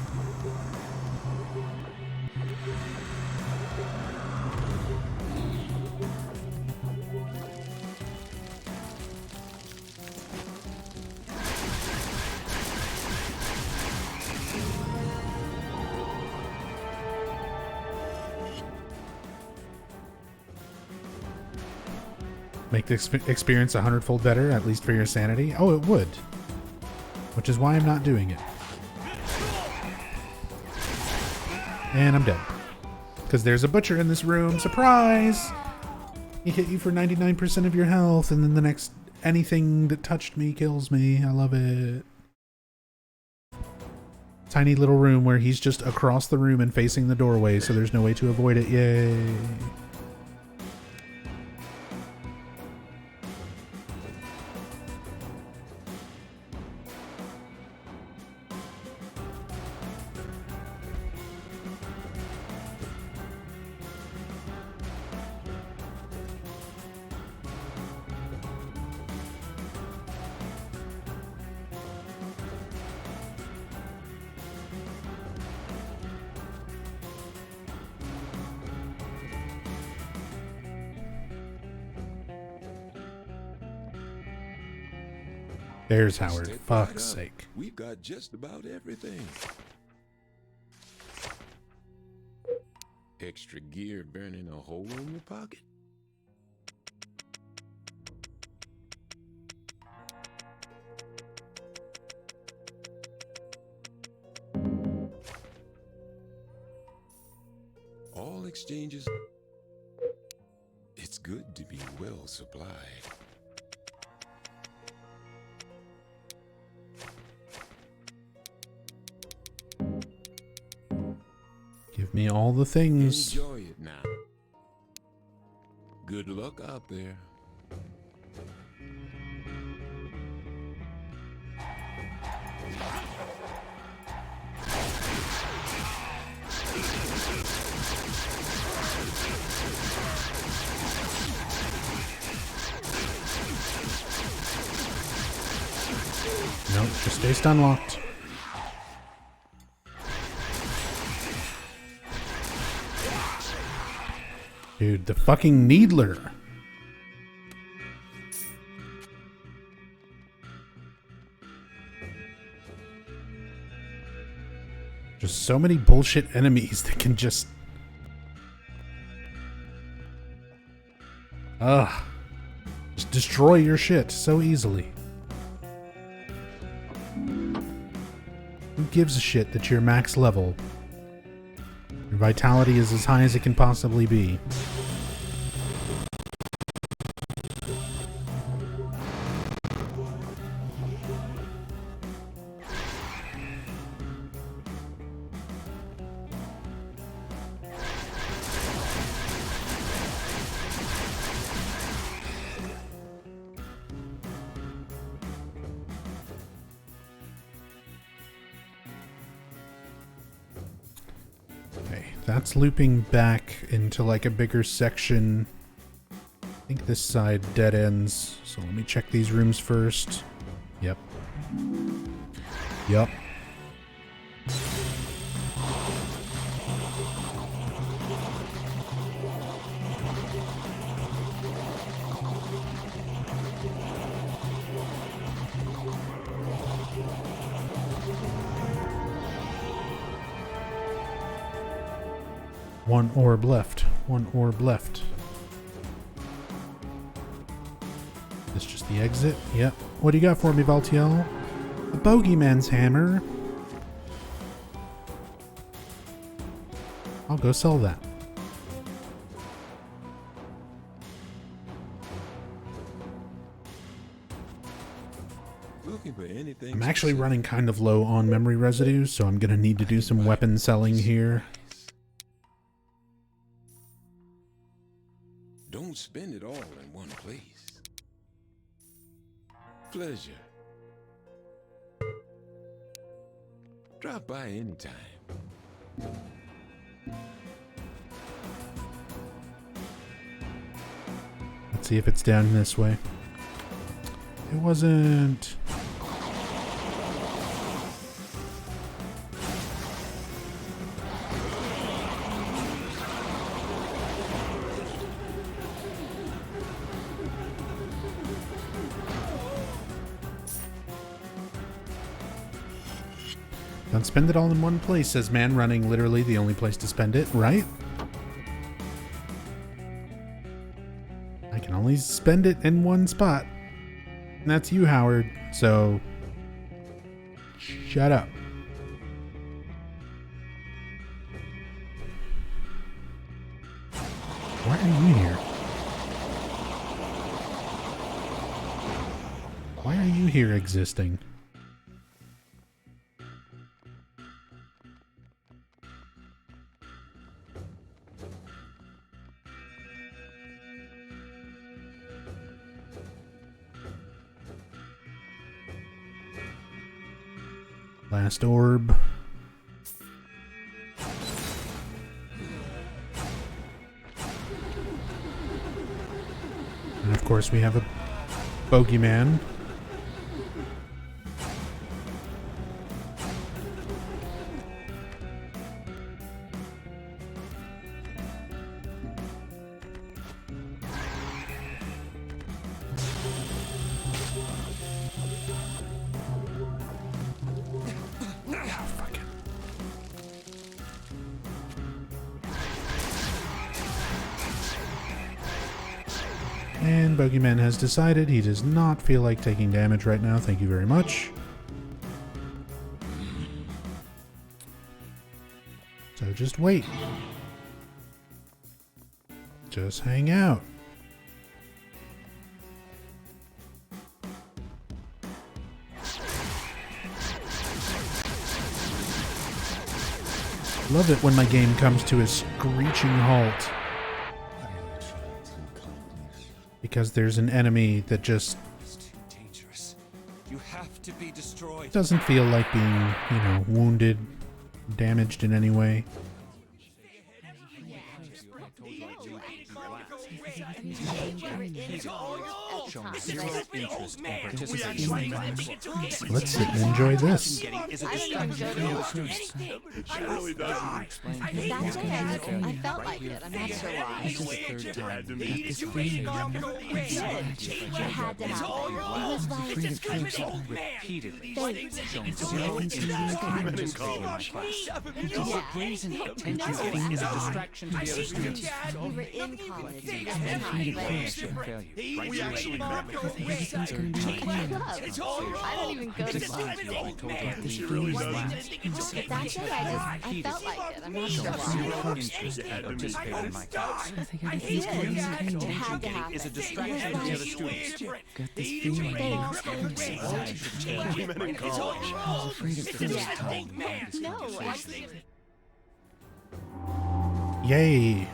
make the experience 100-fold better, at least for your sanity? Oh, it would. Which is why I'm not doing it. And I'm dead. Because there's a butcher in this room. Surprise! He hit you for 99% of your health, and then the next anything that touched me kills me. I love it. Tiny little room where he's just across the room and facing the doorway, so there's no way to avoid it. Yay. There's Howard. Step Fuck's right up. sake. We've got just about everything. Extra gear burning a hole in your pocket. All exchanges. It's good to be well supplied. Give me all the things. Enjoy it now. Good luck out there. Nope, just stay stun locked. Dude, the fucking Needler. Just so many bullshit enemies that can just... just destroy your shit so easily. Who gives a shit that you're max level? Your vitality is as high as it can possibly be. That's looping back into like a bigger section. I think this side dead ends. So let me check these rooms first. Yep. Yep. One orb left. One orb left. This just the exit? Yep. What do you got for me, Valtiel? The Bogeyman's hammer. I'll go sell that. Looking for anything. I'm actually running kind of low on memory residue, so I'm gonna need to do some weapon selling here. Don't spend it all in one place. Pleasure. Drop by anytime. Let's see if it's down this way. It wasn't. Don't spend it all in one place, says man running literally the only place to spend it, right? I can only only spend it in one spot. And that's you, Howard. So, shut up. Why are you here? Why are you here existing? Last orb. And of course we have a bogeyman. And Bogeyman has decided he does not feel like taking damage right now. Thank you very much. So just wait. Just hang out. Love it when my game comes to a screeching halt. Because there's an enemy that just You have to be destroyed. doesn't feel like being, wounded, damaged in any way. Let's sit and enjoy this. I felt like it. I'm not sure why. This is the third time. It had to happen. It was like Repeatedly shown zero interest in my class. The brazen attention is a distraction to the other students. we were in college. We actually met. Everything's gonna be okay. I don't even go to college. But that day I felt like it. I'm not sure why. Interest in participating in my class. I think everything's gonna be okay. It had to happen. Is a distraction to the other students. Got this feeling. I was afraid at first time. No. Yay.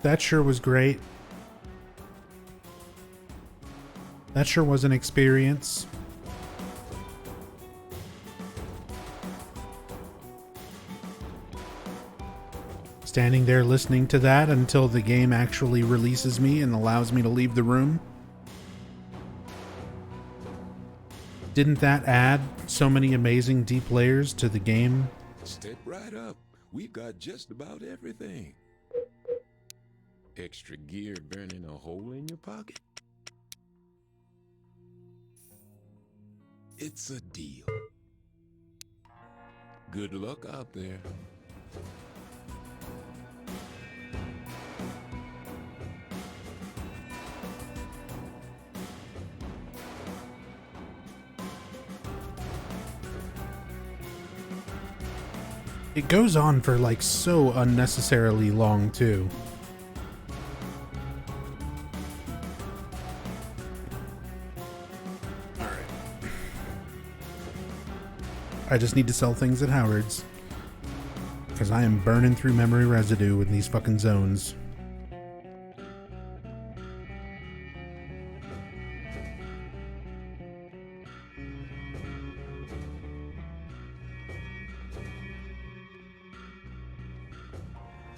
That sure was great. That sure was an experience. Standing there listening to that until the game actually releases me and allows me to leave the room. Didn't that add so many amazing deep layers to the game? Step right up. We've got just about everything. Extra gear burning a hole in your pocket? It's a deal. Good luck out there. It goes on for like so unnecessarily long too. I just need to sell things at Howard's. Because I am burning through memory residue in these fucking zones.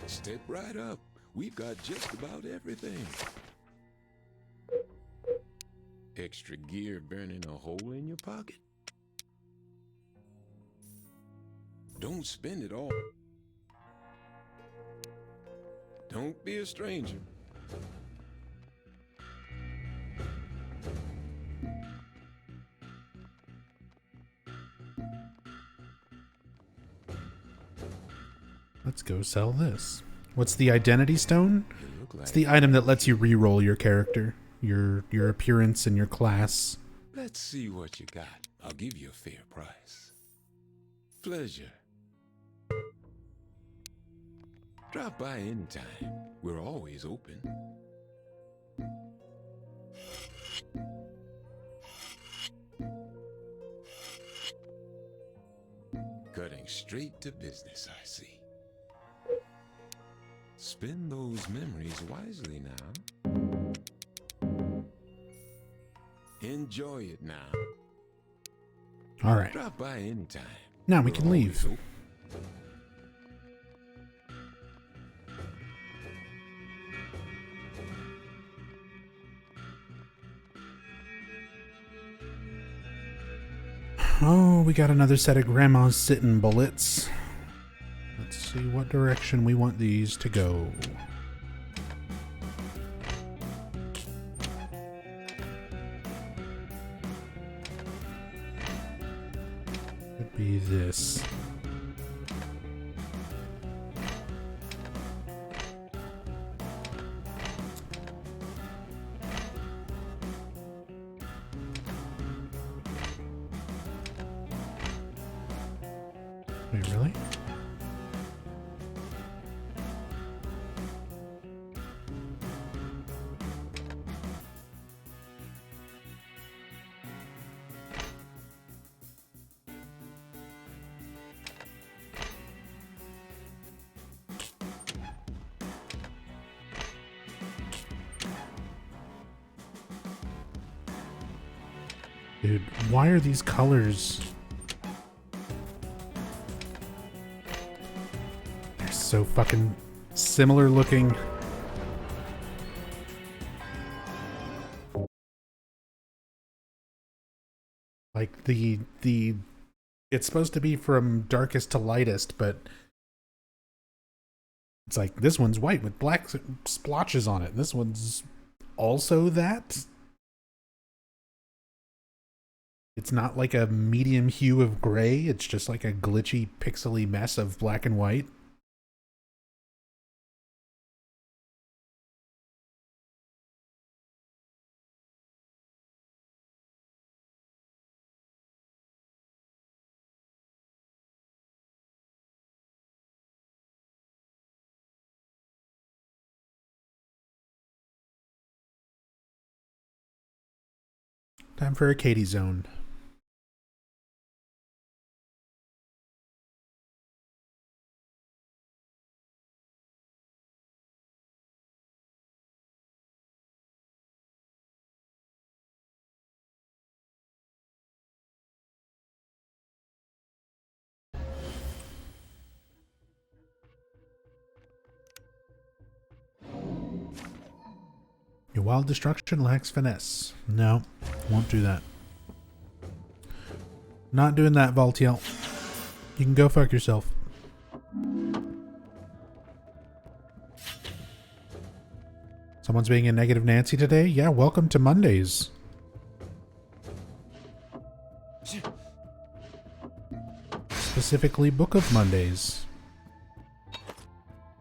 Step right up. We've got just about everything. Extra gear burning a hole in your pocket? Don't spend it all. Don't be a stranger. Let's go sell this. What's the identity stone? look like? It's the item that lets you re-roll your character, your appearance and your class. Let's see what you got. I'll give you a fair price. Pleasure. Drop by anytime. We're always open. Cutting straight to business, I see. Spend those memories wisely now. Enjoy it now. All right. Drop by anytime. Now we can leave. Oh, we got another set of Grandma's Sittin' bullets. Let's see what direction we want these to go. Could be this. Wait, really? Dude, why are these colors so fucking similar looking? Like the it's supposed to be from darkest to lightest, but it's like this one's white with black splotches on it. This one's also that. It's not like a medium hue of gray. It's just like a glitchy, pixely mess of black and white. Time for a Katie zone. Your wild destruction lacks finesse. No, won't do that. Not doing that, Valtiel. You can go fuck yourself. Someone's being a negative Nancy today? Yeah, welcome to Mondays. Specifically Book of Mondays,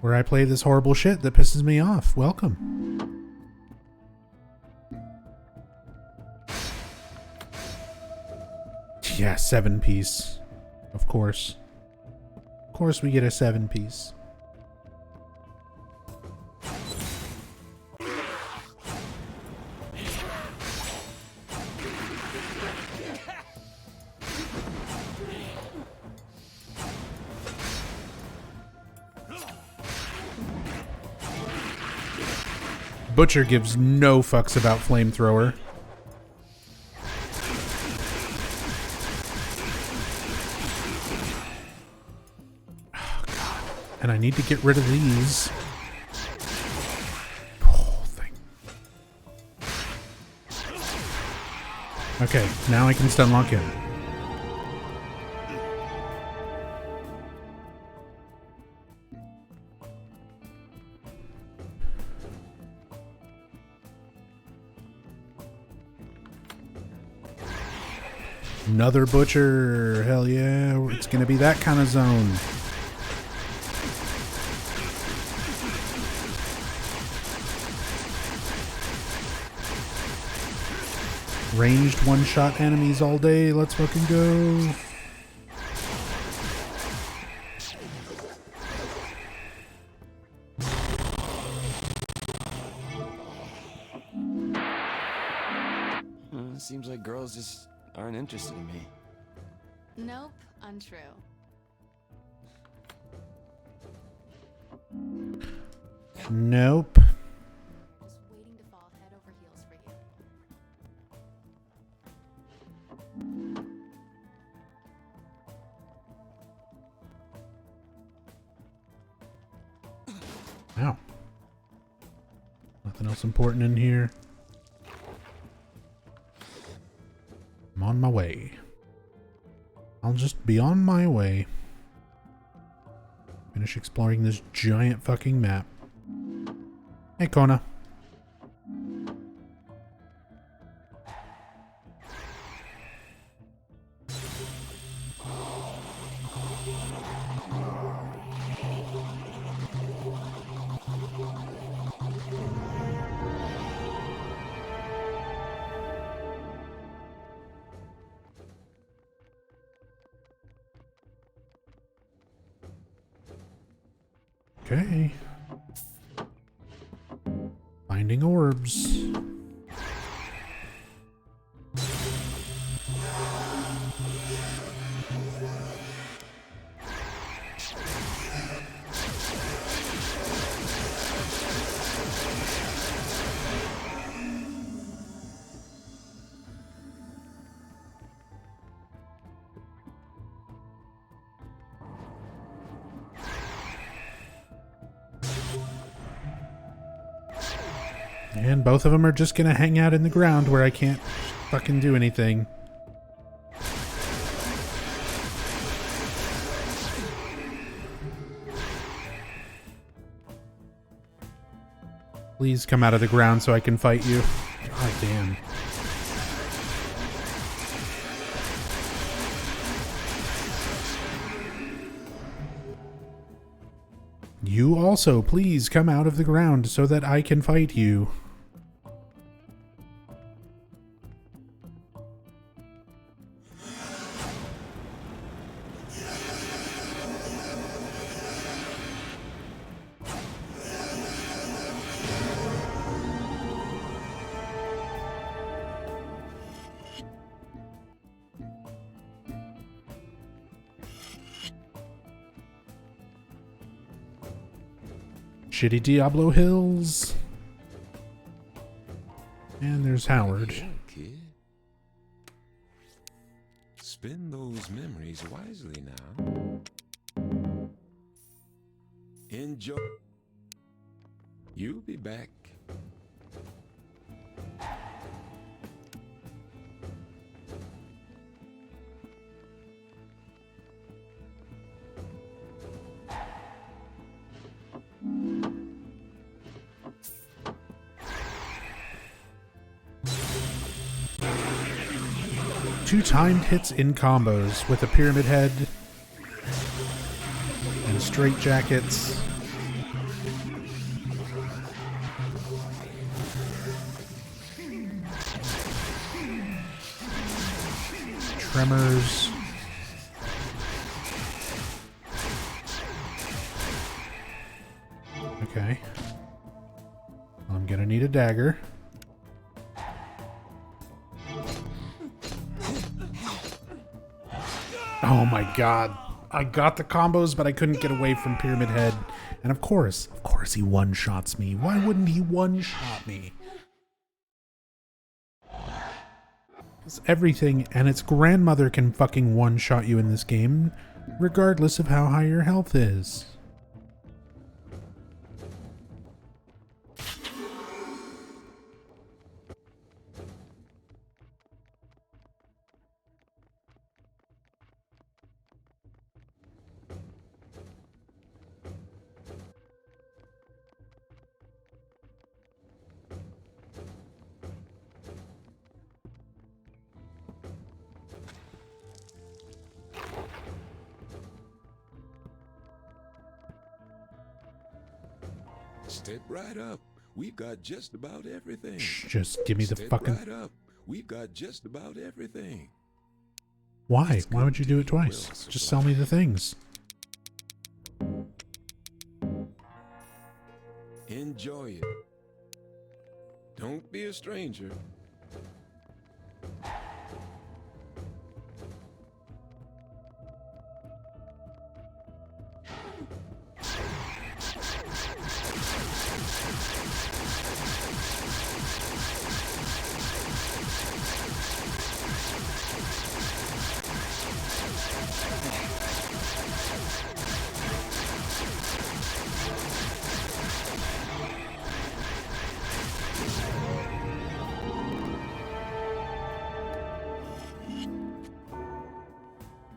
where I play this horrible shit that pisses me off. Welcome. Yeah, 7-piece. Of course. Of course we get a 7-piece. Butcher gives no fucks about flamethrower. And I need to get rid of these. Oh, thing. Okay, now I can stun lock him. Another butcher. Hell yeah, it's gonna be that kind of zone. Ranged one-shot enemies all day. Let's fucking go. Seems like girls just aren't interested in me. Nope, untrue. Nope. Just waiting to fall head over heels for you. Ow. Nothing else important in here. I'm on my way. I'll just be on my way. Finish exploring this giant fucking map. Hey, Kona. Okay. Finding orbs. And both of them are just gonna hang out in the ground where I can't fucking do anything. Please come out of the ground so I can fight you. God damn. You also, please come out of the ground so that I can fight you. Shitty Diablo Hills. And there's Howard. Yeah, kid. Spend those memories wisely now. Enjoy. You'll be back. Two timed hits in combos with a pyramid head and straight jackets. Tremors. Okay. I'm gonna need a dagger. Oh my god. I got the combos, but I couldn't get away from Pyramid Head. And of course he one-shots me. Why wouldn't he one-shot me? Because everything and its grandmother can fucking one-shot you in this game, regardless of how high your health is. Step right up. We've got just about everything. Just give me the Step fucking... right up. We've got just about everything. Why? Why would you do it twice? Just sell me the things. Enjoy it. Don't be a stranger.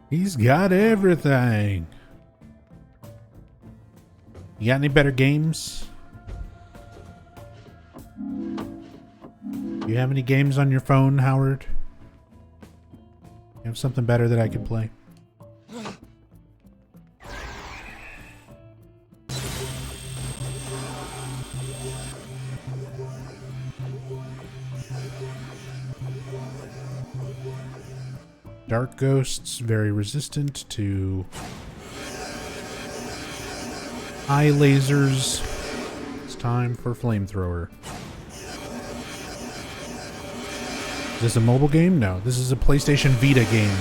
He's got everything. You got any better games? You have any games on your phone, Howard? You have something better that I could play? Dark ghosts, very resistant to eye lasers. It's time for flamethrower. Is this a mobile game? No, this is a PlayStation Vita game.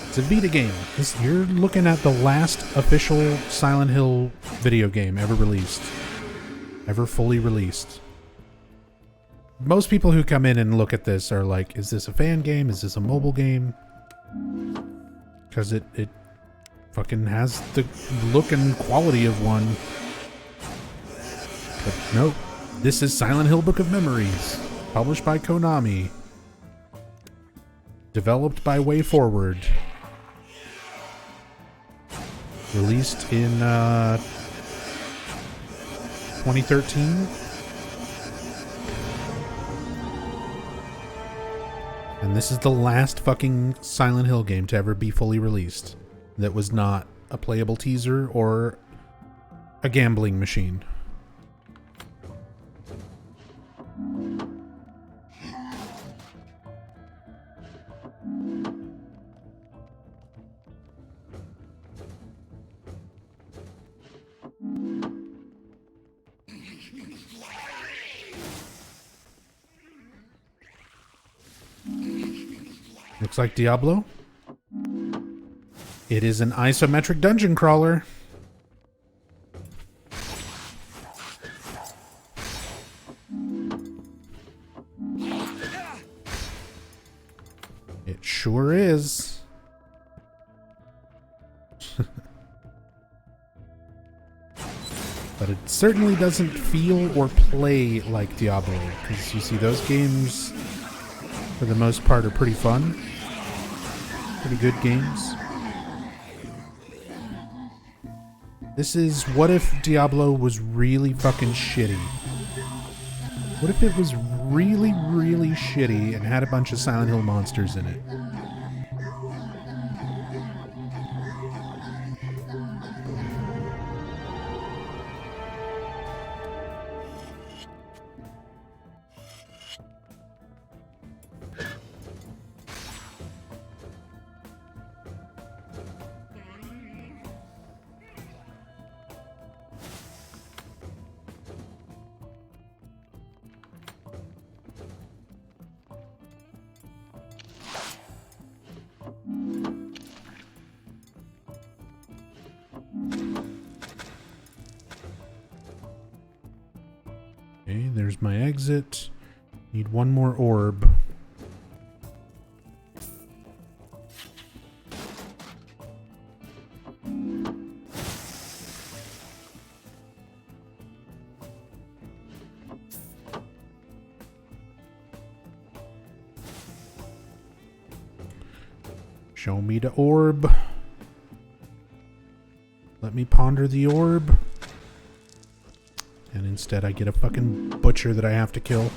It's a Vita game. You're looking at the last official Silent Hill video game ever released. Ever fully released. Most people who come in and look at this are like, is this a fan game? Is this a mobile game? Because it fucking has the look and quality of one. But nope. This is Silent Hill Book of Memories. Published by Konami. Developed by WayForward. Released in 2013. And this is the last fucking Silent Hill game to ever be fully released that was not a playable teaser or a gambling machine. Looks like Diablo. It is an isometric dungeon crawler. It sure is. But it certainly doesn't feel or play like Diablo, because you see those games, for the most part, are pretty fun. Pretty good games. This is what if Diablo was really fucking shitty? What if it was really, really shitty and had a bunch of Silent Hill monsters in it? Okay, there's my exit. Need one more orb. Show me the orb. Let me ponder the orb. And instead I get a fucking butcher that I have to kill.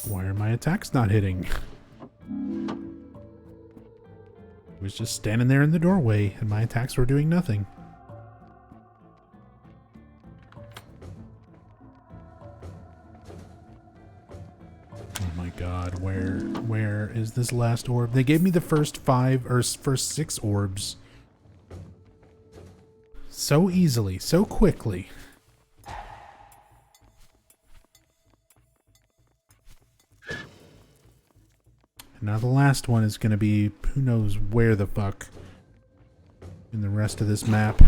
Why are my attacks not hitting? I was just standing there in the doorway and my attacks were doing nothing. Oh my god, where is this last orb? They gave me the first 5 or first 6 orbs so easily, so quickly. Now the last one is going to be who knows where the fuck in the rest of this map.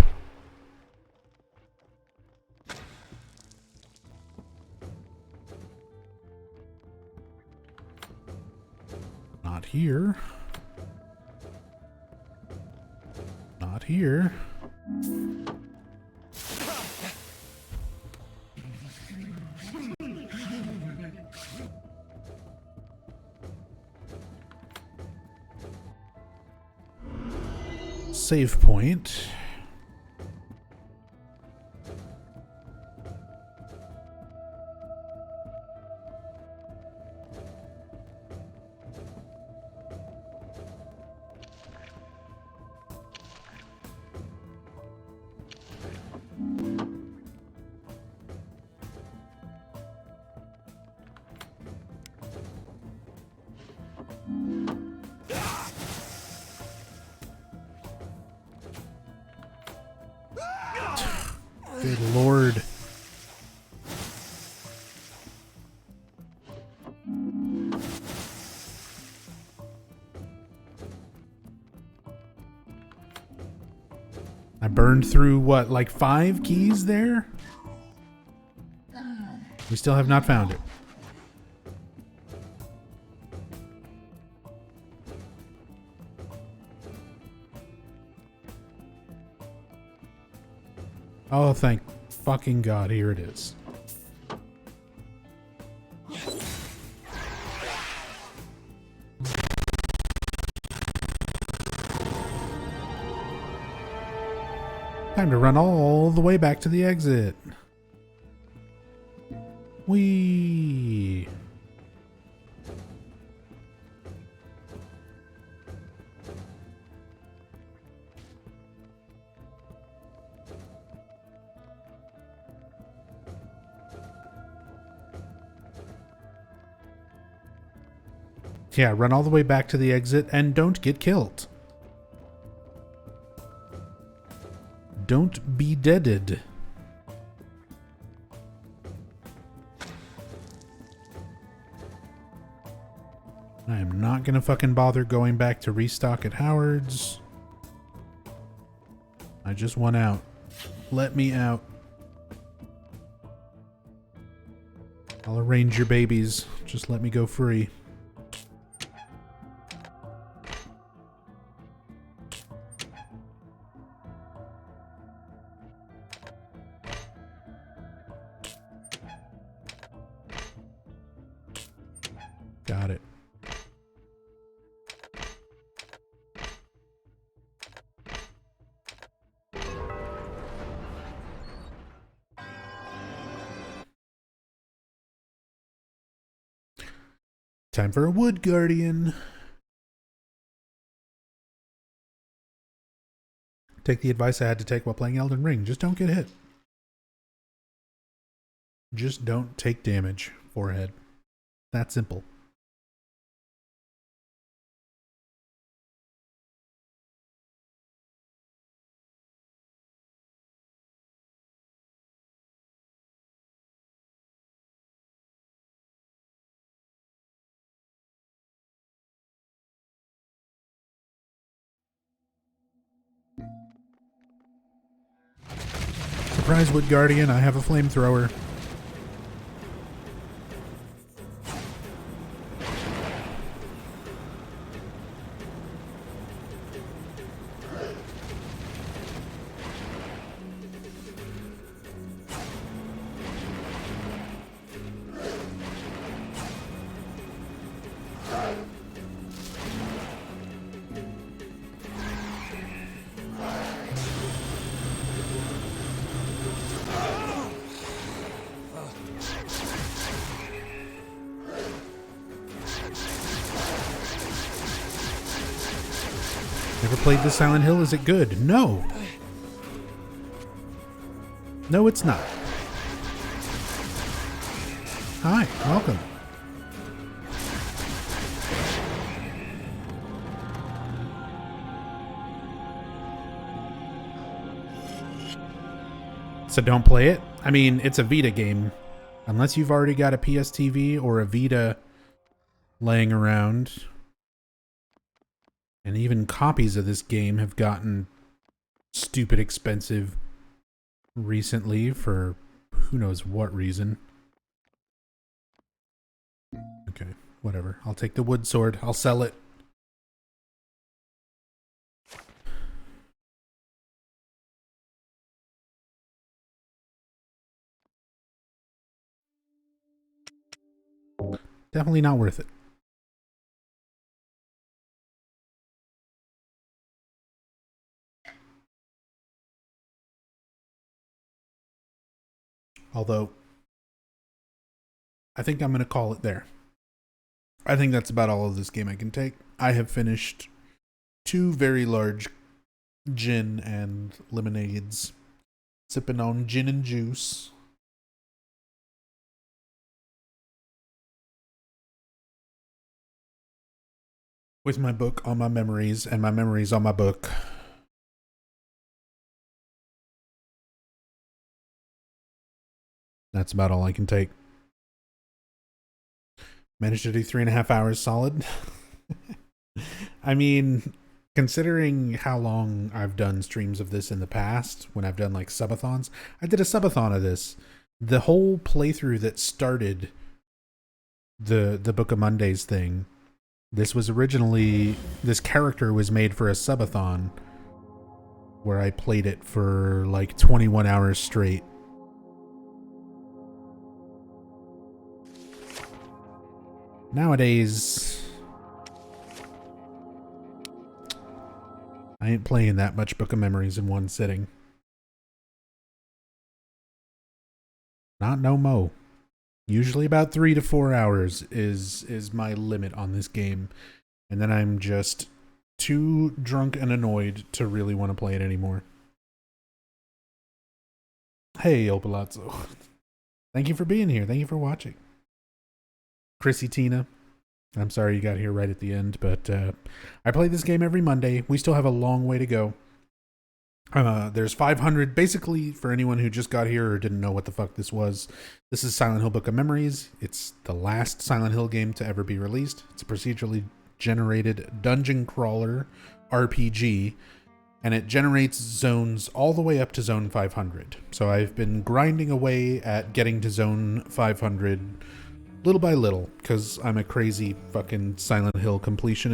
Not here. Not here. Save point. Good lord. I burned through what, like 5 keys there? We still have not found it. Oh, thank fucking God, here it is. Time to run all the way back to the exit. Whee! Yeah, run all the way back to the exit and don't get killed. Don't be deaded. I am not gonna fucking bother going back to restock at Howard's. I just want out. Let me out. I'll arrange your babies. Just let me go free. Got it. Time for a wood guardian. Take the advice I had to take while playing Elden Ring. Just don't get hit. Just don't take damage. Forehead. That simple. Surprise, Wood Guardian, I have a flamethrower. Never played the Silent Hill. Is it good? No. No, it's not. Hi, welcome. So don't play it? I mean, it's a Vita game. Unless you've already got a PS TV or a Vita laying around. And even copies of this game have gotten stupid expensive recently for who knows what reason. Okay, whatever. I'll take the wood sword. I'll sell it. Definitely not worth it. Although, I think I'm going to call it there. I think that's about all of this game I can take. I have finished 2 very large gin and lemonades. Sipping on gin and juice. With my book on my memories and my memories on my book. That's about all I can take. Managed to do 3.5 hours solid. I mean, considering how long I've done streams of this in the past, when I've done like subathons, I did a subathon of this. The whole playthrough that started the Book of Mondays thing, this was originally, this character was made for a subathon where I played it for like 21 hours straight. Nowadays, I ain't playing that much Book of Memories in one sitting. Not no mo. Usually about 3 to 4 hours is my limit on this game. And then I'm just too drunk and annoyed to really want to play it anymore. Hey, El Palazzo. Thank you for being here. Thank you for watching. Chrissy Tina, I'm sorry you got here right at the end, but I play this game every Monday. We still have a long way to go. There's 500, basically, for anyone who just got here or didn't know what the fuck this was. This is Silent Hill Book of Memories. It's the last Silent Hill game to ever be released. It's a procedurally generated dungeon crawler RPG, and it generates zones all the way up to zone 500. So I've been grinding away at getting to zone 500 little by little, because I'm a crazy fucking Silent Hill completionist.